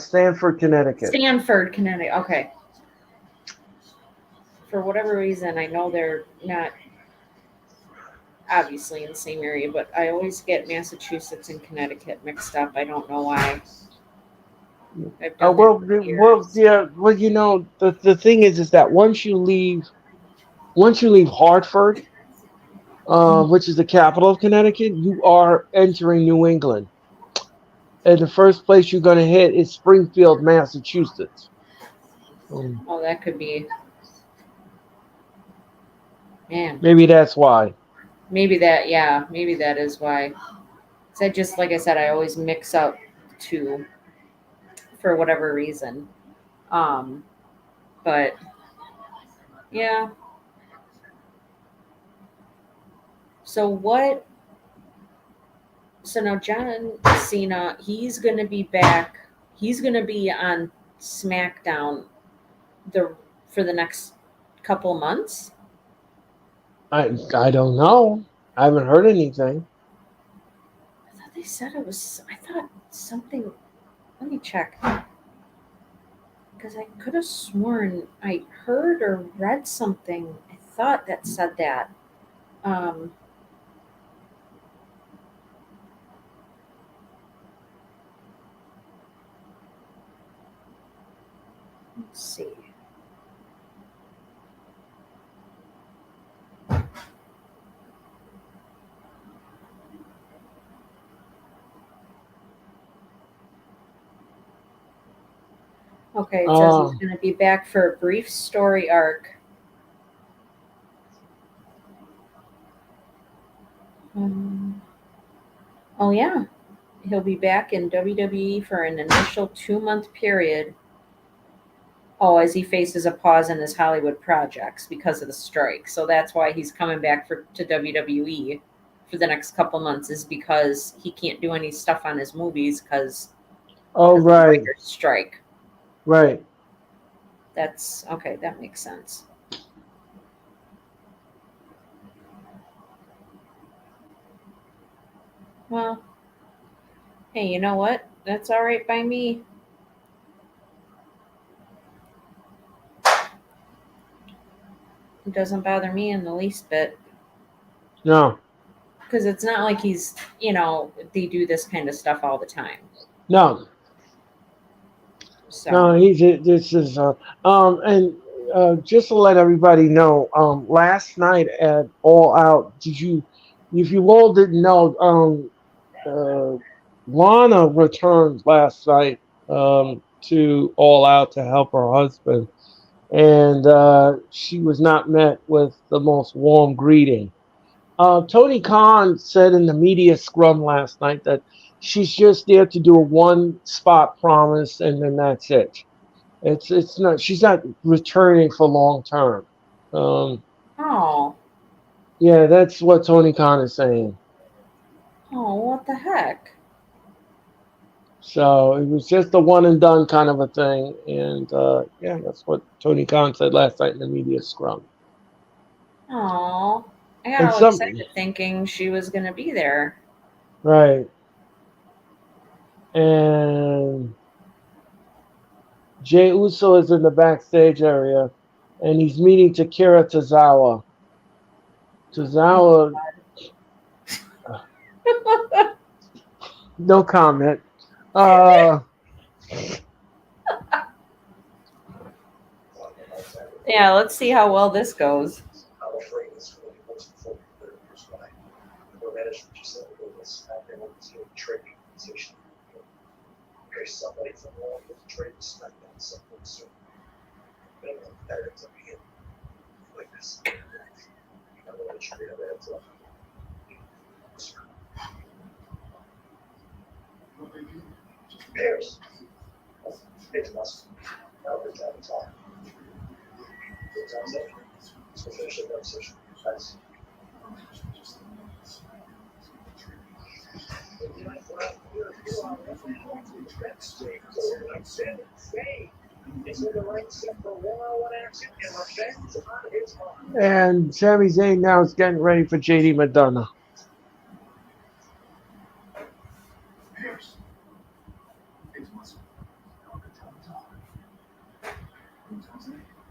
Stamford, Connecticut. Stanford, Connecticut. Okay. For whatever reason, I know they're not obviously in the same area, but I always get Massachusetts and Connecticut mixed up. I don't know why. I've done Well, that for well, years. yeah. Well, you know, the thing is that once you leave Hartford, which is the capital of Connecticut, you are entering New England. And the first place you're going to hit is Springfield, Massachusetts. Oh, that could be. Man, Maybe that's why. maybe that. Yeah, maybe that is why. So just like I said, I always mix up two for whatever reason. Um, but yeah. So what? So now John Cena, he's gonna be back. He's gonna be on SmackDown the for the next couple months. I don't know. I haven't heard anything. I thought they said it was. I thought something. Let me check. Because I could have sworn I heard or read something. I thought that said that. Um, let's see. Okay, it says he's going to be back for a brief story arc. Oh, yeah. He'll be back in WWE for an initial 2-month period. Oh, as he faces a pause in his Hollywood projects because of the strike. So that's why he's coming back to WWE for the next couple months, is because he can't do any stuff on his movies because Oh, of the right. writer's strike. Right. That's okay. That makes sense. Well, hey, you know what? That's all right by me. It doesn't bother me in the least bit. No. Because it's not like he's, they do this kind of stuff all the time. No. So. No, this is and just to let everybody know, last night at All Out, if you all didn't know, Lana returned last night to All Out to help her husband, and she was not met with the most warm greeting. Tony Khan said in the media scrum last night that she's just there to do a one spot promise and then that's it. It's not, she's not returning for long term. Oh. Yeah, that's what Tony Khan is saying. Oh, what the heck? So it was just a one and done kind of a thing, and yeah, that's what Tony Khan said last night in the media scrum. Oh, I got And all some excited thinking she was going to be there. right. And Jey Uso is in the backstage area, and he's meeting Takara Tozawa. Tozawa, no comment. Yeah, let's see how well this goes. I'm afraid it's really what's before me. Here's why. The management just said it was happening with the trading position. There's somebody from all of the trade SmackDown something soon. But I'm not better to be in like this. I'm going to trade a bit of Bears. It's must. Now we're down to talk. So finish the conversation. Thanks. And Sami Zayn now is getting ready for JD McDonough.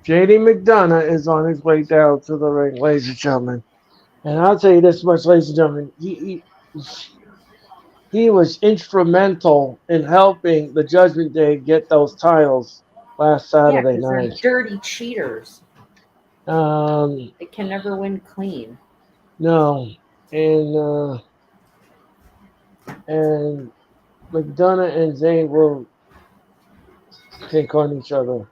JD McDonough is on his way down to the ring, ladies and gentlemen. And I'll tell you this much, ladies and gentlemen. He was instrumental in helping the Judgment Day get those titles last Yeah, Saturday because they're night. dirty cheaters. They can never win clean. No. And McDonough and Zayn will take on each other.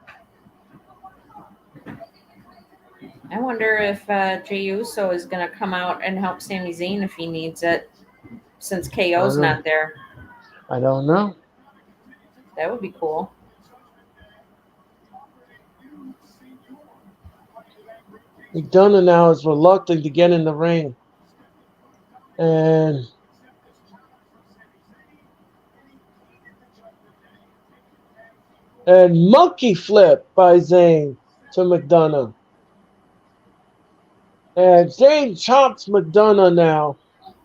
I wonder if Jey Uso is going to come out and help Sami Zayn if he needs it, since KO's not there. I don't know. That would be cool. McDonough now is reluctant to get in the ring. And monkey flip by Zayn to McDonough. And Zayn chops McDonough now.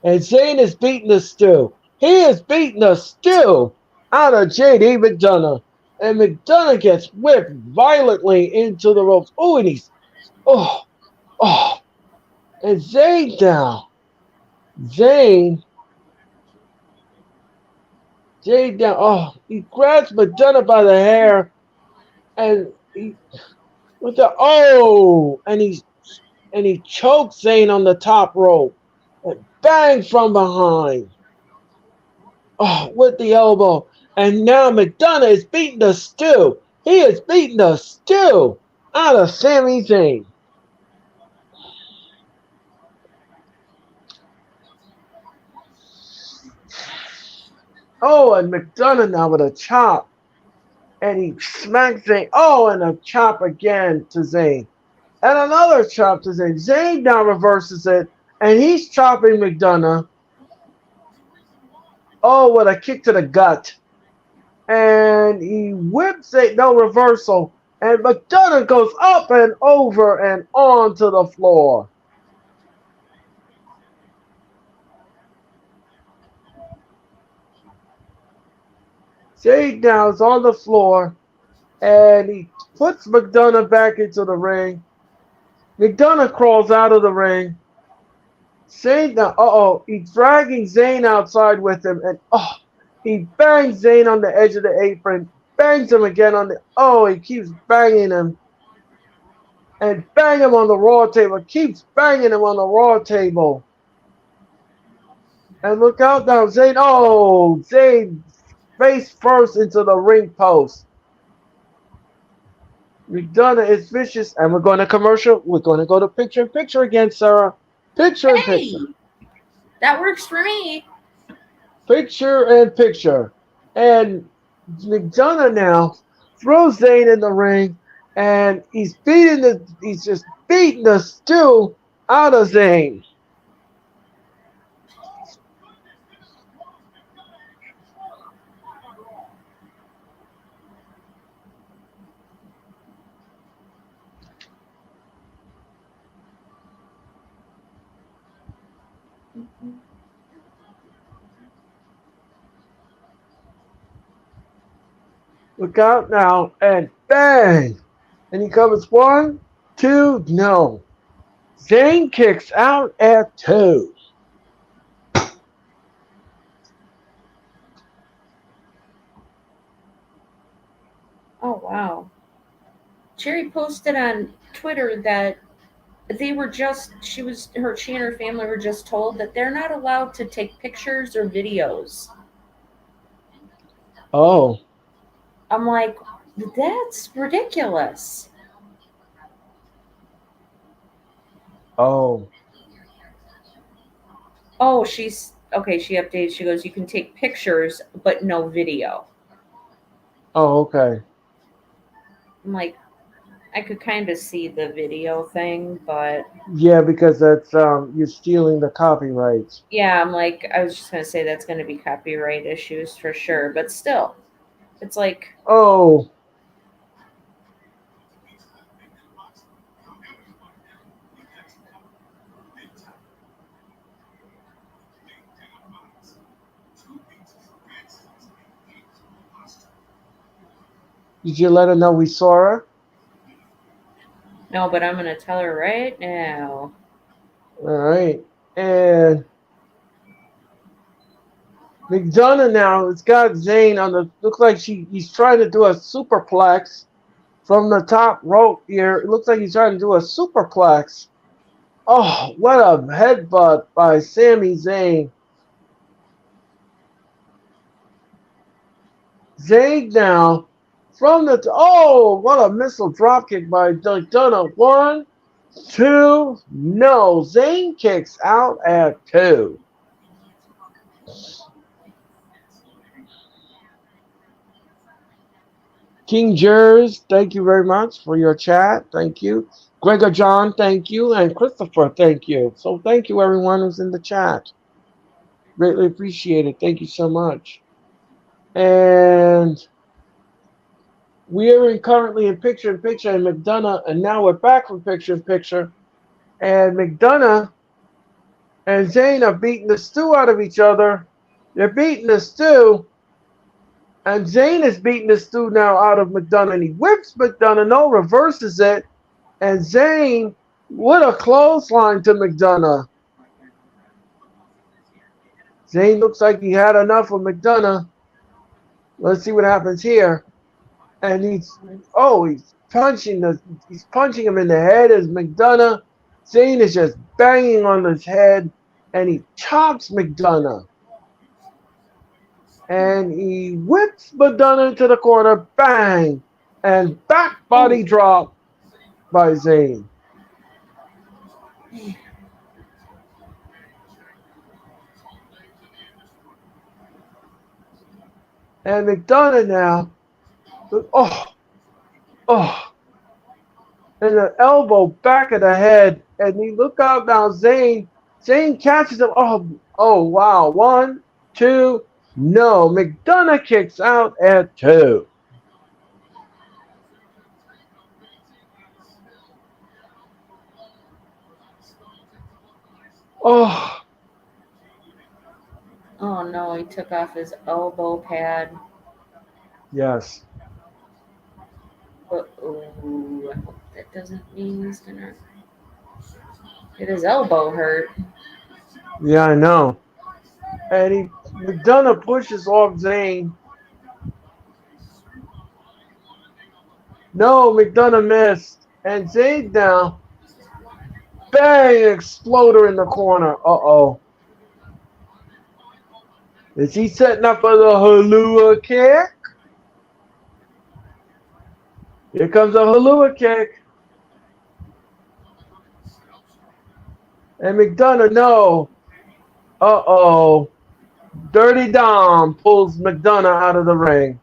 And Zayn is beating the stew. He is beating the stew out of JD McDonough. And McDonough gets whipped violently into the ropes. Oh, and he's, oh. And Zayn down. Zayn down. Oh, he grabs McDonough by the hair. And he, with the, and he chokes Zayn on the top rope. And bang from behind. Oh, with the elbow. And now McDonough is beating the stew. He is beating the stew out of Sami Zayn. Oh, and McDonough now with a chop. And he smacks Zayn. Oh, and a chop again to Zayn. And another chop to Zayn. Zayn now reverses it. And he's chopping McDonough. Oh, with a kick to the gut. And he whips it. No reversal. And McDonough goes up and over and onto the floor. Zayn now is on the floor. And he puts McDonough back into the ring. McDonough crawls out of the ring. Zayn now, he's dragging Zayn outside with him. And he bangs Zayn on the edge of the apron. Bangs him again on he keeps banging him. And bang him on the Raw table. Keeps banging him on the Raw table. And look out now, Zayn. Oh, Zayn face first into the ring post. McDonough is vicious. And we're going to commercial. We're going to go to picture-in-picture again, Sarah. Picture-in-picture. That works for me. Picture-in-picture. And McDonough now throws Zayn in the ring. And he's just beating the stew out of Zayn. Look out now, and bang! And he covers 1, 2, no. Zayn kicks out at 2. Oh wow. Cherry posted on Twitter that she and her family were just told that they're not allowed to take pictures or videos. Oh, I'm like, that's ridiculous. oh, Oh, she's okay. She updated. She goes, you can take pictures, but no video. oh, okay. I'm like, I could kind of see the video thing, but Yeah, because that's you're stealing the copyrights. yeah, I'm like, I was just gonna say that's gonna be copyright issues for sure, but still, it's like, Oh, did you let her know we saw her? no, but I'm gonna tell her right now. All right. And McDonough now has got Zayn on the. Looks like he's trying to do a superplex from the top rope here. It looks like he's trying to do a superplex. Oh, what a headbutt by Sami Zayn. Zayn now from the. Oh, what a missile dropkick by McDonough. 1, 2, no. Zayn kicks out at 2. King Jers, thank you very much for your chat. Thank you. Gregor John, thank you. And Christopher, thank you. So thank you everyone who's in the chat. Greatly appreciate it. Thank you so much. And we are currently in picture and McDonough, and now we're back from picture. And McDonough and Zayn are beating the stew out of each other. They're beating the stew. And Zayn is beating the stew now out of McDonough. And he whips McDonough, no, reverses it. And Zayn, what a clothesline to McDonough. Zayn looks like he had enough of McDonough. Let's see what happens here. And he's punching him in the head as McDonough. Zayn is just banging on his head, and he chops McDonough. And he whips McDonough into the corner, bang, and back body drop by Zayn. And McDonough now, and the elbow back of the head, and he look out now. Zayn catches him. Oh wow! 1, 2, no. McDonough kicks out at 2. Oh. Oh no, he took off his elbow pad. Yes. Ooh, I hope that doesn't mean he's gonna get his elbow hurt. Yeah, I know. And McDonough pushes off Zayn. No, McDonough missed. And Zayn now. Bang! Exploder in the corner. Uh-oh. Is he setting up for the Halua kick? Here comes a Halua kick. And McDonough, no. Uh-oh. Dirty Dom pulls McDonough out of the ring.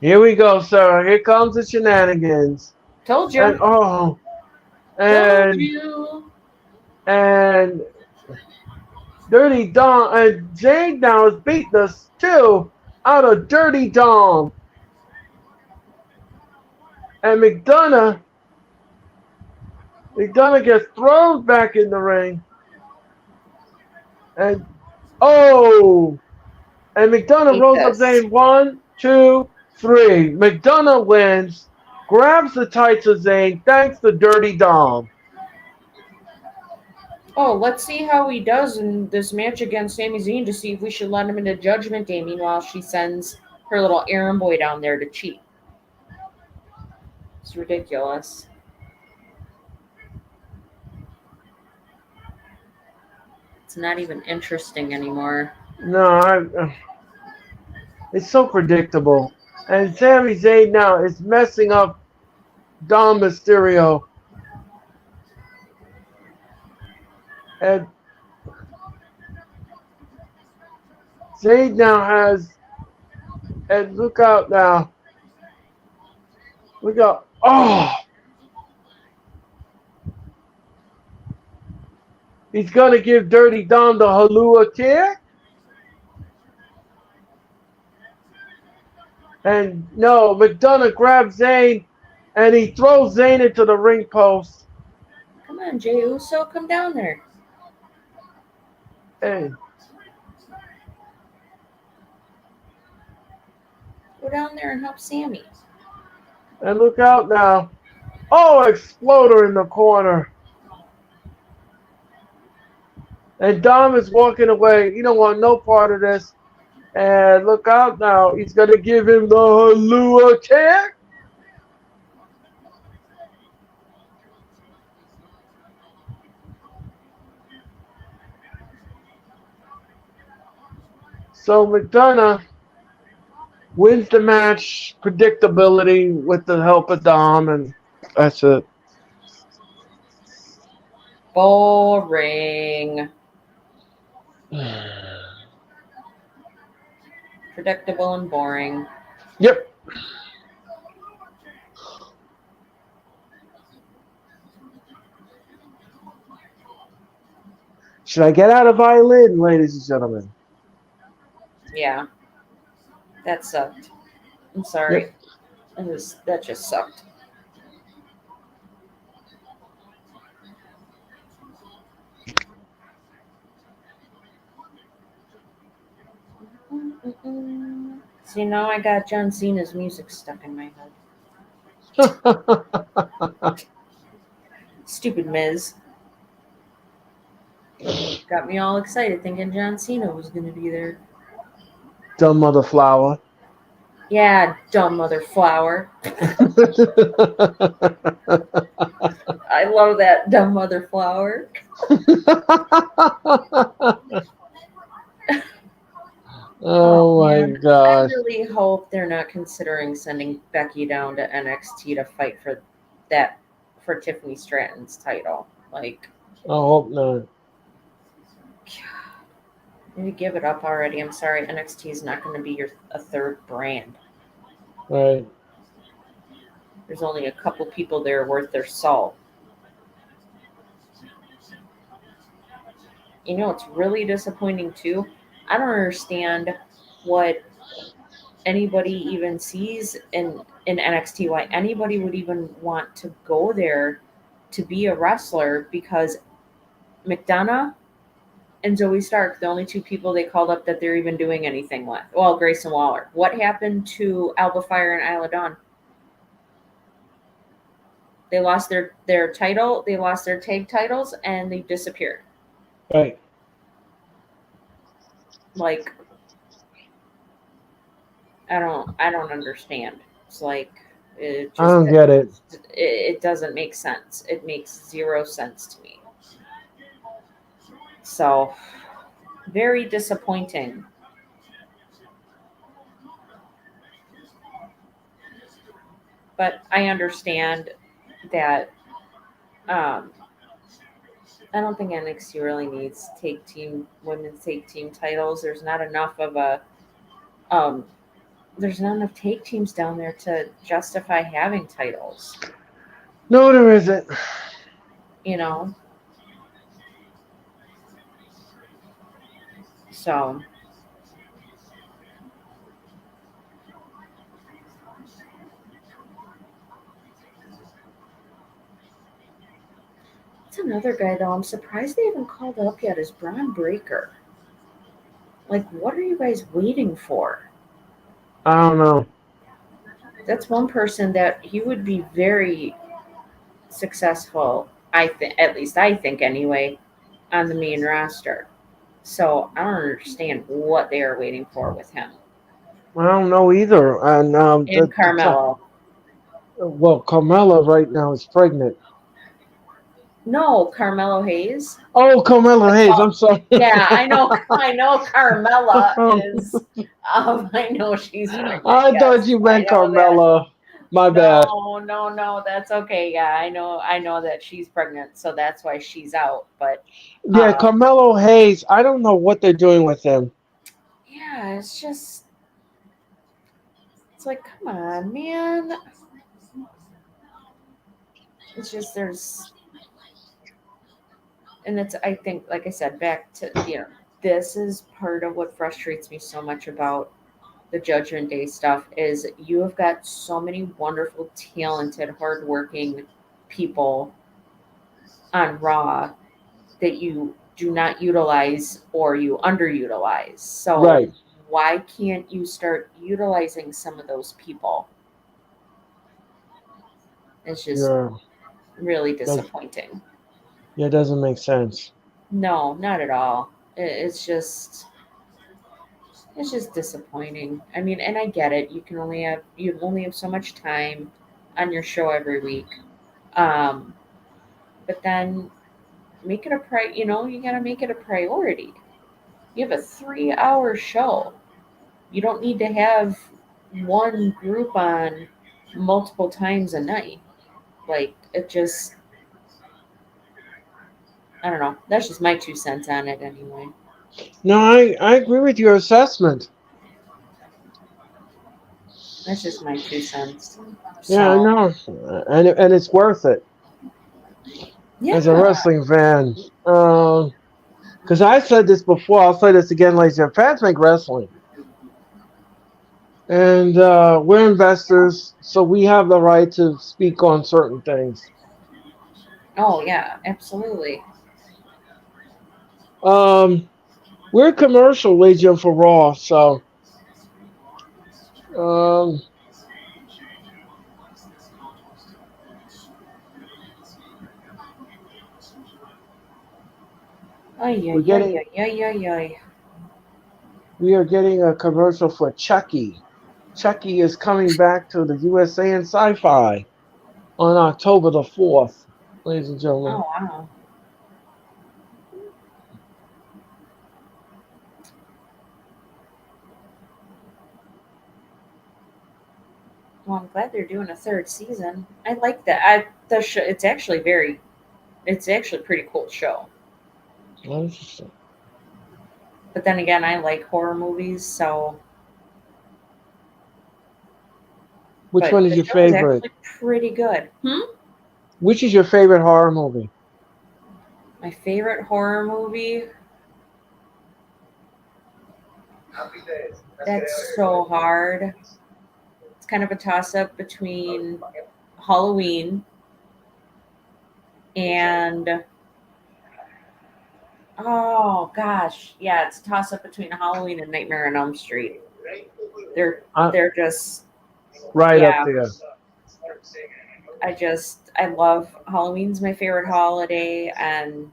Here we go, sir. Here comes the shenanigans. Told you. And Told you. And Dirty Dom and Zayn now is beating the stew out of Dirty Dom. And McDonough gets thrown back in the ring. And McDonough rolls up Zayn. 1, 2, 3. McDonough wins, grabs the tights of Zayn, thanks to Dirty Dom. Oh, let's see how he does in this match against Sami Zayn to see if we should let him into Judgment Day. Meanwhile, she sends her little errand boy down there to cheat. It's ridiculous. It's not even interesting anymore. No, it's so predictable. And Sami Zayn now is messing up Dom Mysterio. And Zayn now has, and look out now. Look out. Oh! He's going to give Dirty Dom the Halua kick. And no, McDonough grabs Zayn and he throws Zayn into the ring post. Come on, Jey Uso, come down there. And Go down there and help Sammy. And look out now. Oh, exploder in the corner. And Dom is walking away. You don't want no part of this. And look out now. He's going to give him the Halua kick. So McDonough wins the match, predictability with the help of Dom, and that's it. Boring. Predictable and boring. Yep. Should I get out a violin, ladies and gentlemen? Yeah. That sucked. I'm sorry. Yep. That just sucked. See, now I got John Cena's music stuck in my head. Stupid Miz. Got me all excited thinking John Cena was going to be there. Dumb mother flower. Yeah, dumb mother flower. I love that dumb mother flower. Oh my gosh. I really hope they're not considering sending Becky down to NXT to fight for Tiffany Stratton's title. Like, I hope not. maybe give it up already. I'm sorry, NXT is not going to be a third brand. Right. There's only a couple people there worth their salt. You know, it's really disappointing too. I don't understand what anybody even sees in NXT, why anybody would even want to go there to be a wrestler, because McDonough and Zoe Stark, the only two people they called up that they're even doing anything with. Well, Grayson Waller. What happened to Alba Fire and Isla Dawn? They lost their title, they lost their tag titles, and they disappeared. Right. Like, I don't understand. It's like, I don't get it. It doesn't make sense. It makes zero sense to me. So, very disappointing. But I understand that I don't think NXT really needs women's tag team titles. There's not enough tag teams down there to justify having titles. No, there isn't. You know? So, it's another guy, though. I'm surprised they haven't called up yet, is Braun Breaker. Like, what are you guys waiting for? I don't know. That's one person that he would be very successful. I think, at least I think anyway, on the main roster. So I don't understand what they are waiting for with him I don't know either. And and Carmelo. well, Carmella right now is pregnant. No, Carmelo Hayes. Oh, Carmella Hayes. I'm sorry. Yeah, I know. I know. Carmela is. I know she's pregnant. I thought Yes, you I meant know that. Carmella. My bad. No, no, no. That's okay. Yeah, I know. I know that she's pregnant, so that's why she's out. But Yeah, um, Carmelo Hayes. I don't know what they're doing with him. yeah, it's just. It's like, come on, man. It's just there's, and it's. I think, like I said, back to this is part of what frustrates me so much about the Judgment Day stuff is you have got so many wonderful, talented, hardworking people on Raw that you do not utilize or you underutilize. So Right. why can't you start utilizing some of those people? It's just Yeah. really Does disappointing. yeah, it doesn't make sense. No, not at all. It's just disappointing. I mean, and I get it. You only have so much time on your show every week. Um, but then make it you got to make it a priority. You have a 3-hour show. You don't need to have one group on multiple times a night. Like, it just, I don't know. That's just my 2 cents on it anyway. No, I agree with your assessment. That's just my 2 cents. Yeah, I So, know, and it's worth it as a yeah. wrestling fan. Because I said this before, I'll say this again, ladies and fans make wrestling, and we're investors, so we have the right to speak on certain things. Oh, yeah, absolutely. Um, we're a commercial agent for Raw, so um, Ay, we're ay, ay, getting ay, ay, ay, ay. we are getting a commercial for Chucky. Chucky is coming back to the USA and Sci-Fi on October the 4th, ladies and gentlemen. Oh, wow. Well, I'm glad they're doing a third season. I like that. The show. It's actually a pretty cool show. Interesting. But then again, I like horror movies, so Which but one is the your show is favorite? actually pretty good. Which is your favorite horror movie? My favorite horror movie. Happy days. That's so hard. It's kind of a toss up between Halloween and oh gosh, yeah, it's a toss up between Halloween and Nightmare on Elm Street. They're Uh, they're just right up yeah. there. I love Halloween's my favorite holiday, and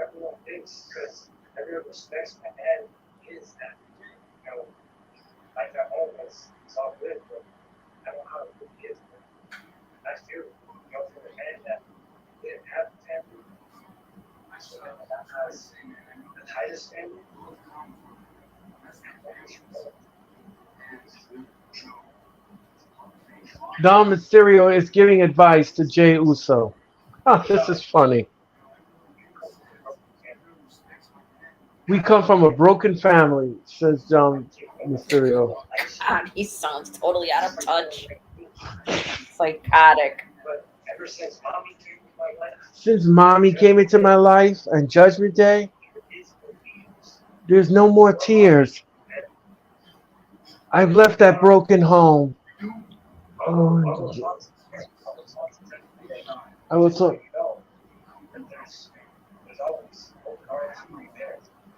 Everyone thinks because everyone respects my dad is that, life at home is all good, but I don't know how to put kids, but I feel, for the man that didn't have a family, so that has the tightest family. Dom Mysterio is giving advice to Jay Uso. This is funny. We come from a broken family, says Dom Mysterio. God, he sounds totally out of touch. Psychotic. But ever since mommy came to my life, Since mommy came into my life and Judgment Day, it's obedience. there's no more tears. I've left that broken home. Oh, I will talk. There's always open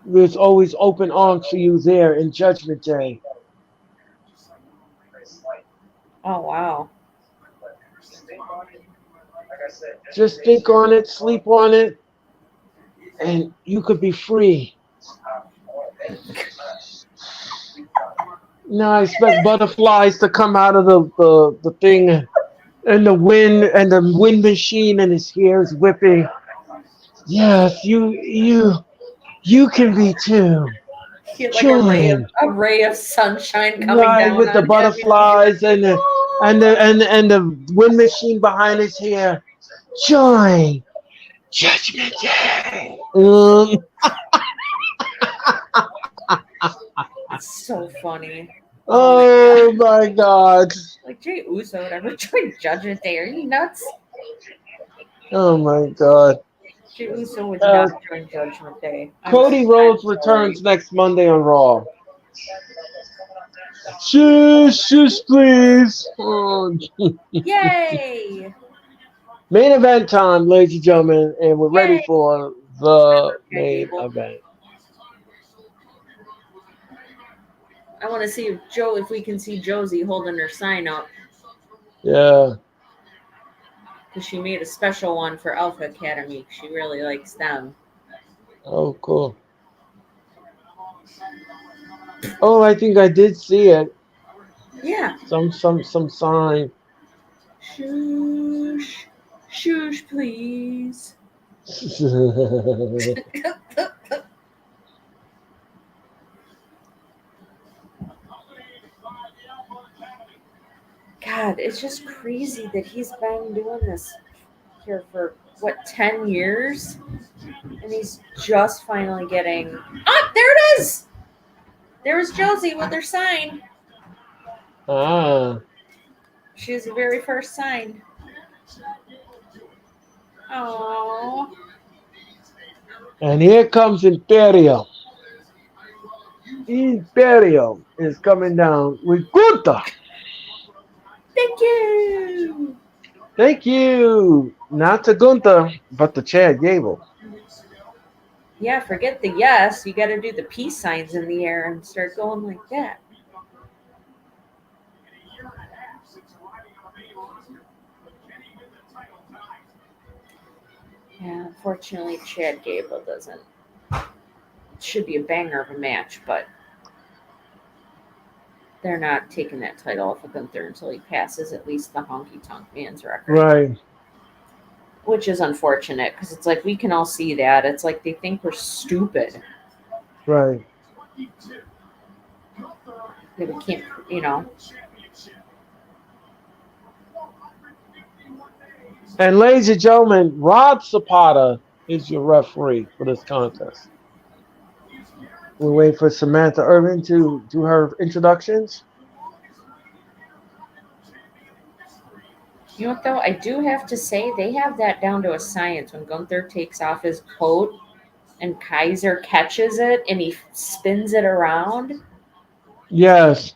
There's always open arms for you there in Judgment Day. Oh wow. Just think on it, sleep on it, and you could be free. Now I expect butterflies to come out of the thing and the wind machine and his hair is whipping. Yes, you can be too. Get like Join. a ray of sunshine coming Right down with the on him. butterflies and the wind machine behind his hair. Join. Judgment Day. It's so funny. Oh my God. Like Jay Uso would ever join Judgment Day. Are you nuts? Oh my God. Jay Uso would not join Judgment Day. Cody Rhodes returns next Monday on Raw. Shush, please. Oh. Yay! Main event time, ladies and gentlemen, and we're ready for the main event. I want to see if we can see Josie holding her sign up. Yeah. Because she made a special one for Alpha Academy. She really likes them. Oh, cool. Oh, I think I did see it. Yeah. Some sign. Shush. Shush, please. God, it's just crazy that he's been doing this here for, 10 years? And he's just finally getting... Ah, there it is! There's Josie with her sign. Ah. She was the very first sign. Oh. And here comes Imperium. Imperium is coming down with Gunther. Thank you. Thank you. Not to Gunther, but to Chad Gable. Yeah, forget the yes. You got to do the peace signs in the air and start going like that. Yeah, unfortunately, Chad Gable doesn't. It should be a banger of a match, but they're not taking that title off of Gunther until he passes at least the Honky Tonk Man's record. Right. Which is unfortunate because it's like we can all see that. It's like they think we're stupid. Right. That we can't, you know. And ladies and gentlemen, Rod Zapata is your referee for this contest. We're waiting for Samantha Irvin to do her introductions. You know what, though? I do have to say they have that down to a science when Gunther takes off his coat and Kaiser catches it and he spins it around. Yes.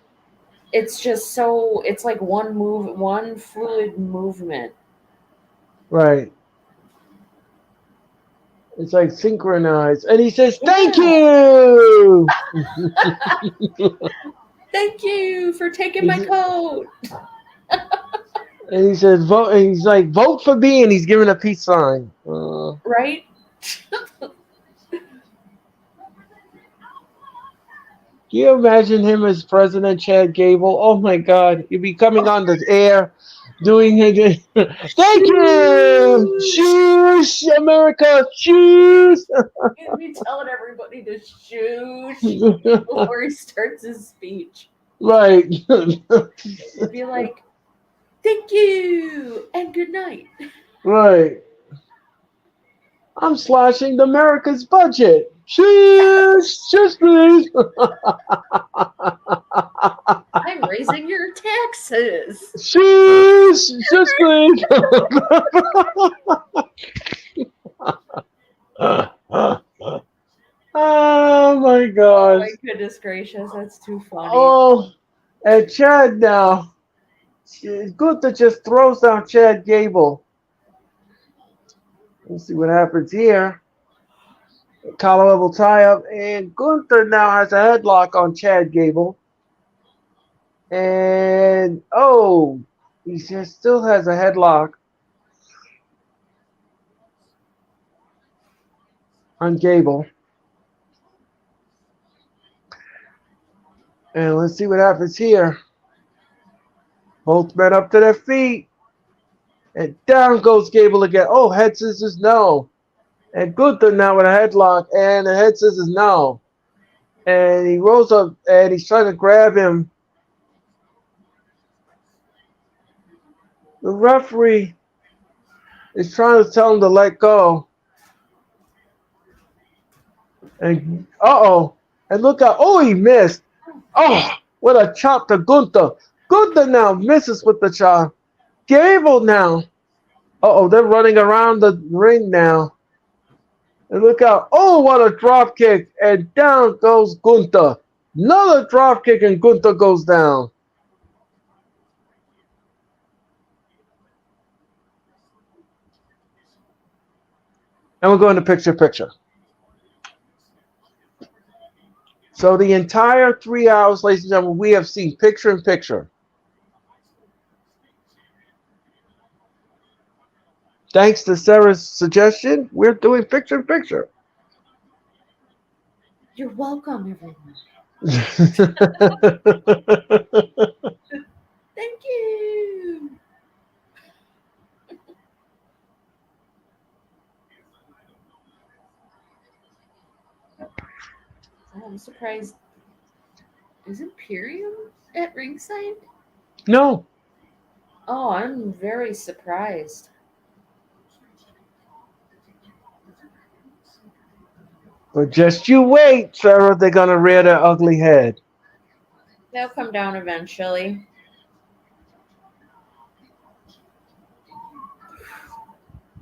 It's just so, it's like one fluid movement. Right. It's like synchronized. And he says, thank you! Thank you for taking my coat. And he says, vote. And he's like, vote for me. And he's giving a peace sign. Right? Can you imagine him as President Chad Gable? Oh my God. He'd be coming on the air doing it. Thank you! Choose America! Choose! He'd be telling everybody to shoosh before he starts his speech. Right. It'd be like, thank you and good night. Right. I'm slashing America's budget. Choose please. I'm raising your taxes. Choose please. Oh my God. Oh my goodness gracious, that's too funny. Oh, and Chad now. It's good to just throws down Chad Gable. Let's see what happens here. Collar level tie up, and Gunther now has a headlock on Chad Gable. And he still has a headlock on Gable. And let's see what happens here. Both men up to their feet. And down goes Gable again. Oh, head scissors, no. And Gunther now with a headlock and the head scissors, no. And he rolls up and he's trying to grab him. The referee is trying to tell him to let go. And and look out. Oh, he missed. Oh, what a chop to Gunther. Gunther now misses with the chop. Gable now. They're running around the ring now. And look out. Oh, what a drop kick. And down goes Gunther. Another drop kick and Gunther goes down. And we're going to picture. So the entire 3 hours, ladies and gentlemen, we have seen picture in picture. Thanks to Sarah's suggestion, we're doing picture in picture. You're welcome, everyone. Thank you. Oh, I'm surprised. Is Imperium at ringside? No. Oh, I'm very surprised. But just you wait, Sarah. They're going to rear their ugly head. They'll come down eventually.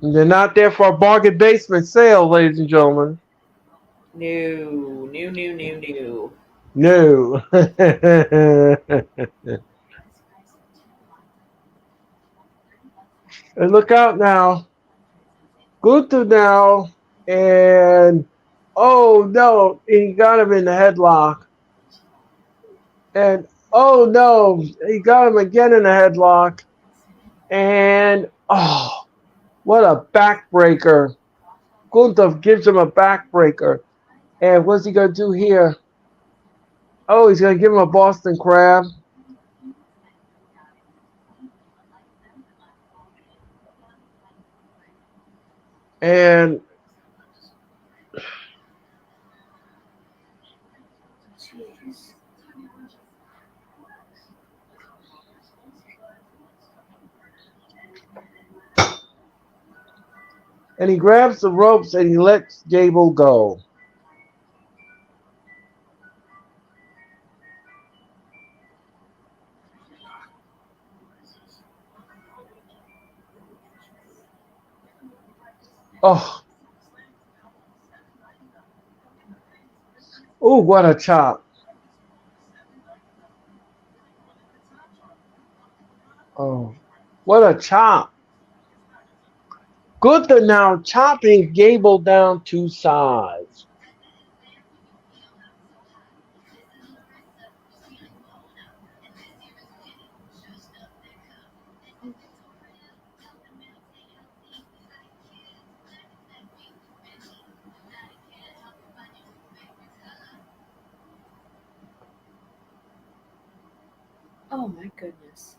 They're not there for a bargain basement sale, ladies and gentlemen. No. No. And look out now. Gunther now. And oh no, he got him in the headlock. And oh no, he got him again in the headlock. And what a backbreaker. Gunther gives him a backbreaker. And what's he going to do here? Oh, he's going to give him a Boston Crab. And Jeez. and he grabs the ropes and he lets Gable go. Oh, what a chop. Oh, what a chop. Gunther now chopping Gable down 2 sides. Oh my goodness.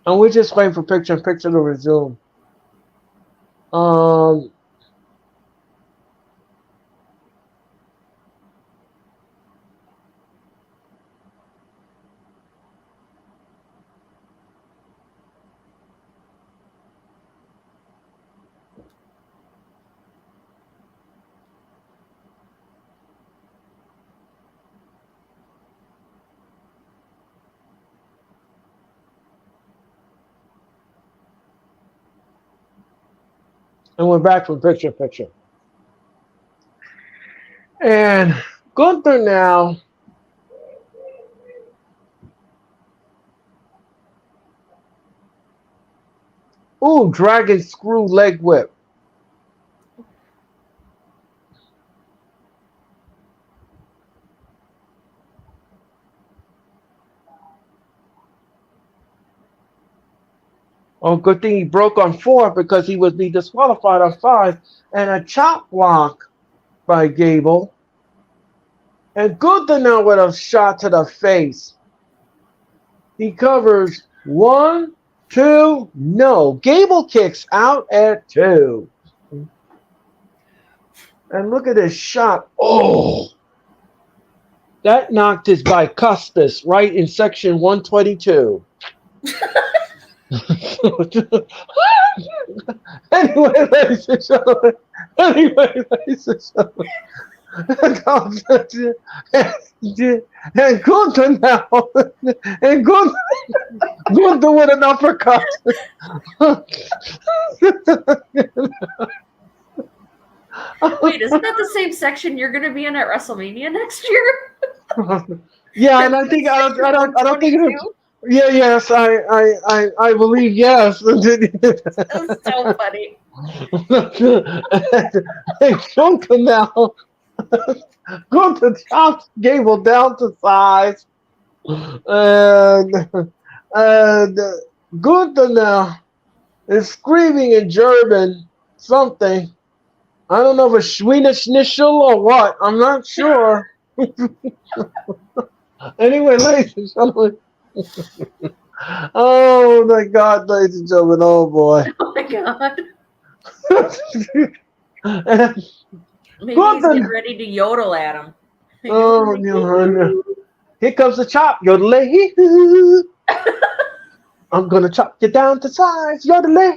And we're just waiting for picture in picture to resume. And we're back from picture in picture. And Gunther now dragon screw leg whip. Oh, good thing he broke on 4 because he would be disqualified on 5. And a chop block by Gable. And Gunther now with a shot to the face. He covers 1, 2, no. Gable kicks out at 2. And look at this shot. Oh! That knocked his bicuspid right in section 122. Anyway, ladies and gentlemen. And Gunther now. And Gunther with an uppercut. Wait, isn't that the same section you're going to be in at WrestleMania next year? Yeah, and I don't think it was. Yeah, yes, I believe yes. That's so funny. And Gunther now. Gunther chops Gable down to size. And Gunther now is screaming in German something. I don't know if it's Swedish Schnitzel or what. I'm not sure. Anyway, ladies and gentlemen. Oh my God, ladies and gentlemen. Oh boy. Oh my God. Maybe Gunther. he's getting ready to yodel at him. Oh, no. Here comes the chop. Yodelay. I'm going to chop you down to size. Yodelay.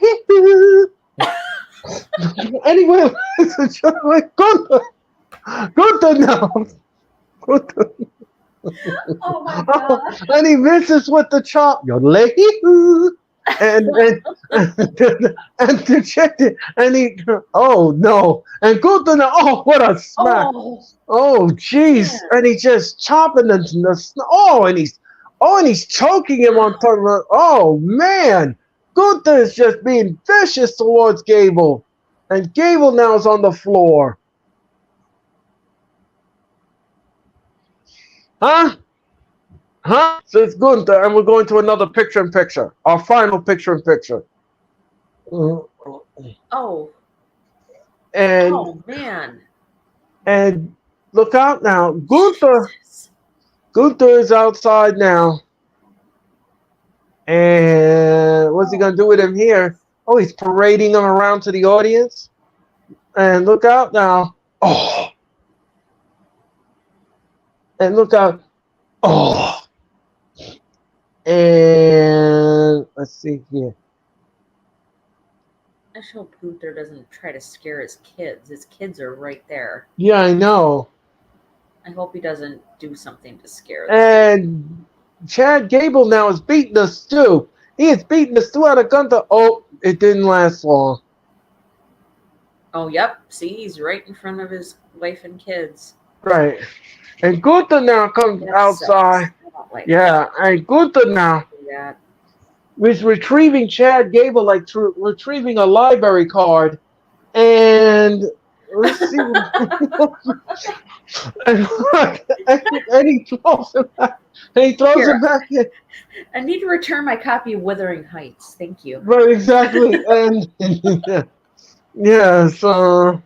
Anyway, ladies and gentlemen, Gunther now. Gunther. Oh my God. And he misses with the chop. Yodelay. And to check it, and he, oh no, and Gunther, oh what a smack, oh jeez, yeah. And he just chopping and he's choking him on top. Oh man, Gunther is just being vicious towards Gable, and Gable now is on the floor. Huh? So it's Gunther, and we're going to another picture-in-picture. Our final picture-in-picture. Oh. And, oh, man. And look out now. Gunther is outside now. And what's he going to do with him here? Oh, he's parading him around to the audience. And look out now. Oh. And look out. Oh. And let's see here. I just hope Gunther doesn't try to scare his kids. His kids are right there. Yeah, I know. I hope he doesn't do something to scare them. And Chad Gable now is beating us too. He is beating the stew out of Gunther. Oh, it didn't last long. Oh, yep. See, he's right in front of his wife and kids. Right. And Gunther now comes outside. Like yeah, and Gunther now is retrieving Chad Gable like retrieving a library card, and let's see, and he throws it back. And he throws it back in. I need to return my copy of Wuthering Heights. Thank you. Right, exactly, and yeah, so.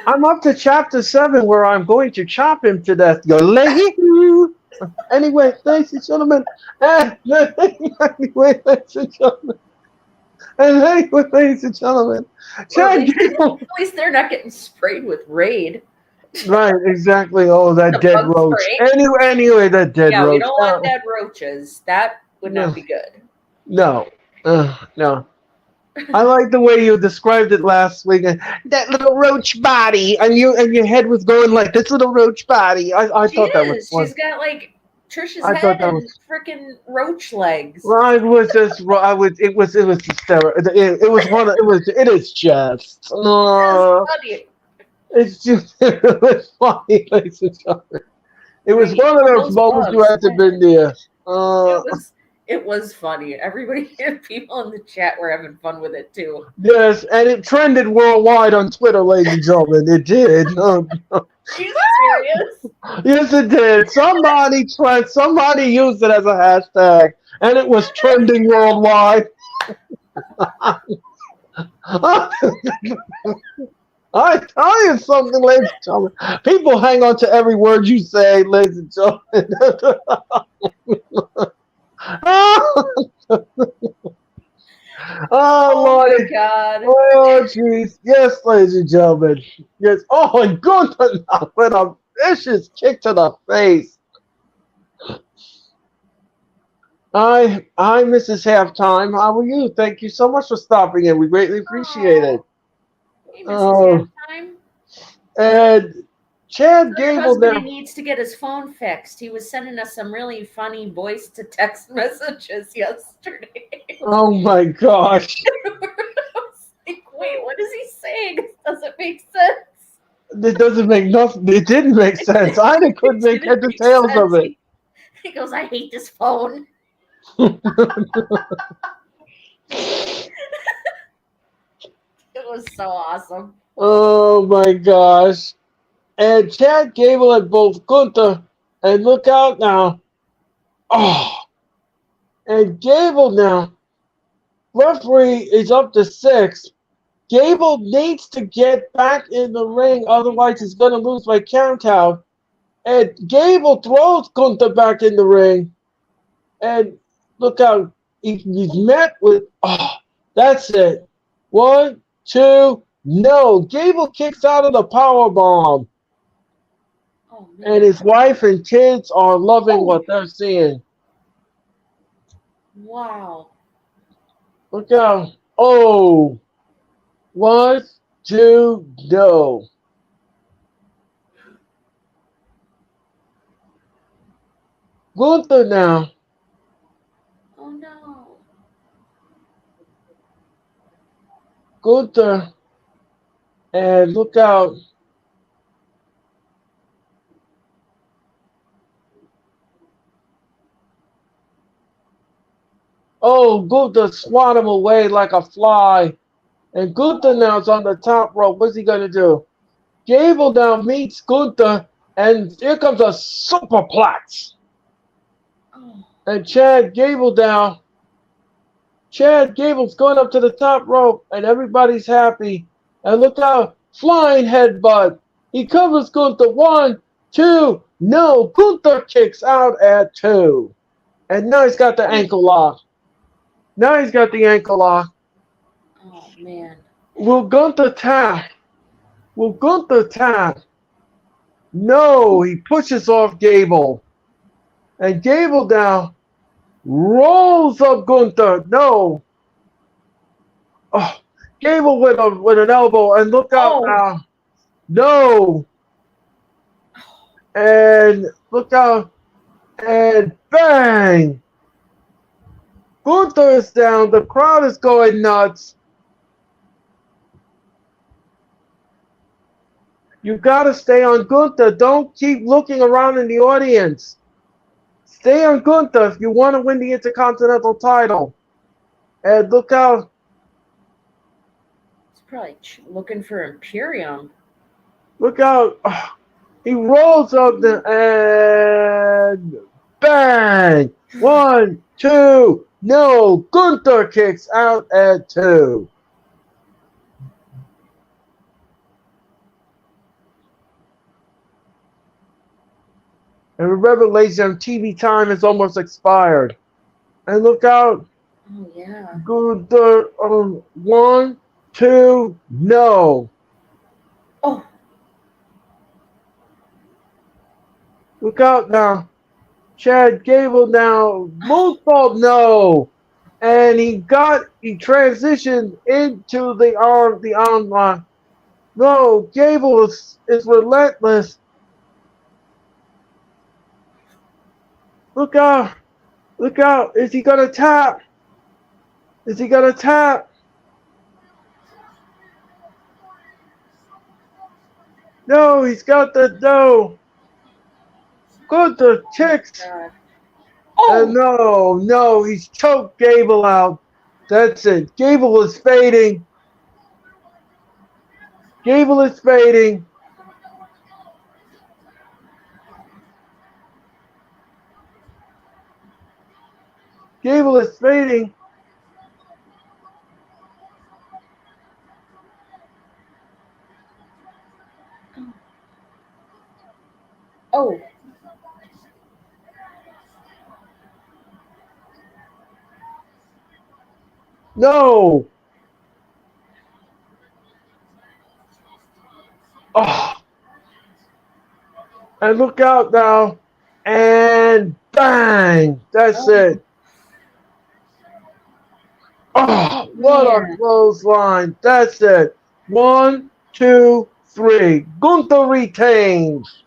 I'm up to chapter 7 where I'm going to chop him to death. Anyway, ladies and gentlemen. Anyway, ladies and gentlemen. Chad Gable. At least they're not getting sprayed with Raid. Right, exactly. Oh, that dead roach. Anyway, that dead roach. Yeah, we don't want dead roaches. That would not be good. No. No. I like the way you described it last week. That little roach body, and your head was going like this little roach body. I thought that was fun. She's got like Trish's head and freaking roach legs. Well, it was just. It was hysterical. It is just. Funny. It's just. It was funny, ladies and gentlemen. It was one of those moments you had to be there. It was funny. People in the chat were having fun with it too. Yes, and it trended worldwide on Twitter, ladies and gentlemen. It did. Are you serious? Yes, it did. Somebody used it as a hashtag, and it was trending worldwide. I tell you something, ladies and gentlemen. People hang on to every word you say, ladies and gentlemen. Oh, Oh my Lordy. God. Oh, jeez. Yes, ladies and gentlemen. Yes. Oh, and Gunther now with a vicious kick to the face. Hi, Mrs. Halftime. How are you? Thank you so much for stopping in. We greatly appreciate it. Oh, hey, Mrs. Oh, Halftime. and Chad Your Gable husband, he there. needs to get his phone fixed. He was sending us some really funny voice to text messages yesterday. Oh my gosh. I was like, wait, what is he saying? This doesn't make sense. It doesn't make nothing. It didn't make sense. I couldn't It make didn't head or make tails of sense. it. He goes, I hate this phone. It was so awesome. Oh my gosh. And Chad Gable and both Gunther. And look out now. Oh, and Gable now. Referee is up to 6. Gable needs to get back in the ring, otherwise he's going to lose by count out. And Gable throws Gunther back in the ring. And look out. He's met with. Oh, that's it. 1, 2, no. Gable kicks out of the power bomb. Oh And man. his wife and kids are loving Oh, what they're seeing. wow. Look out. Oh. 1, 2, no. Gunther now. Oh no. Gunther. And look out. Oh, Gunther swat him away like a fly. And Gunther now's on the top rope. What's he going to do? Gable now meets Gunther. And here comes a superplex. Oh, And Chad Gable down. Chad Gable's going up to the top rope. And everybody's happy. And look out. Flying headbutt. He covers Gunther. 1, 2. No. Gunther kicks out at 2. And now he's got the ankle lock. Now he's got the ankle lock. oh man. Will Gunther tap? Will Gunther tap? No, he pushes off Gable. And Gable now rolls up Gunther. No. Oh, Gable with an elbow. And look out Oh, now. No. And look out. And bang. Gunther is down. The crowd is going nuts. You got to stay on Gunther. Don't keep looking around in the audience. Stay on Gunther if you want to win the Intercontinental title. And look out. he's probably looking for Imperium. Look out. Oh, he rolls up and bang. 1, 2. No. Gunther kicks out at 2. And remember, ladies and gentlemen, TV time is almost expired. And look out. Oh yeah. Gunther. 1, 2. No. Oh, Look out now. Chad Gable now. Moonsault, no. And he transitioned into the arm lock. No, Gable is relentless. Look out. Look out. Is he gonna tap? Is he gonna tap? No, he's got the no. Gunther kicks. God. And Oh, no, he's choked Gable out. That's it. Gable is fading. Gable is fading. Gable is fading. No. Oh, and look out now. And bang. That's Oh, it. Oh, what a man. clothesline. That's it. One, two, three. Gunther retains.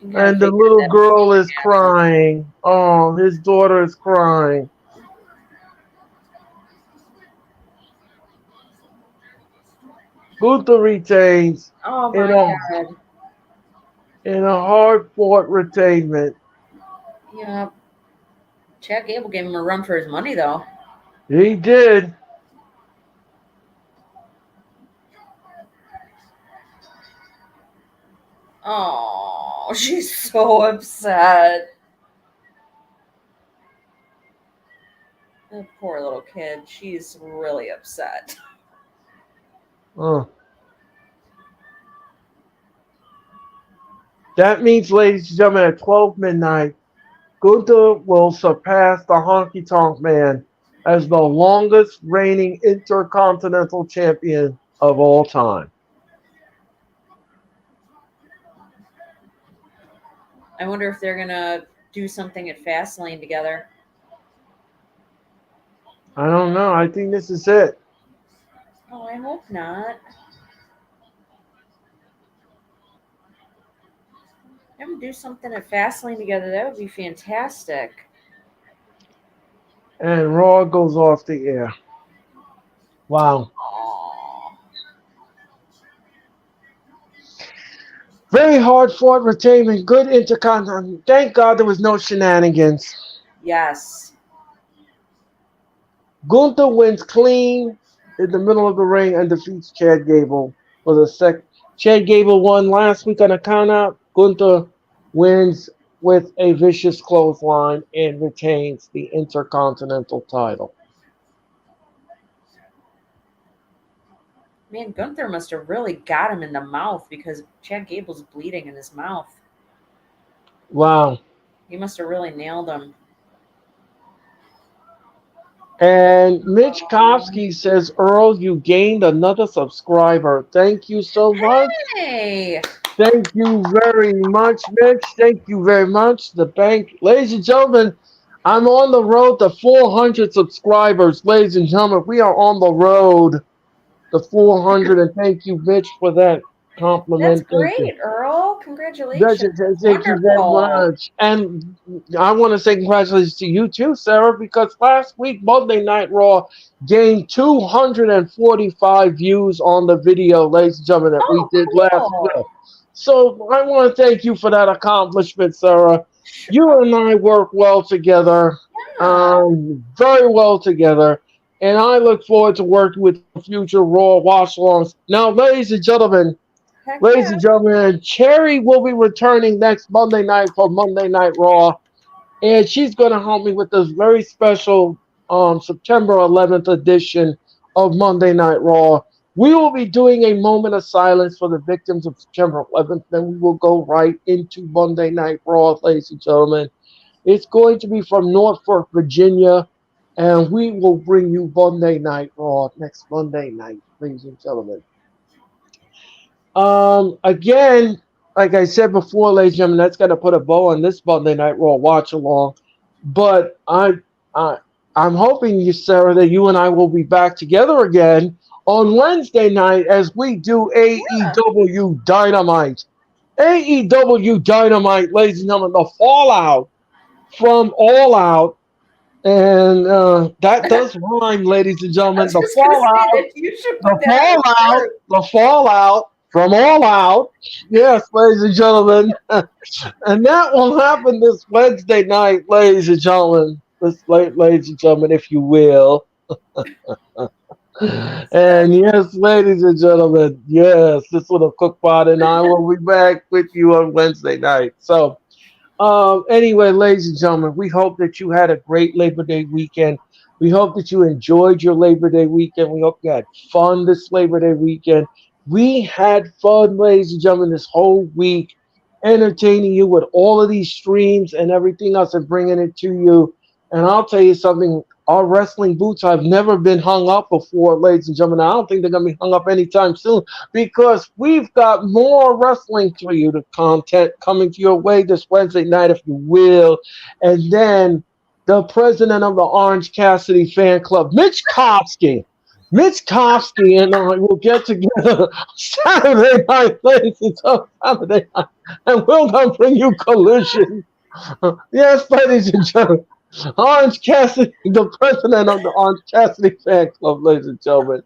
Yeah, I And the figured little that was girl going is to happen. crying. Oh, his daughter is crying. Gunther retains Oh, in my a God. hard fought retainment. Yeah. Chad Gable gave him a run for his money, though. He did. Oh, she's so upset. That poor little kid. She's really upset. Uh, that means, ladies and gentlemen, at 12 midnight, Gunther will surpass the Honky Tonk Man as the longest reigning Intercontinental Champion of all time. I wonder if they're going to do something at Fastlane together. I don't know. I think this is it. Oh, I hope not. Have them do something at Fastlane together. That would be fantastic. And Raw goes off the air. Wow. Oh, Very hard fought retainment. Good Intercontinental. Thank God there was no shenanigans. yes. Gunther wins clean in the middle of the ring and defeats Chad Gable for the second. Chad Gable won last week on a countout. Gunther wins with a vicious clothesline and retains the Intercontinental title. Man, Gunther must have really got him in the mouth because Chad Gable's bleeding in his mouth. Wow. He must have really nailed him. And Mitch Kofsky says, Earl, you gained another subscriber. Thank you so much. Hey! Thank you very much, Mitch. Thank you very much. The bank, ladies and gentlemen, I'm on the road to 400 subscribers. Ladies and gentlemen, we are on the road to 400. And thank you, Mitch, for that That's compliment. Thank you. great, Earl. Thank Congratulations. you, thank you very Wonderful. much. And I want to say congratulations to you too, Sarah, because last week, Monday Night Raw gained 245 views on the video, ladies and gentlemen, that we Oh, did last cool. week. So I want to thank you for that accomplishment, Sarah. You and I work well together, Yeah. very well together. And I look forward to working with future Raw watch alongs. Now, Heck ladies yeah. and gentlemen, Cherry will be returning next Monday night for Monday Night Raw, and she's going to help me with this very special September 11th edition of Monday Night Raw. We will be doing a moment of silence for the victims of September 11th, then we will go right into Monday Night Raw, ladies and gentlemen. It's going to be from Norfolk, Virginia, and we will bring you Monday Night Raw next Monday night, ladies and gentlemen. Again, like I said before, ladies and gentlemen, that's gonna put a bow on this Monday Night Raw watch along. But I, I'm hoping you, Sarah, that you and I will be back together again on Wednesday night as we do Yeah. AEW Dynamite. AEW Dynamite, ladies and gentlemen, the fallout from All Out, and that does rhyme, ladies and I gentlemen. was just going to say that you should put that on a shirt. The fallout from All Out. Yes, ladies and gentlemen. And that will happen this Wednesday night, ladies and gentlemen. Ladies and gentlemen, if you will. And yes, ladies and gentlemen, yes, this little cookpot and I will be back with you on Wednesday night. So, anyway, ladies and gentlemen, we hope that you had a great Labor Day weekend. We hope that you enjoyed your Labor Day weekend. We hope you had fun this Labor Day weekend. We had fun, ladies and gentlemen, this whole week, entertaining you with all of these streams and everything else and bringing it to you. And I'll tell you something, our wrestling boots have never been hung up before, ladies and gentlemen. I don't think they're going to be hung up anytime soon because we've got more wrestling for you, the content coming to your way this Wednesday night, if you will. And then the president of the Orange Cassidy fan club, Mitch Kofsky. Mitch Kofsky and I will get together Saturday night, ladies and gentlemen, Saturday night, and we're going to bring you Collision. Yes, ladies and gentlemen. Orange Cassidy, the president of the Orange Cassidy fan club, ladies and gentlemen.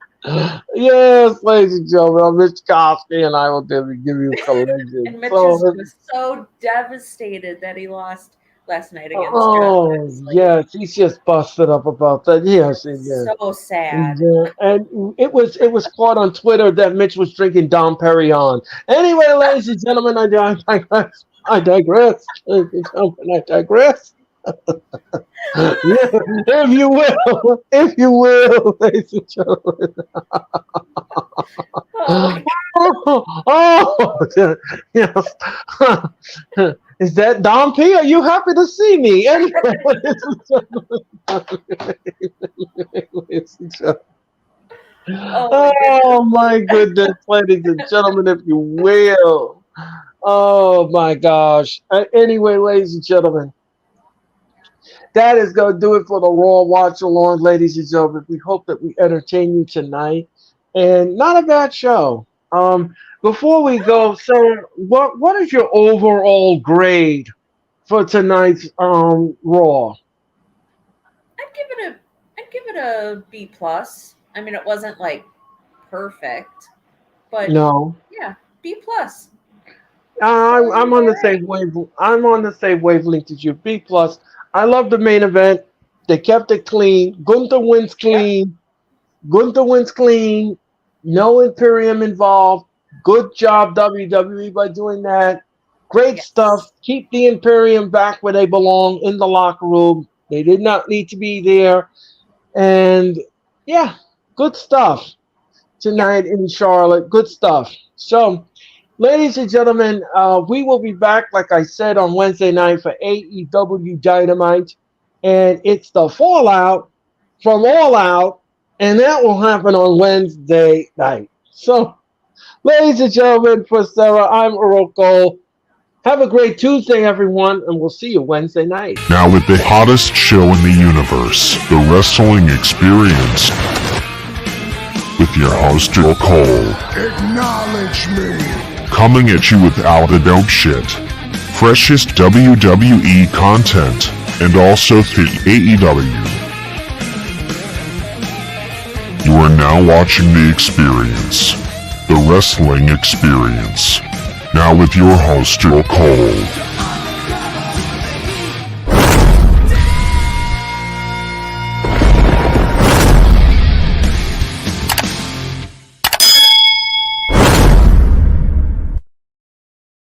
Yes, ladies and gentlemen, I'm Mitch Kofsky, and I will give you Collision. And Mitch was so devastated that he lost last night against Joe. Yes, he's just busted up about that. Yes, so sad. And it was caught on Twitter that Mitch was drinking Dom Perignon. Anyway, ladies and gentlemen, I digress. I digress. Ladies and gentlemen, I digress. If you will, ladies and gentlemen. Yes. Is that Dom P? Are you happy to see me? Anyway, ladies and gentlemen. Oh my goodness, ladies and gentlemen, if you will. Oh my gosh. Anyway, ladies and gentlemen. That is going to do it for the Raw Watch Along, ladies and gentlemen. We hope that we entertain you tonight. And not a bad show. Before we go, Sarah, what is your overall grade for tonight's Raw? I'd give it a B plus. I mean, it wasn't like perfect, but no. Yeah, B plus. I'm on the same wavelength. I'm on the same wavelength as you. B plus. I love the main event. They kept it clean. Gunther wins clean. Yep. Gunther wins clean. No Imperium involved. Good job, WWE, by doing that. Great stuff. Keep the Imperium back where they belong, in the locker room. They did not need to be there. And, yeah, good stuff tonight in Charlotte. Good stuff. So, ladies and gentlemen, we will be back, like I said, on Wednesday night for AEW Dynamite. And it's the fallout from All Out. And that will happen on Wednesday night. So, ladies and gentlemen, for Sarah, I'm Earl Cole. Have a great Tuesday, everyone, and we'll see you Wednesday night. Now with the hottest show in the universe, the Wrestling Experience, with your host, Earl Cole. Acknowledge me. Coming at you with all the dope shit, freshest WWE content, and also through AEW. You are now watching The Experience, the Wrestling Experience. Now with your host, Earl Cole.